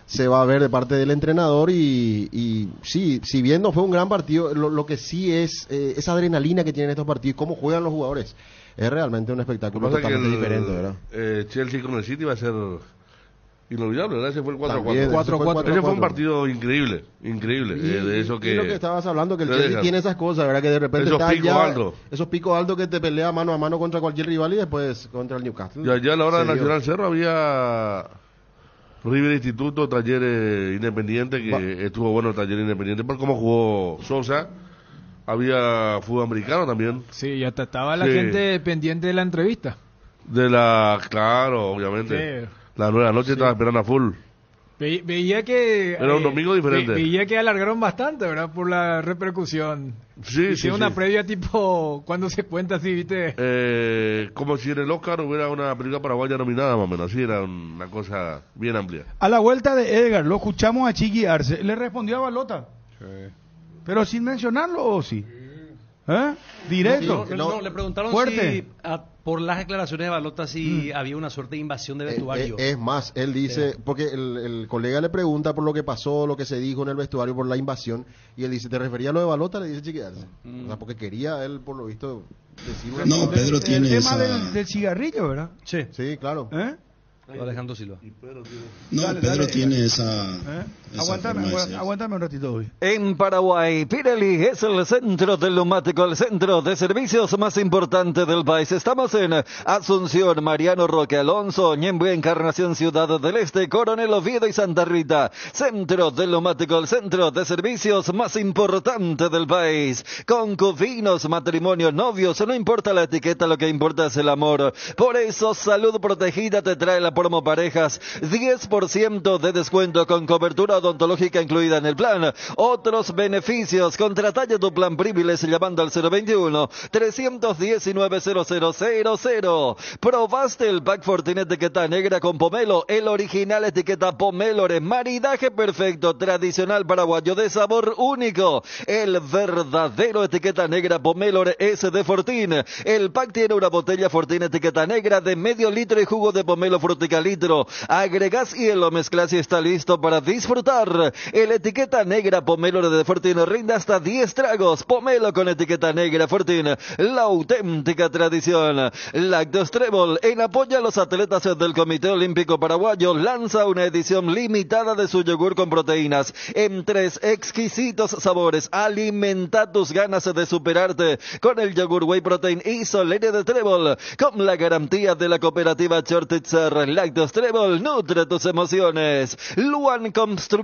se va a ver de parte del entrenador y sí, si bien no fue un gran partido, lo que sí es esa adrenalina que tienen estos partidos, cómo juegan los jugadores, es realmente un espectáculo totalmente diferente, ¿verdad? Chelsea con el City va a ser inolvidable, ¿verdad? Ese fue el 4-4. 4-4. Ese fue un partido increíble. De eso que... Y lo que estabas hablando, que el Chelsea tiene esas cosas, ¿verdad? Que de repente esos picos altos que te pelea mano a mano contra cualquier rival y después contra el Newcastle. Ya a la hora de Nacional Cerro había River Instituto, Taller Independiente, que estuvo bueno el Taller Independiente, por cómo jugó Sosa. Había fútbol americano también. Sí, y hasta estaba la gente pendiente de la entrevista. Claro, obviamente. Sí. La nueva noche estaba esperando a full. Veía que... Era un domingo diferente. Veía que alargaron bastante, ¿verdad? Por la repercusión. Sí. Una previa tipo... cuando se cuenta así, ¿viste? Como si en el Oscar hubiera una película paraguaya nominada, más o menos. Así era una cosa bien amplia. A la vuelta de Edgar, lo escuchamos a Chiqui Arce. Le respondió a Balota. Sí. Pero sin mencionarlo, ¿o sí? Directo. No, le preguntaron fuerte. Si por las declaraciones de Balota si había una suerte de invasión de vestuario. Es más, él dice, porque el colega le pregunta por lo que pasó, lo que se dijo en el vestuario por la invasión, y él dice, ¿te refería a lo de Balota? Le dice Chiquiarse. O sea, porque quería él, por lo visto, decir una cosa. Pedro tiene el tema del cigarrillo, ¿verdad? Sí, claro. Alejandro Silva. Pedro tiene esa... Aguántame un ratito hoy. En Paraguay, Pirelli es el centro del neumático, el centro de servicios más importante del país. Estamos en Asunción, Mariano Roque Alonso, Ñemby, Encarnación, Ciudad del Este, Coronel Oviedo y Santa Rita. Centro del neumático, el centro de servicios más importante del país. Concubinos, matrimonios, novios, no importa la etiqueta, lo que importa es el amor. Por eso, Salud Protegida te trae la promo parejas, 10% de descuento con cobertura odontológica incluida en el plan. Otros beneficios, contrata ya tu plan Privilege llamando al 021-319-0000. ¿Probaste el pack Fortin etiqueta negra con pomelo? El original etiqueta Pomelore, maridaje perfecto, tradicional paraguayo de sabor único. El verdadero etiqueta negra Pomelore es de Fortin. El pack tiene una botella Fortin etiqueta negra de medio litro y jugo de pomelo frutica litro. Agregas hielo, mezclas y está listo para disfrutar. El etiqueta negra Pomelo de Fortin rinde hasta 10 tragos. Pomelo con etiqueta negra Fortin, la auténtica tradición. Lácteos Trébol, en apoyo a los atletas del Comité Olímpico Paraguayo, lanza una edición limitada de su yogur con proteínas en 3 exquisitos sabores. Alimenta tus ganas de superarte con el yogur Whey Protein Isolere de Trébol, con la garantía de la cooperativa Chortitzer. Lácteos Trébol, nutre tus emociones. Luan Construcciones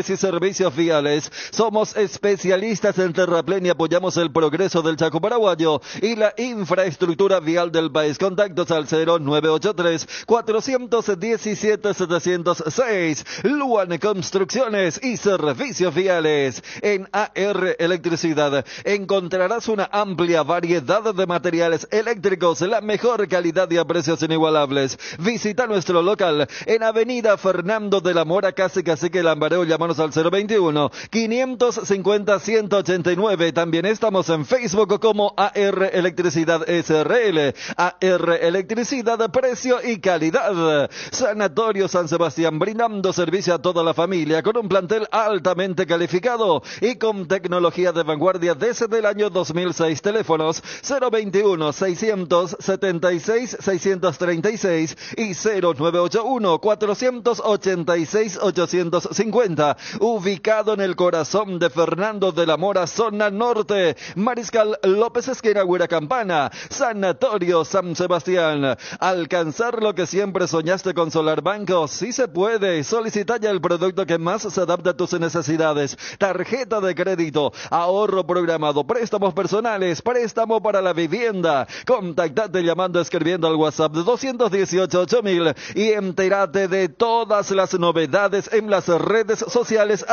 y Servicios Viales. Somos especialistas en terraplén y apoyamos el progreso del Chaco paraguayo y la infraestructura vial del país. Contactos al 0983-417-706. Luan Construcciones y Servicios Viales. En AR Electricidad encontrarás una amplia variedad de materiales eléctricos, la mejor calidad y a precios inigualables. Visita nuestra nuestro local en Avenida Fernando de la Mora, casi Cacique Lambareo. Llámanos al 021-550-189. También estamos en Facebook como AR Electricidad SRL. AR Electricidad, precio y calidad. Sanatorio San Sebastián, brindando servicio a toda la familia con un plantel altamente calificado y con tecnología de vanguardia desde el año 2006. Teléfonos 021-676-636 y 0981-486-850. Ubicado en el corazón de Fernando de la Mora, zona norte. Mariscal López Esquina, Campana. Sanatorio San Sebastián. Alcanzar lo que siempre soñaste con Solar Banco, sí se puede. Solicita ya el producto que más se adapta a tus necesidades. Tarjeta de crédito, ahorro programado, préstamos personales, préstamo para la vivienda. Contactate llamando, escribiendo al WhatsApp de 218-8000 y entérate de todas las novedades en las redes sociales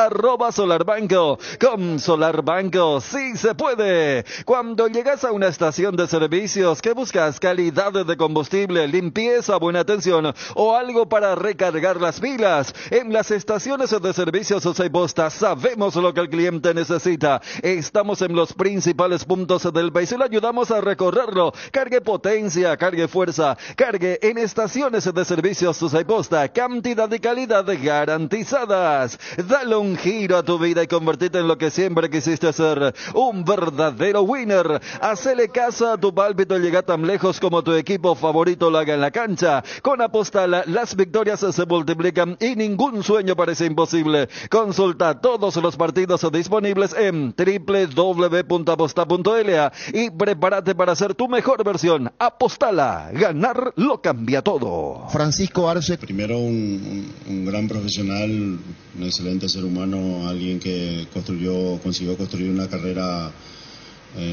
@Solarbanco. Con Solar Banco sí se puede. Cuando llegas a una estación de servicios que buscas calidad de combustible, limpieza, buena atención o algo para recargar las pilas, en las estaciones de servicios Posta sabemos lo que el cliente necesita. Estamos en los principales puntos del país y le ayudamos a recorrerlo. Cargue potencia, cargue fuerza, cargue en estaciones de servicios Posta. Cantidad y calidad garantizadas. Dale un giro a tu vida y convertirte en lo que siempre quisiste ser, un verdadero winner. Hacele caso a tu pálpito y llega tan lejos como tu equipo favorito lo haga en la cancha. Con Apostala las victorias se multiplican y ningún sueño parece imposible. Consulta todos los partidos disponibles en www.aposta.la y prepárate para ser tu mejor versión. Apostala, ganar lo cambia todo. Francisco Arce. Primero un gran profesional, un excelente ser humano, alguien que consiguió construir una carrera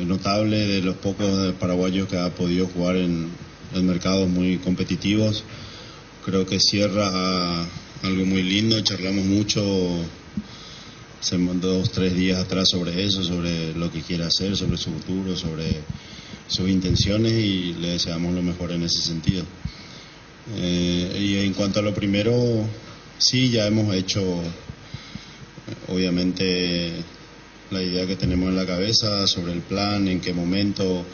notable, de los pocos paraguayos que ha podido jugar en mercados muy competitivos. Creo que cierra algo muy lindo, charlamos mucho hace 2-3 días atrás sobre eso, sobre lo que quiere hacer, sobre su futuro, sobre sus intenciones, y le deseamos lo mejor en ese sentido. Y en cuanto a lo primero, sí, ya hemos hecho obviamente la idea que tenemos en la cabeza sobre el plan, en qué momento.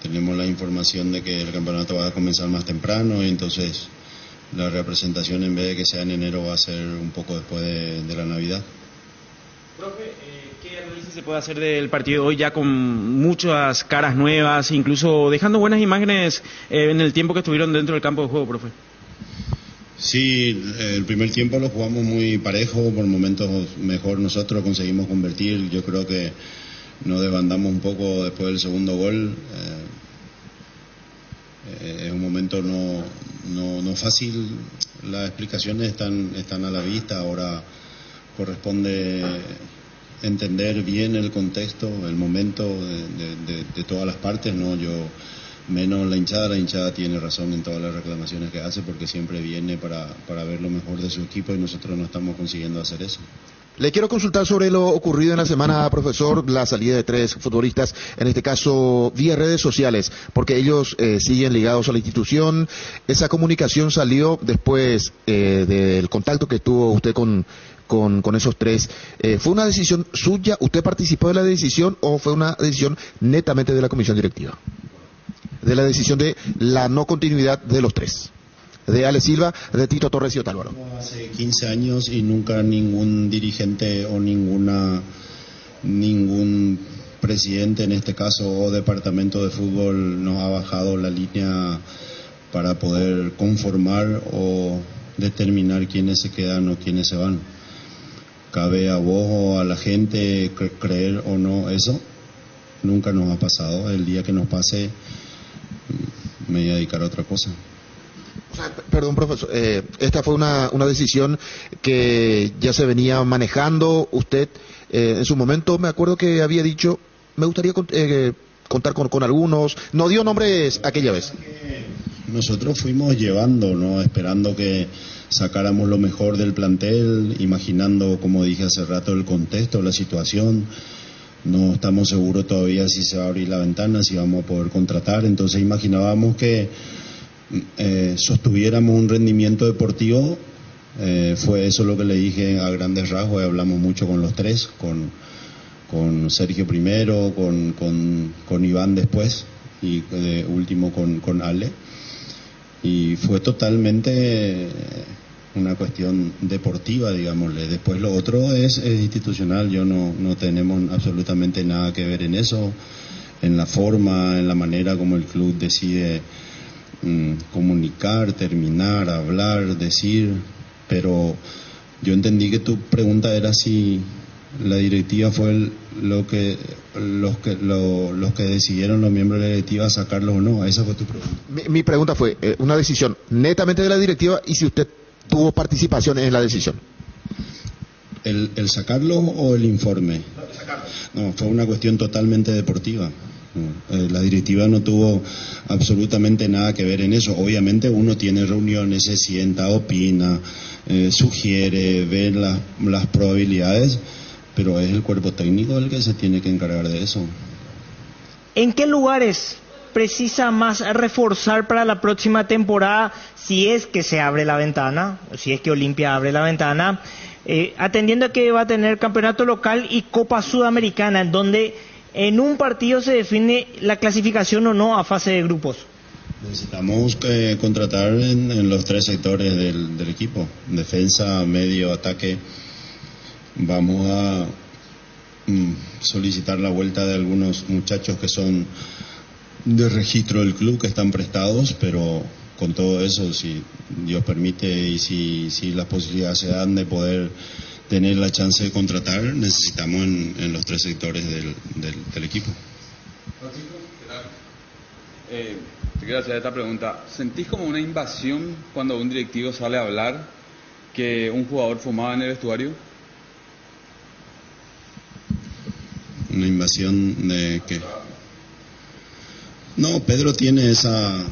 Tenemos la información de que el campeonato va a comenzar más temprano y entonces la representación, en vez de que sea en enero, va a ser un poco después de la Navidad. Profe, ¿qué análisis se puede hacer del partido hoy ya con muchas caras nuevas, incluso dejando buenas imágenes en el tiempo que estuvieron dentro del campo de juego, profe? Sí, el primer tiempo lo jugamos muy parejo, por momentos mejor nosotros conseguimos convertir. Yo creo que nos desbandamos un poco después del segundo gol. Es un momento no fácil. Las explicaciones están a la vista. Ahora corresponde entender bien el contexto, el momento de todas las partes, ¿no? Yo menos la hinchada tiene razón en todas las reclamaciones que hace, porque siempre viene para ver lo mejor de su equipo y nosotros no estamos consiguiendo hacer eso. Le quiero consultar sobre lo ocurrido en la semana, profesor, la salida de 3 futbolistas, en este caso vía redes sociales, porque ellos siguen ligados a la institución. Esa comunicación salió después del contacto que tuvo usted con esos 3. ¿Fue una decisión suya? ¿Usted participó de la decisión o fue una decisión netamente de la comisión directiva? De la decisión de la no continuidad de los 3. De Ale Silva, de Tito Torres y Otálvaro. Hace 15 años y nunca ningún dirigente o ningún presidente, en este caso, o departamento de fútbol, nos ha bajado la línea para poder conformar o determinar quiénes se quedan o quiénes se van. Cabe a vos o a la gente creer o no eso. Nunca nos ha pasado. El día que nos pase me voy a dedicar a otra cosa. Perdón, profesor, esta fue una decisión que ya se venía manejando. Usted en su momento, me acuerdo que había dicho, me gustaría contar con algunos, no dio nombres aquella vez. Nosotros fuimos llevando, ¿no? Esperando que sacáramos lo mejor del plantel, imaginando, como dije hace rato, el contexto, la situación. No estamos seguros todavía si se va a abrir la ventana, si vamos a poder contratar, entonces imaginábamos que sostuviéramos un rendimiento deportivo. Fue eso lo que le dije a grandes rasgos. Hablamos mucho con los tres, con Sergio primero, con Iván después y de último con Ale, y fue totalmente una cuestión deportiva, digámosle. Después lo otro es institucional. Yo no tenemos absolutamente nada que ver en eso, en la forma, en la manera como el club decide comunicar, terminar, hablar, decir. Pero yo entendí que tu pregunta era si la directiva fue los que decidieron, los miembros de la directiva, sacarlos o no. Esa fue tu pregunta. Mi pregunta fue una decisión netamente de la directiva, y si usted tuvo participación en la decisión. ¿El sacarlo o el informe? No, fue una cuestión totalmente deportiva. La directiva no tuvo absolutamente nada que ver en eso. Obviamente uno tiene reuniones, se sienta, opina, sugiere, ve las probabilidades, pero es el cuerpo técnico el que se tiene que encargar de eso. ¿En qué lugares precisa más reforzar para la próxima temporada, si es que se abre la ventana, si es que Olimpia abre la ventana, atendiendo a que va a tener campeonato local y Copa Sudamericana, en donde en un partido se define la clasificación o no a fase de grupos? Necesitamos contratar en los tres sectores del equipo: defensa, medio, ataque. Vamos a solicitar la vuelta de algunos muchachos que son de registro del club, que están prestados, pero con todo eso, si Dios permite y si las posibilidades se dan de poder tener la chance de contratar, necesitamos en los tres sectores del equipo. Te quiero hacer esta pregunta. ¿Sentís como una invasión cuando un directivo sale a hablar que un jugador fumaba en el vestuario? ¿Una invasión de qué? No, Pedro tiene esa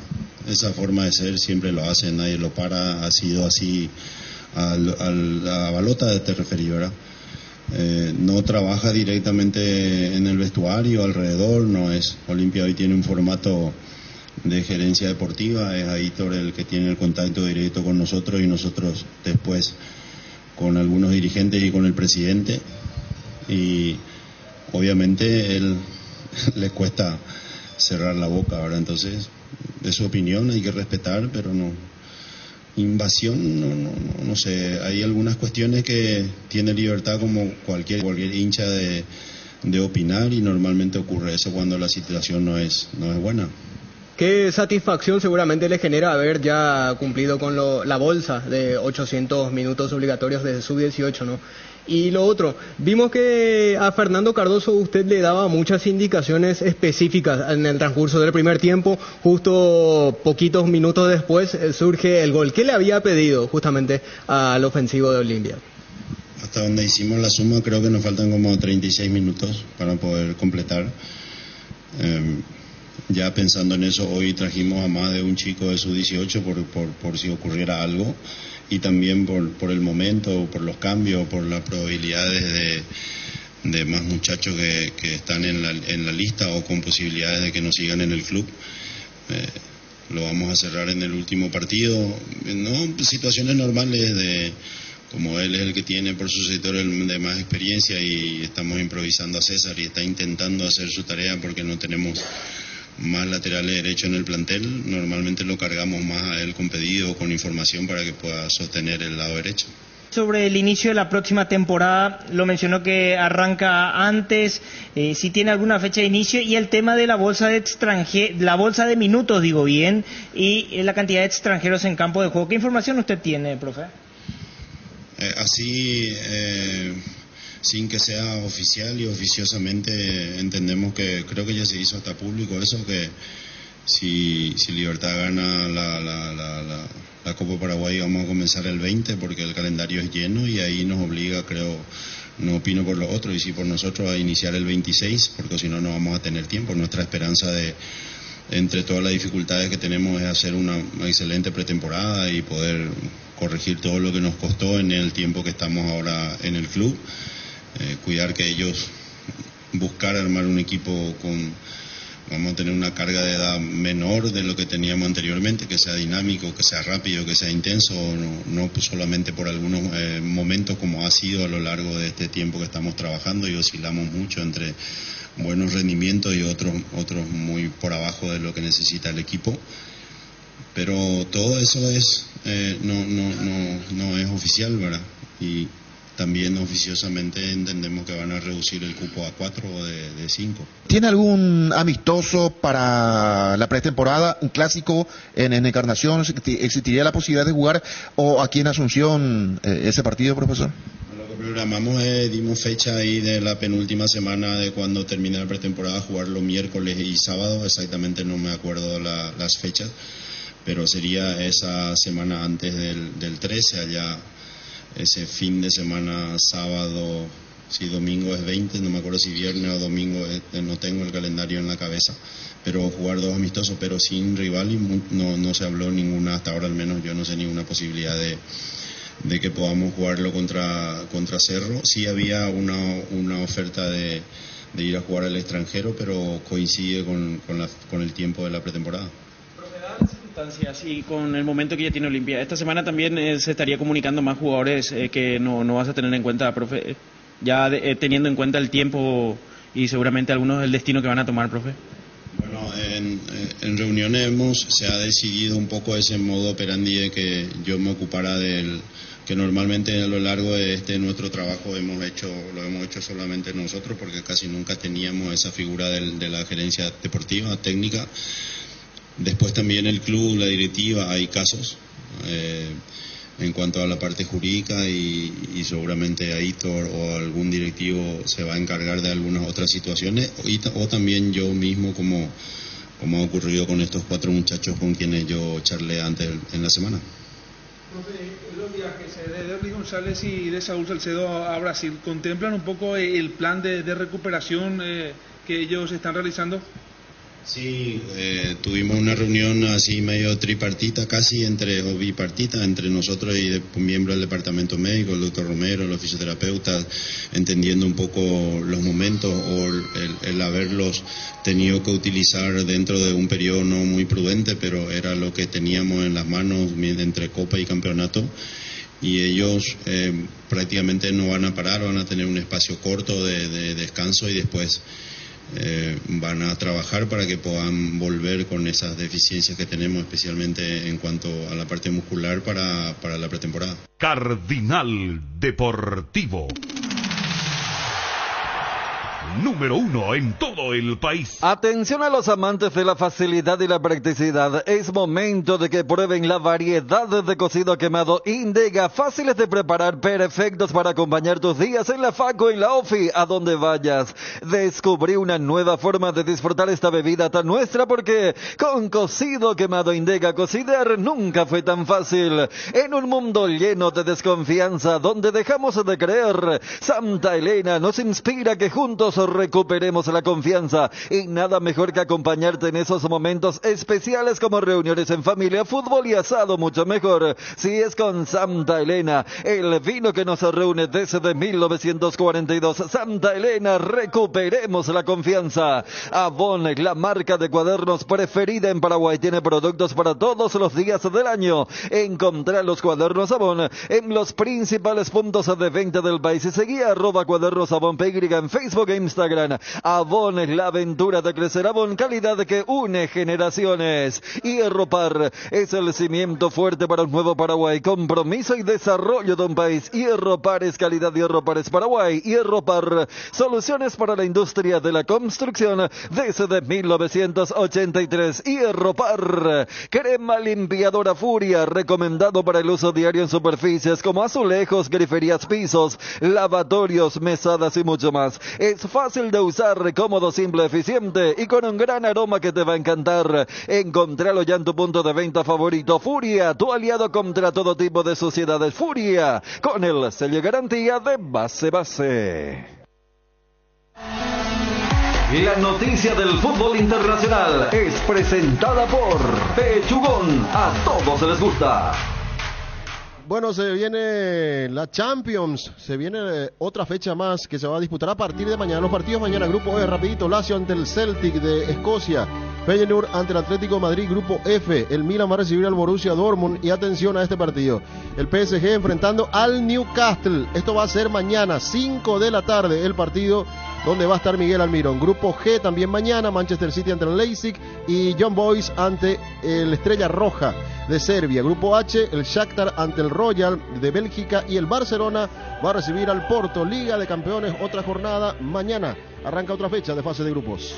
forma de ser, siempre lo hace, nadie lo para, ha sido así. A Balota te referí, ¿verdad? No trabaja directamente en el vestuario, alrededor, no es. Olimpia hoy tiene un formato de gerencia deportiva, es Aitor el que tiene el contacto directo con nosotros, y nosotros después con algunos dirigentes y con el presidente, y obviamente él le cuesta cerrar la boca, ¿verdad? Entonces, es su opinión, hay que respetar, pero no. Invasión, no sé. Hay algunas cuestiones que tiene libertad como cualquier hincha de opinar, y normalmente ocurre eso cuando la situación no es buena. Qué satisfacción seguramente le genera haber ya cumplido con la bolsa de 800 minutos obligatorios de sub-18, ¿no? Y lo otro, vimos que a Fernando Cardoso usted le daba muchas indicaciones específicas en el transcurso del primer tiempo. Justo poquitos minutos después surge el gol. ¿Qué le había pedido justamente al ofensivo de Olimpia? Hasta donde hicimos la suma, creo que nos faltan como 36 minutos para poder completar. Ya pensando en eso, hoy trajimos a más de un chico de sub-18 por si ocurriera algo, y también por el momento, por los cambios, por las probabilidades de más muchachos que están en la lista, o con posibilidades de que nos sigan en el club. Lo vamos a cerrar en el último partido. No, situaciones normales como él es el que tiene por su sector de más experiencia, y estamos improvisando a César, y está intentando hacer su tarea porque no tenemos más laterales derecho en el plantel. Normalmente lo cargamos más a él con pedido, con información, para que pueda sostener el lado derecho. Sobre el inicio de la próxima temporada, lo mencionó que arranca antes, si tiene alguna fecha de inicio, y el tema de la bolsa de minutos, digo bien, y la cantidad de extranjeros en campo de juego. ¿Qué información usted tiene, profe? Sin que sea oficial y oficiosamente, entendemos que, creo que ya se hizo hasta público eso, que si Libertad gana la Copa Paraguay, vamos a comenzar el 20, porque el calendario es lleno, y ahí nos obliga, creo, no opino por los otros, y sí por nosotros, a iniciar el 26, porque si no, no vamos a tener tiempo. Nuestra esperanza entre todas las dificultades que tenemos, es hacer una excelente pretemporada y poder corregir todo lo que nos costó en el tiempo que estamos ahora en el club. Cuidar que ellos buscar armar un equipo vamos a tener una carga de edad menor de lo que teníamos anteriormente, que sea dinámico, que sea rápido, que sea intenso, no solamente por algunos momentos como ha sido a lo largo de este tiempo que estamos trabajando, y oscilamos mucho entre buenos rendimientos y otros muy por abajo de lo que necesita el equipo. Pero todo eso es no es oficial, ¿verdad? Y también oficiosamente entendemos que van a reducir el cupo a 4 o de 5. ¿Tiene algún amistoso para la pretemporada, un clásico en Encarnación? ¿Existiría la posibilidad de jugar o aquí en Asunción ese partido, profesor? Lo que programamos dimos fecha ahí de la penúltima semana de cuando termine la pretemporada, jugarlo miércoles y sábado, exactamente no me acuerdo las fechas, pero sería esa semana antes del 13, allá ese fin de semana, sábado, si domingo es 20, no me acuerdo si viernes o domingo, no tengo el calendario en la cabeza, pero jugar 2 amistosos, pero sin rival, y no se habló ninguna, hasta ahora al menos yo no sé ninguna posibilidad de que podamos jugarlo contra Cerro. Sí había una oferta de ir a jugar al extranjero, pero coincide con el tiempo de la pretemporada. Y con el momento que ya tiene Olimpia, esta semana también se estaría comunicando más jugadores que no vas a tener en cuenta, profe, ya teniendo en cuenta el tiempo y seguramente algunos el destino que van a tomar, profe. Bueno, en reuniones se ha decidido un poco ese modo operandi de que yo me ocupara del que normalmente a lo largo de nuestro trabajo lo hemos hecho solamente nosotros, porque casi nunca teníamos esa figura de la gerencia deportiva, técnica. Después también el club, la directiva, hay casos en cuanto a la parte jurídica y seguramente Aitor o algún directivo se va a encargar de algunas otras situaciones o también yo mismo como ha ocurrido con estos 4 muchachos con quienes yo charlé antes en la semana. Profe, los viajes de Luis González y de Saúl Salcedo a Brasil, ¿contemplan un poco el plan de recuperación que ellos están realizando? Sí, tuvimos una reunión así medio tripartita casi, o bipartita, entre nosotros y miembros del departamento médico, el doctor Romero, los fisioterapeutas, entendiendo un poco los momentos o el haberlos tenido que utilizar dentro de un periodo no muy prudente, pero era lo que teníamos en las manos entre Copa y Campeonato. Y ellos prácticamente no van a parar, van a tener un espacio corto de descanso y después van a trabajar para que puedan volver con esas deficiencias que tenemos, especialmente en cuanto a la parte muscular para la pretemporada. Cardinal Deportivo. Número 1 en todo el país. Atención a los amantes de la facilidad y la practicidad. Es momento de que prueben la variedad de cocido quemado Indega, fáciles de preparar, perfectos para acompañar tus días en la facu, en la ofi, a donde vayas. Descubrí una nueva forma de disfrutar esta bebida tan nuestra, porque con cocido quemado Indega cocinar nunca fue tan fácil. En un mundo lleno de desconfianza, donde dejamos de creer, Santa Elena nos inspira que juntos recuperemos la confianza, y nada mejor que acompañarte en esos momentos especiales como reuniones en familia, fútbol y asado, mucho mejor si es con Santa Elena, el vino que nos reúne desde 1942. Santa Elena, recuperemos la confianza. Avon, la marca de cuadernos preferida en Paraguay, tiene productos para todos los días del año. Encontrá los cuadernos Avon en los principales puntos de venta del país y seguí @cuadernosavonpy en Facebook e Instagram. Avon es la aventura de crecer. Avon, calidad que une generaciones. Hierropar es el cimiento fuerte para un nuevo Paraguay. Compromiso y desarrollo de un país. Hierropar es calidad. Hierropar es Paraguay. Hierropar, soluciones para la industria de la construcción desde 1983. Hierropar, crema limpiadora Furia, recomendado para el uso diario en superficies como azulejos, griferías, pisos, lavatorios, mesadas y mucho más. Es fácil de usar, cómodo, simple, eficiente y con un gran aroma que te va a encantar. Encontralo ya en tu punto de venta favorito. Furia, tu aliado contra todo tipo de suciedades. Furia, con el sello de garantía de Base. La noticia del fútbol internacional es presentada por Pechugón. A todos les gusta. Bueno, se viene la Champions, se viene otra fecha más que se va a disputar a partir de mañana. Los partidos mañana, Grupo E, rapidito, Lazio ante el Celtic de Escocia, Feyenoord ante el Atlético de Madrid, Grupo F, el Milan va a recibir al Borussia Dortmund y atención a este partido, el PSG enfrentando al Newcastle. Esto va a ser mañana, 5 de la tarde, el partido donde va a estar Miguel Almirón. Grupo G también mañana, Manchester City ante el Leipzig y Young Boys ante el Estrella Roja de Serbia. Grupo H, el Shakhtar ante el Royal de Bélgica y el Barcelona va a recibir al Porto. Liga de Campeones, otra jornada mañana. Arranca otra fecha de fase de grupos.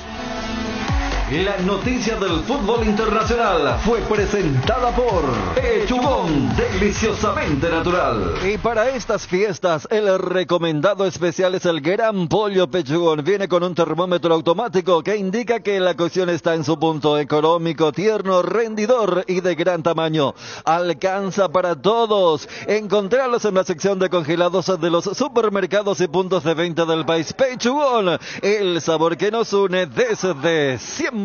La noticia del fútbol internacional fue presentada por Pechugón, deliciosamente natural. Y para estas fiestas, el recomendado especial es el Gran Pollo Pechugón. Viene con un termómetro automático que indica que la cocción está en su punto económico, tierno, rendidor y de gran tamaño. Alcanza para todos. Encontrarlos en la sección de congelados de los supermercados y puntos de venta del país. Pechugón, el sabor que nos une desde siempre.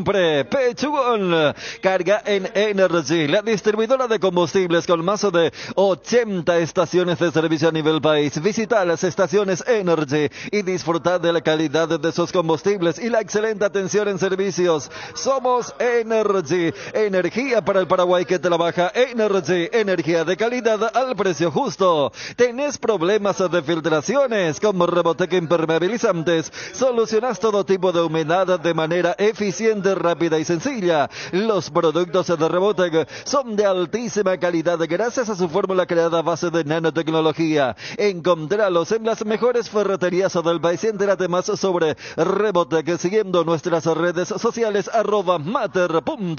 Pechugón, carga en Energy, la distribuidora de combustibles con más de 80 estaciones de servicio a nivel país. Visita las estaciones Energy y disfruta de la calidad de sus combustibles y la excelente atención en servicios. Somos Energy, energía para el Paraguay que trabaja. Energy, energía de calidad al precio justo. ¿Tenés problemas de filtraciones? Con Rebotec impermeabilizantes solucionas todo tipo de humedad de manera eficiente, rápida y sencilla. Los productos de Rebotec son de altísima calidad gracias a su fórmula creada a base de nanotecnología. Encontralos en las mejores ferreterías del país y entérate más sobre Rebotec siguiendo nuestras redes sociales @mater.py.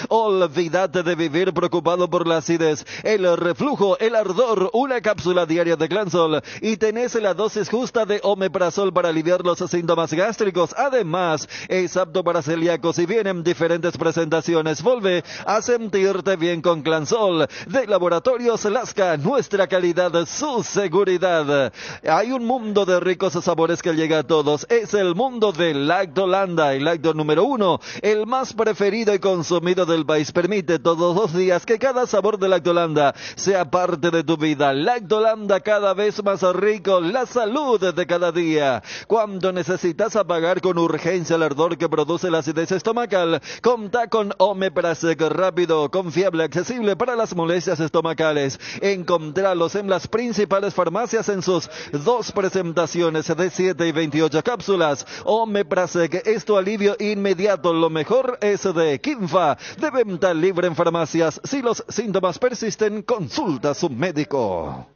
Olvídate de vivir preocupado por la acidez, el reflujo, el ardor, una cápsula diaria de Clansol y tenés la dosis justa de omeprazol para aliviar los síntomas gástricos. Además, es apto para celíacos y vienen diferentes presentaciones. Vuelve a sentirte bien con Clansol de Laboratorios Lasca, nuestra calidad, su seguridad. Hay un mundo de ricos sabores que llega a todos. Es el mundo de Lactolanda, el Lacto número 1, el más preferido y consumido del país. Permite todos los días que cada sabor de Lactolanda sea parte de tu vida. Lactolanda, cada vez más rico, la salud de cada día. Cuando necesitas apagar con urgencia el ardor que produce la acidez estomacal, conta con Omeprazec, rápido, confiable, accesible para las molestias estomacales. Encontralos en las principales farmacias en sus 2 presentaciones de 7 y 28 cápsulas. Omeprazec es tu alivio inmediato. Lo mejor es de Kinfa, de venta libre en farmacias. Si los síntomas persisten, consulta a su médico.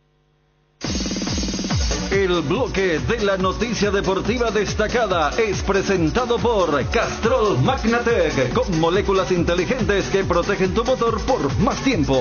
El bloque de la noticia deportiva destacada es presentado por Castrol Magnatec, con moléculas inteligentes que protegen tu motor por más tiempo.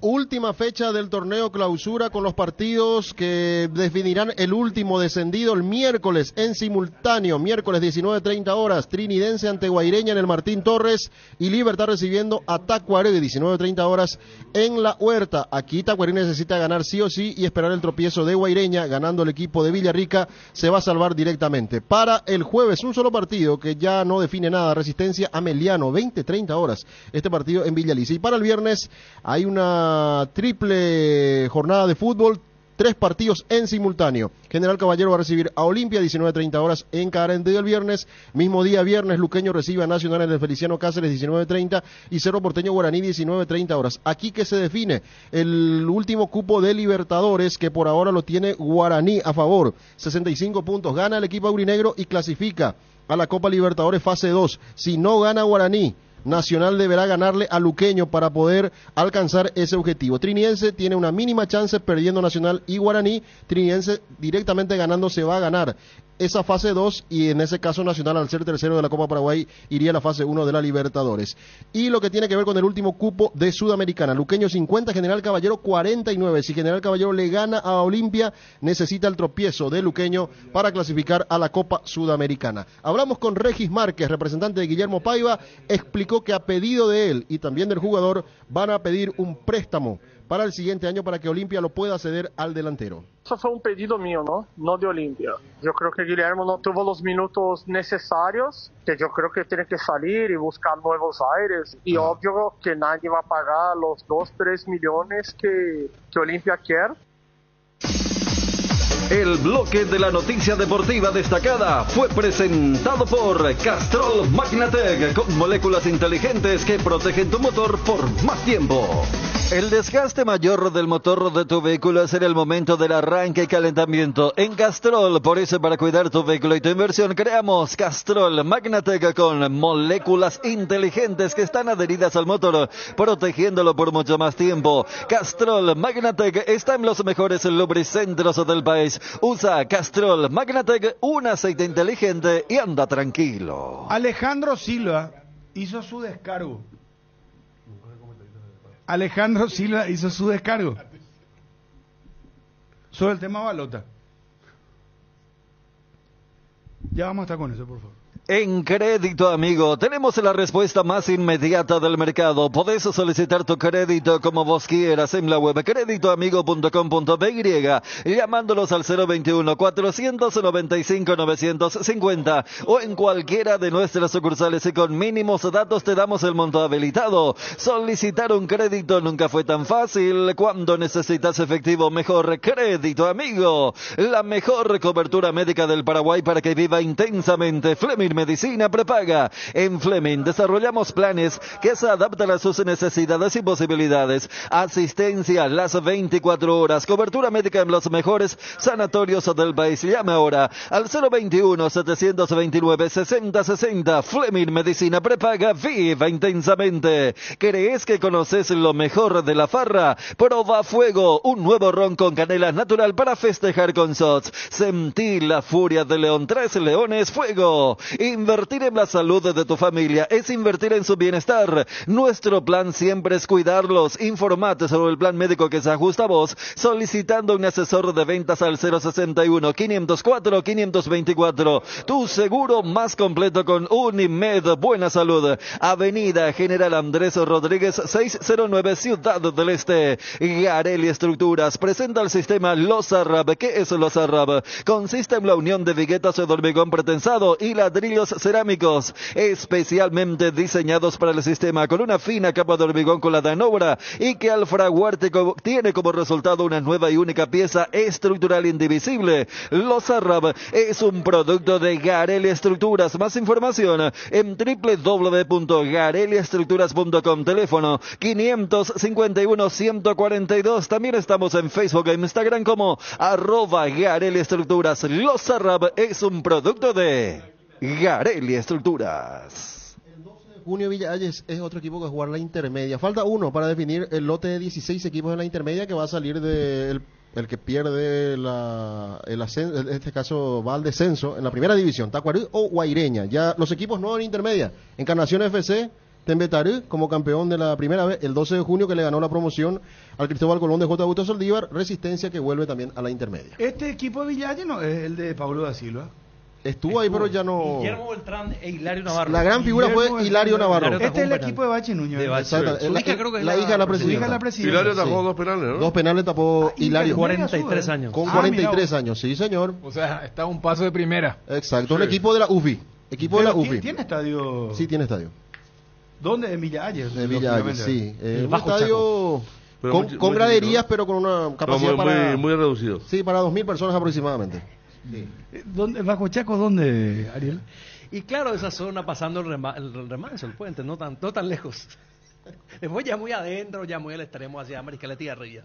Última fecha del torneo clausura con los partidos que definirán el último descendido el miércoles en simultáneo, miércoles 19:30 horas, Trinidense ante Guaireña en el Martín Torres y Libertad recibiendo a Tacuarembó, 19:30 horas en la Huerta. Aquí Tacuarembó necesita ganar sí o sí y esperar el tropiezo de Guaireña. Ganando el equipo de Villarrica se va a salvar directamente. Para el jueves un solo partido que ya no define nada, Resistencia Ameliano, 20:30 horas este partido en Villa Alicia. Y para el viernes hay una triple jornada de fútbol, 3 partidos en simultáneo. General Caballero va a recibir a Olimpia, 19:30 horas en Carente el viernes. Mismo día viernes, Luqueño recibe a Nacional en el Feliciano Cáceres, 19:30. Y Cerro Porteño Guaraní, 19:30 horas. Aquí que se define el último cupo de Libertadores, que por ahora lo tiene Guaraní a favor. 65 puntos. Gana el equipo aurinegro y clasifica a la Copa Libertadores fase 2. Si no gana Guaraní, Nacional deberá ganarle a Luqueño para poder alcanzar ese objetivo. Trinidense tiene una mínima chance perdiendo Nacional y Guaraní. Trinidense directamente ganando se va a ganar esa fase 2 y en ese caso Nacional, al ser tercero de la Copa Paraguay, iría a la fase 1 de la Libertadores. Y lo que tiene que ver con el último cupo de Sudamericana, Luqueño 50, General Caballero 49. Si General Caballero le gana a Olimpia, necesita el tropiezo de Luqueño para clasificar a la Copa Sudamericana. Hablamos con Regis Márquez, representante de Guillermo Paiva, explicó dijo que a pedido de él y también del jugador van a pedir un préstamo para el siguiente año para que Olimpia lo pueda ceder al delantero. Eso fue un pedido mío, no de Olimpia. Yo creo que Guillermo no tuvo los minutos necesarios, que yo creo que tiene que salir y buscar nuevos aires. Y obvio que nadie va a pagar los 2-3 millones que Olimpia quiere. El bloque de la noticia deportiva destacada fue presentado por Castrol Magnatec, con moléculas inteligentes que protegen tu motor por más tiempo. El desgaste mayor del motor de tu vehículo es en el momento del arranque y calentamiento. En Castrol, por eso para cuidar tu vehículo y tu inversión, creamos Castrol Magnatec con moléculas inteligentes que están adheridas al motor, protegiéndolo por mucho más tiempo. Castrol Magnatec está en los mejores lubricentros del país. Usa Castrol Magnatec, un aceite inteligente y anda tranquilo. Alejandro Silva hizo su descargo. Alejandro Silva hizo su descargo sobre el tema Balota. Ya vamos a estar con eso, por favor. En Crédito Amigo tenemos la respuesta más inmediata del mercado. Podés solicitar tu crédito como vos quieras en la web creditoamigo.com.py, llamándolos al 021-495-950 o en cualquiera de nuestras sucursales, y con mínimos datos te damos el monto habilitado. Solicitar un crédito nunca fue tan fácil. Cuando necesitas efectivo, mejor Crédito Amigo. La mejor cobertura médica del Paraguay para que viva intensamente. Fleming Medicina Prepaga. En Fleming desarrollamos planes que se adaptan a sus necesidades y posibilidades. Asistencia las 24 horas. Cobertura médica en los mejores sanatorios del país. Llame ahora al 021-729-6060. Fleming Medicina Prepaga. Viva intensamente. ¿Crees que conoces lo mejor de la farra? Proba Fuego, un nuevo ron con canela natural para festejar con shots. Sentí la furia de León. 3 leones. Fuego. Invertir en la salud de tu familia es invertir en su bienestar. Nuestro plan siempre es cuidarlos. Informate sobre el plan médico que se ajusta a vos solicitando un asesor de ventas al 061-504-524. Tu seguro más completo con Unimed Buena Salud. Avenida General Andrés Rodríguez 609, Ciudad del Este. Gareli Estructuras presenta el sistema Losarrab. ¿Qué es Losarrab? Consiste en la unión de viguetas de hormigón pretensado y ladrillos cerámicos especialmente diseñados para el sistema, con una fina capa de hormigón colada en obra y que al fraguarte tiene como resultado una nueva y única pieza estructural indivisible. Losarrab es un producto de Gareli Estructuras. Más información en www.gareliestructuras.com. Teléfono 551-142. También estamos en Facebook e Instagram como @Gareli Estructuras. Losarrab es un producto de Gareli Estructuras. El 12 de junio Villa Hayes es otro equipo que va a jugar la intermedia. Falta uno para definir el lote de 16 equipos en la intermedia que va a salir de el que pierde el ascenso, en este caso va al descenso en la primera división, Tacuarí o Guaireña. Ya los equipos nuevos en intermedia. Encarnación FC, Tembetarú como campeón de la primera vez el 12 de junio, que le ganó la promoción al Cristóbal Colón de J. Augusto Saldívar. Resistencia, que vuelve también a la intermedia. Este equipo de Villa Hayes no es el de Pablo da Silva. Estuvo ahí, pero ya no. Guillermo Beltrán e Hilario Navarro. La gran figura fue Hilario Navarro. Este es el equipo de Bachi Nuño. Su hija creo que es la hija de la presidenta. Hilario tapó 2 penales, ¿no? 2 penales tapó Hilario. 43 años. Con 43 años, sí, señor. O sea, está a un paso de primera. Exacto, un equipo de la UFI. Equipo de la UFI. ¿Tiene estadio? Sí, tiene estadio. ¿Dónde? En Villa Hayes. En Villa Hayes, sí. Un Bajo estadio con graderías, pero con una capacidad muy reducido. Sí, para 2.000 personas aproximadamente. Sí. ¿Dónde, Bajo Chaco, dónde, Ariel? Y claro, esa zona pasando el remanso, el puente, no tan lejos. Después ya muy adentro, ya muy al extremo hacia Mariscaleta y arriba.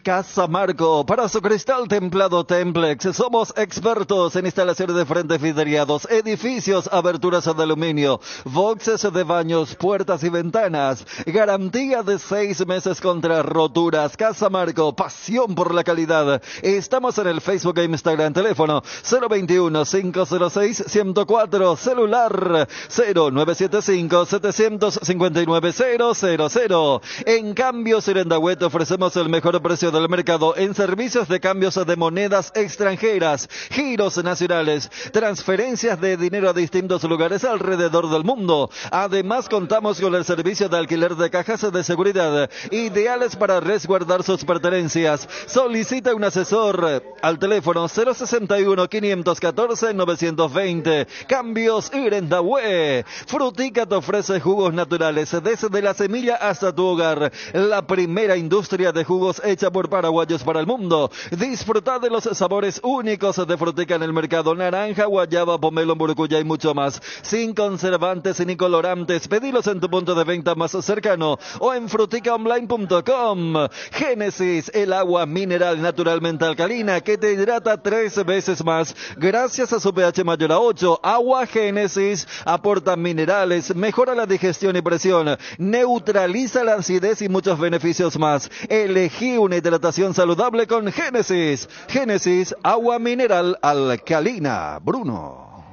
Casa Marco, para su cristal templado Templex. Somos expertos en instalaciones de frentes vidriados, edificios, aberturas de aluminio, boxes de baños, puertas y ventanas. Garantía de 6 meses contra roturas. Casa Marco, pasión por la calidad. Estamos en el Facebook e Instagram. Teléfono 021-506-104. Celular 0975-759-000. En cambio, Serendagüe, ofrecemos el mejor precio del mercado en servicios de cambios de monedas extranjeras, giros nacionales, transferencias de dinero a distintos lugares alrededor del mundo. Además, contamos con el servicio de alquiler de cajas de seguridad, ideales para resguardar sus pertenencias. Solicita un asesor al teléfono 061-514-920. Cambios Irendahue. Frutica te ofrece jugos naturales desde la semilla hasta tu hogar. La primera industria de jugos hecha por paraguayos para el mundo. Disfruta de los sabores únicos de Frutica en el mercado: naranja, guayaba, pomelo, maracuya y mucho más. Sin conservantes ni colorantes. Pedilos en tu punto de venta más cercano o en fruticaonline.com. Génesis, el agua mineral naturalmente alcalina que te hidrata 3 veces más gracias a su pH mayor a 8. Agua Génesis aporta minerales, mejora la digestión y presión, neutraliza la acidez y muchos beneficios más. Elegí una hidratación saludable con Génesis. Génesis, agua mineral alcalina. Bruno.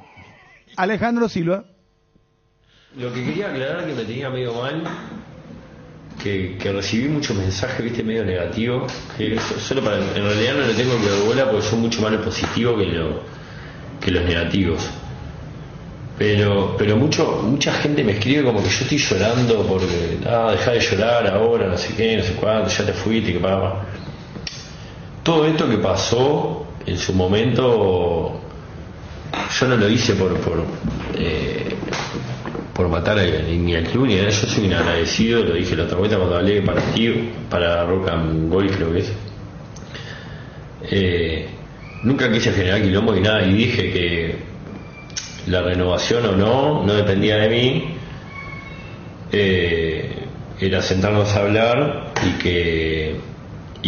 Alejandro Silva. Lo que quería aclarar, que me tenía medio mal, que recibí muchos mensajes, viste, medio negativos, que solo para, en realidad no le tengo que dar bola porque son mucho más los positivos que los negativos. Pero mucha gente me escribe como que yo estoy llorando porque, dejá de llorar ahora, no sé qué, no sé cuánto, ya te fuiste, que papá. Todo esto que pasó en su momento, yo no lo hice por matar ni al club ni a él. Yo soy un agradecido, lo dije la otra vuelta cuando hablé para Rock and Roll, creo que es. Nunca quise generar quilombo ni nada, y dije que la renovación o no dependía de mí, era sentarnos a hablar y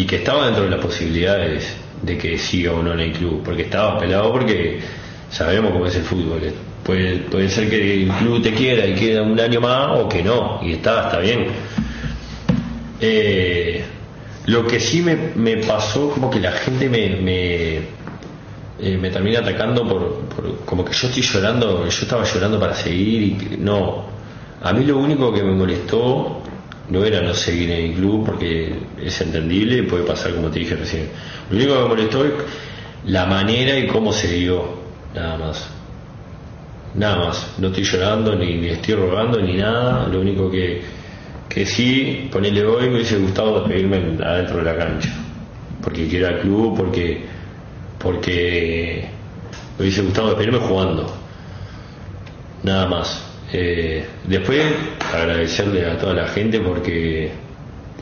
que estaba dentro de las posibilidades de que siga o no en el club, porque estaba pelado, porque sabemos cómo es el fútbol. Puede ser que el club te quiera y quede un año más o que no, y está bien. Lo que sí me pasó, como que la gente me termina atacando por como que yo estoy llorando. Yo estaba llorando para seguir y no. A mí lo único que me molestó no era no seguir en el club, porque es entendible y puede pasar, como te dije recién. Lo único que me molestó es la manera y cómo se dio, nada más. No estoy llorando ni estoy rogando ni nada. Lo único que sí, ponerle hoy, me hubiese gustado despedirme adentro de la cancha, porque quiero al club, porque me hubiese gustado despedirme jugando, nada más. Después agradecerle a toda la gente, porque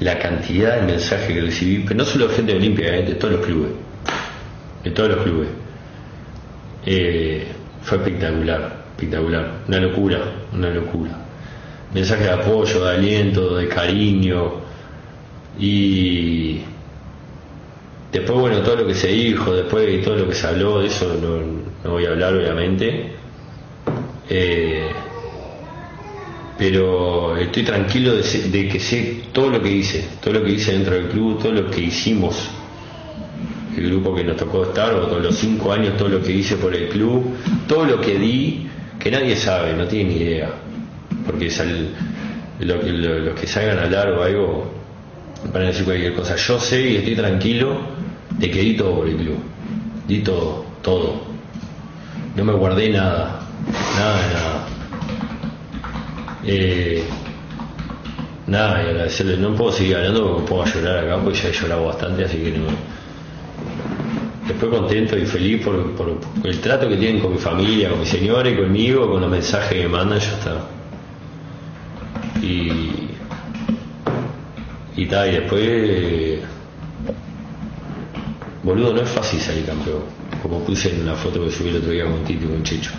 la cantidad de mensajes que recibí, pero no solo de gente de Olimpia, de todos los clubes, fue espectacular, una locura. Mensajes de apoyo, de aliento, de cariño, y después, bueno, todo lo que se dijo después y todo lo que se habló, de eso no voy a hablar, obviamente. Pero estoy tranquilo de que sé todo lo que hice dentro del club, todo lo que hicimos, el grupo que nos tocó estar, o todos los 5 años, todo lo que hice por el club, todo lo que di, que nadie sabe, no tiene ni idea, porque los que salgan a hablar o algo van a decir cualquier cosa. Yo sé y estoy tranquilo de que di todo por el club, di todo, no me guardé nada. Y agradecerle. No puedo seguir hablando porque me pongo a llorar acá, porque ya he llorado bastante, así que no. Después contento y feliz por el trato que tienen con mi familia, con mi señora y conmigo, con los mensajes que me mandan, ya está. Y después, boludo, no es fácil salir campeón, como puse en una foto que subí el otro día con Tito y con Checho.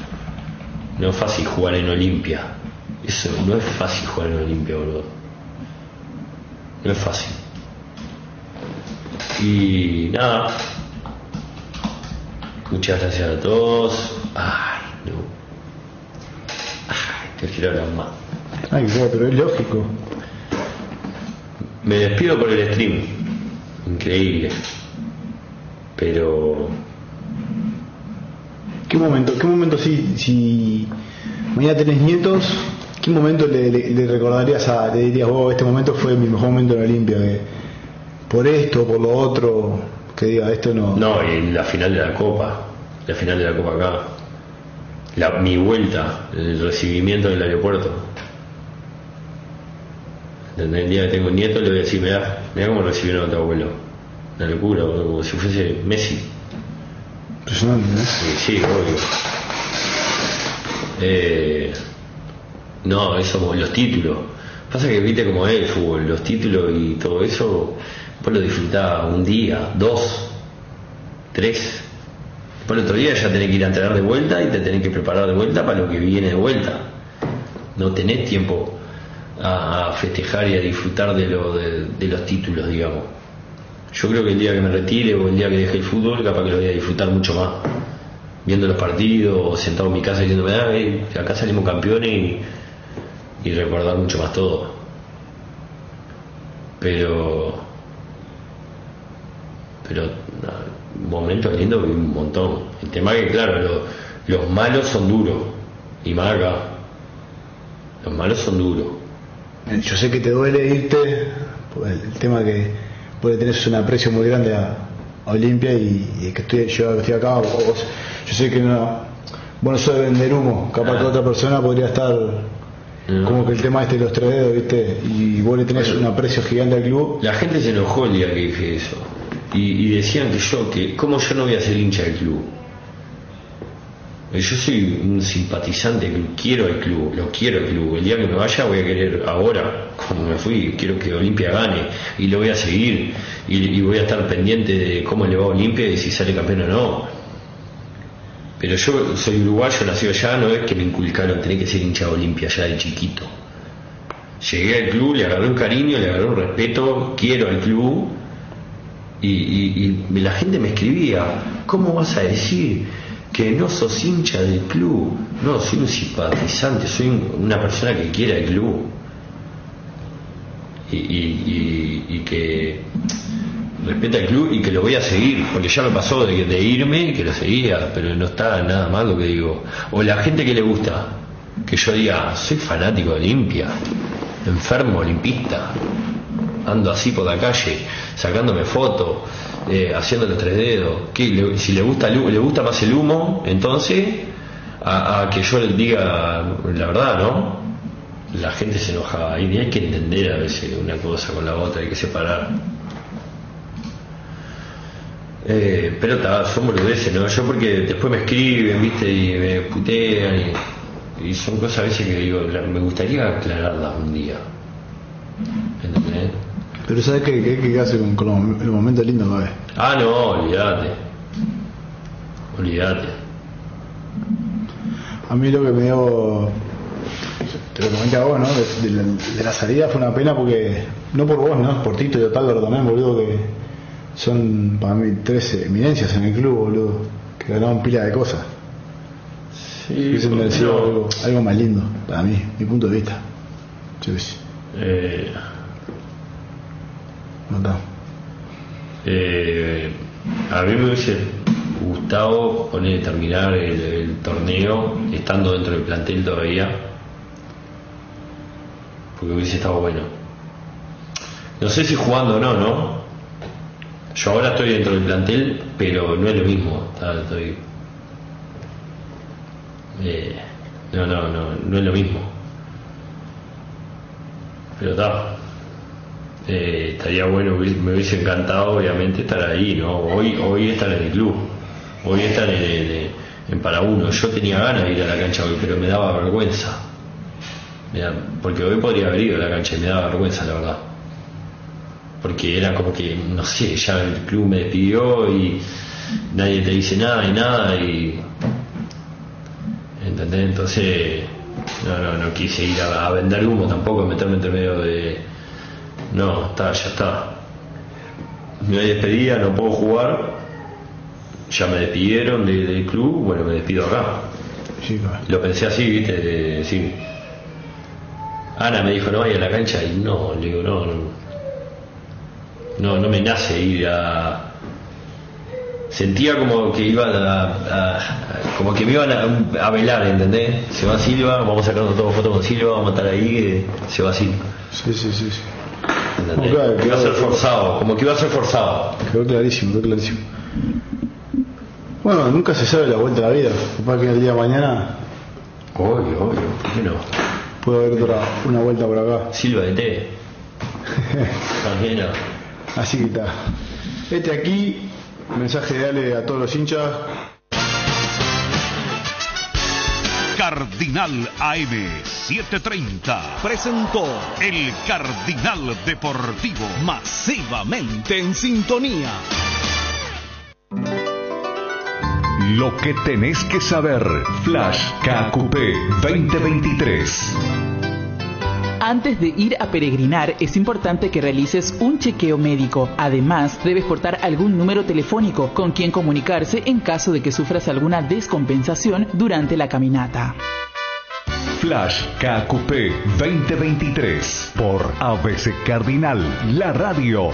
No es fácil jugar en Olimpia. Eso, no es fácil jugar en Olimpia, boludo. No es fácil. Y nada. Muchas gracias a todos. Te quiero hablar más. Pero es lógico. Me despido por el stream. Increíble. Pero... ¿Qué momento si mañana tenés nietos, qué momento le recordarías le dirías, este momento fue mi mejor momento en Olimpia, por esto, por lo otro, que diga esto no. No, y la final de la Copa acá, mi vuelta, el recibimiento del aeropuerto. ¿Entendés? El día que tengo un nieto le voy a decir, mirá cómo recibieron a tu abuelo. Una locura, como si fuese Messi. Impresionante, ¿eh? Sí, obvio. No, eso, los títulos. Pasa que viste cómo es el fútbol, los títulos y todo eso, vos lo disfrutás un día, 2, 3. Después el otro día ya tenés que ir a entrenar de vuelta y te tenés que preparar de vuelta para lo que viene de vuelta. No tenés tiempo a festejar y a disfrutar de los títulos, digamos. Yo creo que el día que me retire o el día que deje el fútbol, capaz que lo voy a disfrutar mucho más. Viendo los partidos o sentado en mi casa diciéndome, acá salimos campeones y recordar mucho más todo. Pero momentos lindos vi un montón. El tema es que claro, los malos son duros, y más acá los malos son duros. Yo sé que te duele irte, el tema que vos le tenés un aprecio muy grande a Olimpia y que yo estoy acá, yo sé que vos no sos de vender humo, capaz que otra persona podría estar como que el tema de los 3 dedos, ¿viste? Y vos le tenés un aprecio gigante al club. La gente se enojó el día que dije eso y decían que cómo yo no voy a ser hincha del club. Yo soy un simpatizante del club, quiero al club, lo quiero al club. El día que me vaya voy a querer, ahora, como me fui, quiero que Olimpia gane y lo voy a seguir y voy a estar pendiente de cómo le va a Olimpia y si sale campeón o no. Pero yo soy uruguayo, nacido allá, no es que me inculcaron tener que ser hincha de Olimpia ya de chiquito. Llegué al club, le agarré un cariño, le agarré un respeto, quiero al club y la gente me escribía, ¿cómo vas a decir que no sos hincha del club? No, soy un simpatizante, soy una persona que quiere al club y que respeta al club y que lo voy a seguir, porque ya me pasó de irme, que lo seguía, pero no está nada mal lo que digo. O la gente que le gusta que yo diga, soy fanático de Olimpia, enfermo olimpista, ando así por la calle sacándome fotos, haciendo los 3 dedos. Si le gusta más el humo, entonces a que yo les diga la verdad, ¿no? La gente se enoja y hay que entender a veces una cosa con la otra, hay que separar. Pero son boludeces, ¿no? Yo porque después me escriben, viste, y me putean y son cosas a veces que digo, me gustaría aclararlas un día, ¿entendés? Pero ¿sabes qué hace con los momentos lindos, ¿no? No, olvídate. A mí lo que me dio, te lo comenté a vos, ¿no? De la salida fue una pena porque, no por vos, ¿no? Por Tito y Otaldo también, boludo, que son para mí 3 eminencias en el club, boludo, que ganaron pila de cosas. Sí, se merecía algo más lindo, para mí, mi punto de vista. A mí me hubiese gustado terminar el torneo estando dentro del plantel todavía, porque hubiese estado bueno. No sé si jugando o no. Yo ahora estoy dentro del plantel, pero no es lo mismo. No es lo mismo. Pero está. Estaría bueno, me hubiese encantado obviamente estar ahí, ¿no? Hoy estar en el club, hoy estar en para uno. Yo tenía ganas de ir a la cancha hoy, pero me daba vergüenza, porque hoy podría haber ido a la cancha y me daba vergüenza, la verdad, porque era como que, no sé, ya el club me despidió y nadie te dice nada y ¿entendés? Entonces no quise ir a vender humo tampoco, meterme entre medio de ya está. Me despedía, no puedo jugar. Ya me despidieron del club, bueno, me despido acá. Sí, claro. Lo pensé así, viste, sí. Ana me dijo, no vaya a la cancha, y no, le digo, no me nace ir a. Sentía como que iban como que me iban a velar, ¿entendés? Se va Silva, vamos sacando todas fotos con Silva, vamos a estar ahí, se va Silva. Sí. ¿Entendés? Iba a ser forzado, como que iba a ser forzado. Quedó clarísimo. Bueno, nunca se sabe la vuelta de la vida. Capaz que el día de mañana. Obvio, ¿por qué no? Puede haber una vuelta por acá. Silva de té. También no. Así que está. Aquí, mensaje de Ale a todos los hinchas. Cardinal AM 730 presentó el Cardinal Deportivo, masivamente en sintonía. Lo que tenés que saber. Flash KQP 2023. Antes de ir a peregrinar, es importante que realices un chequeo médico. Además, debes portar algún número telefónico con quien comunicarse en caso de que sufras alguna descompensación durante la caminata. Flash KQP 2023 por ABC Cardinal, la radio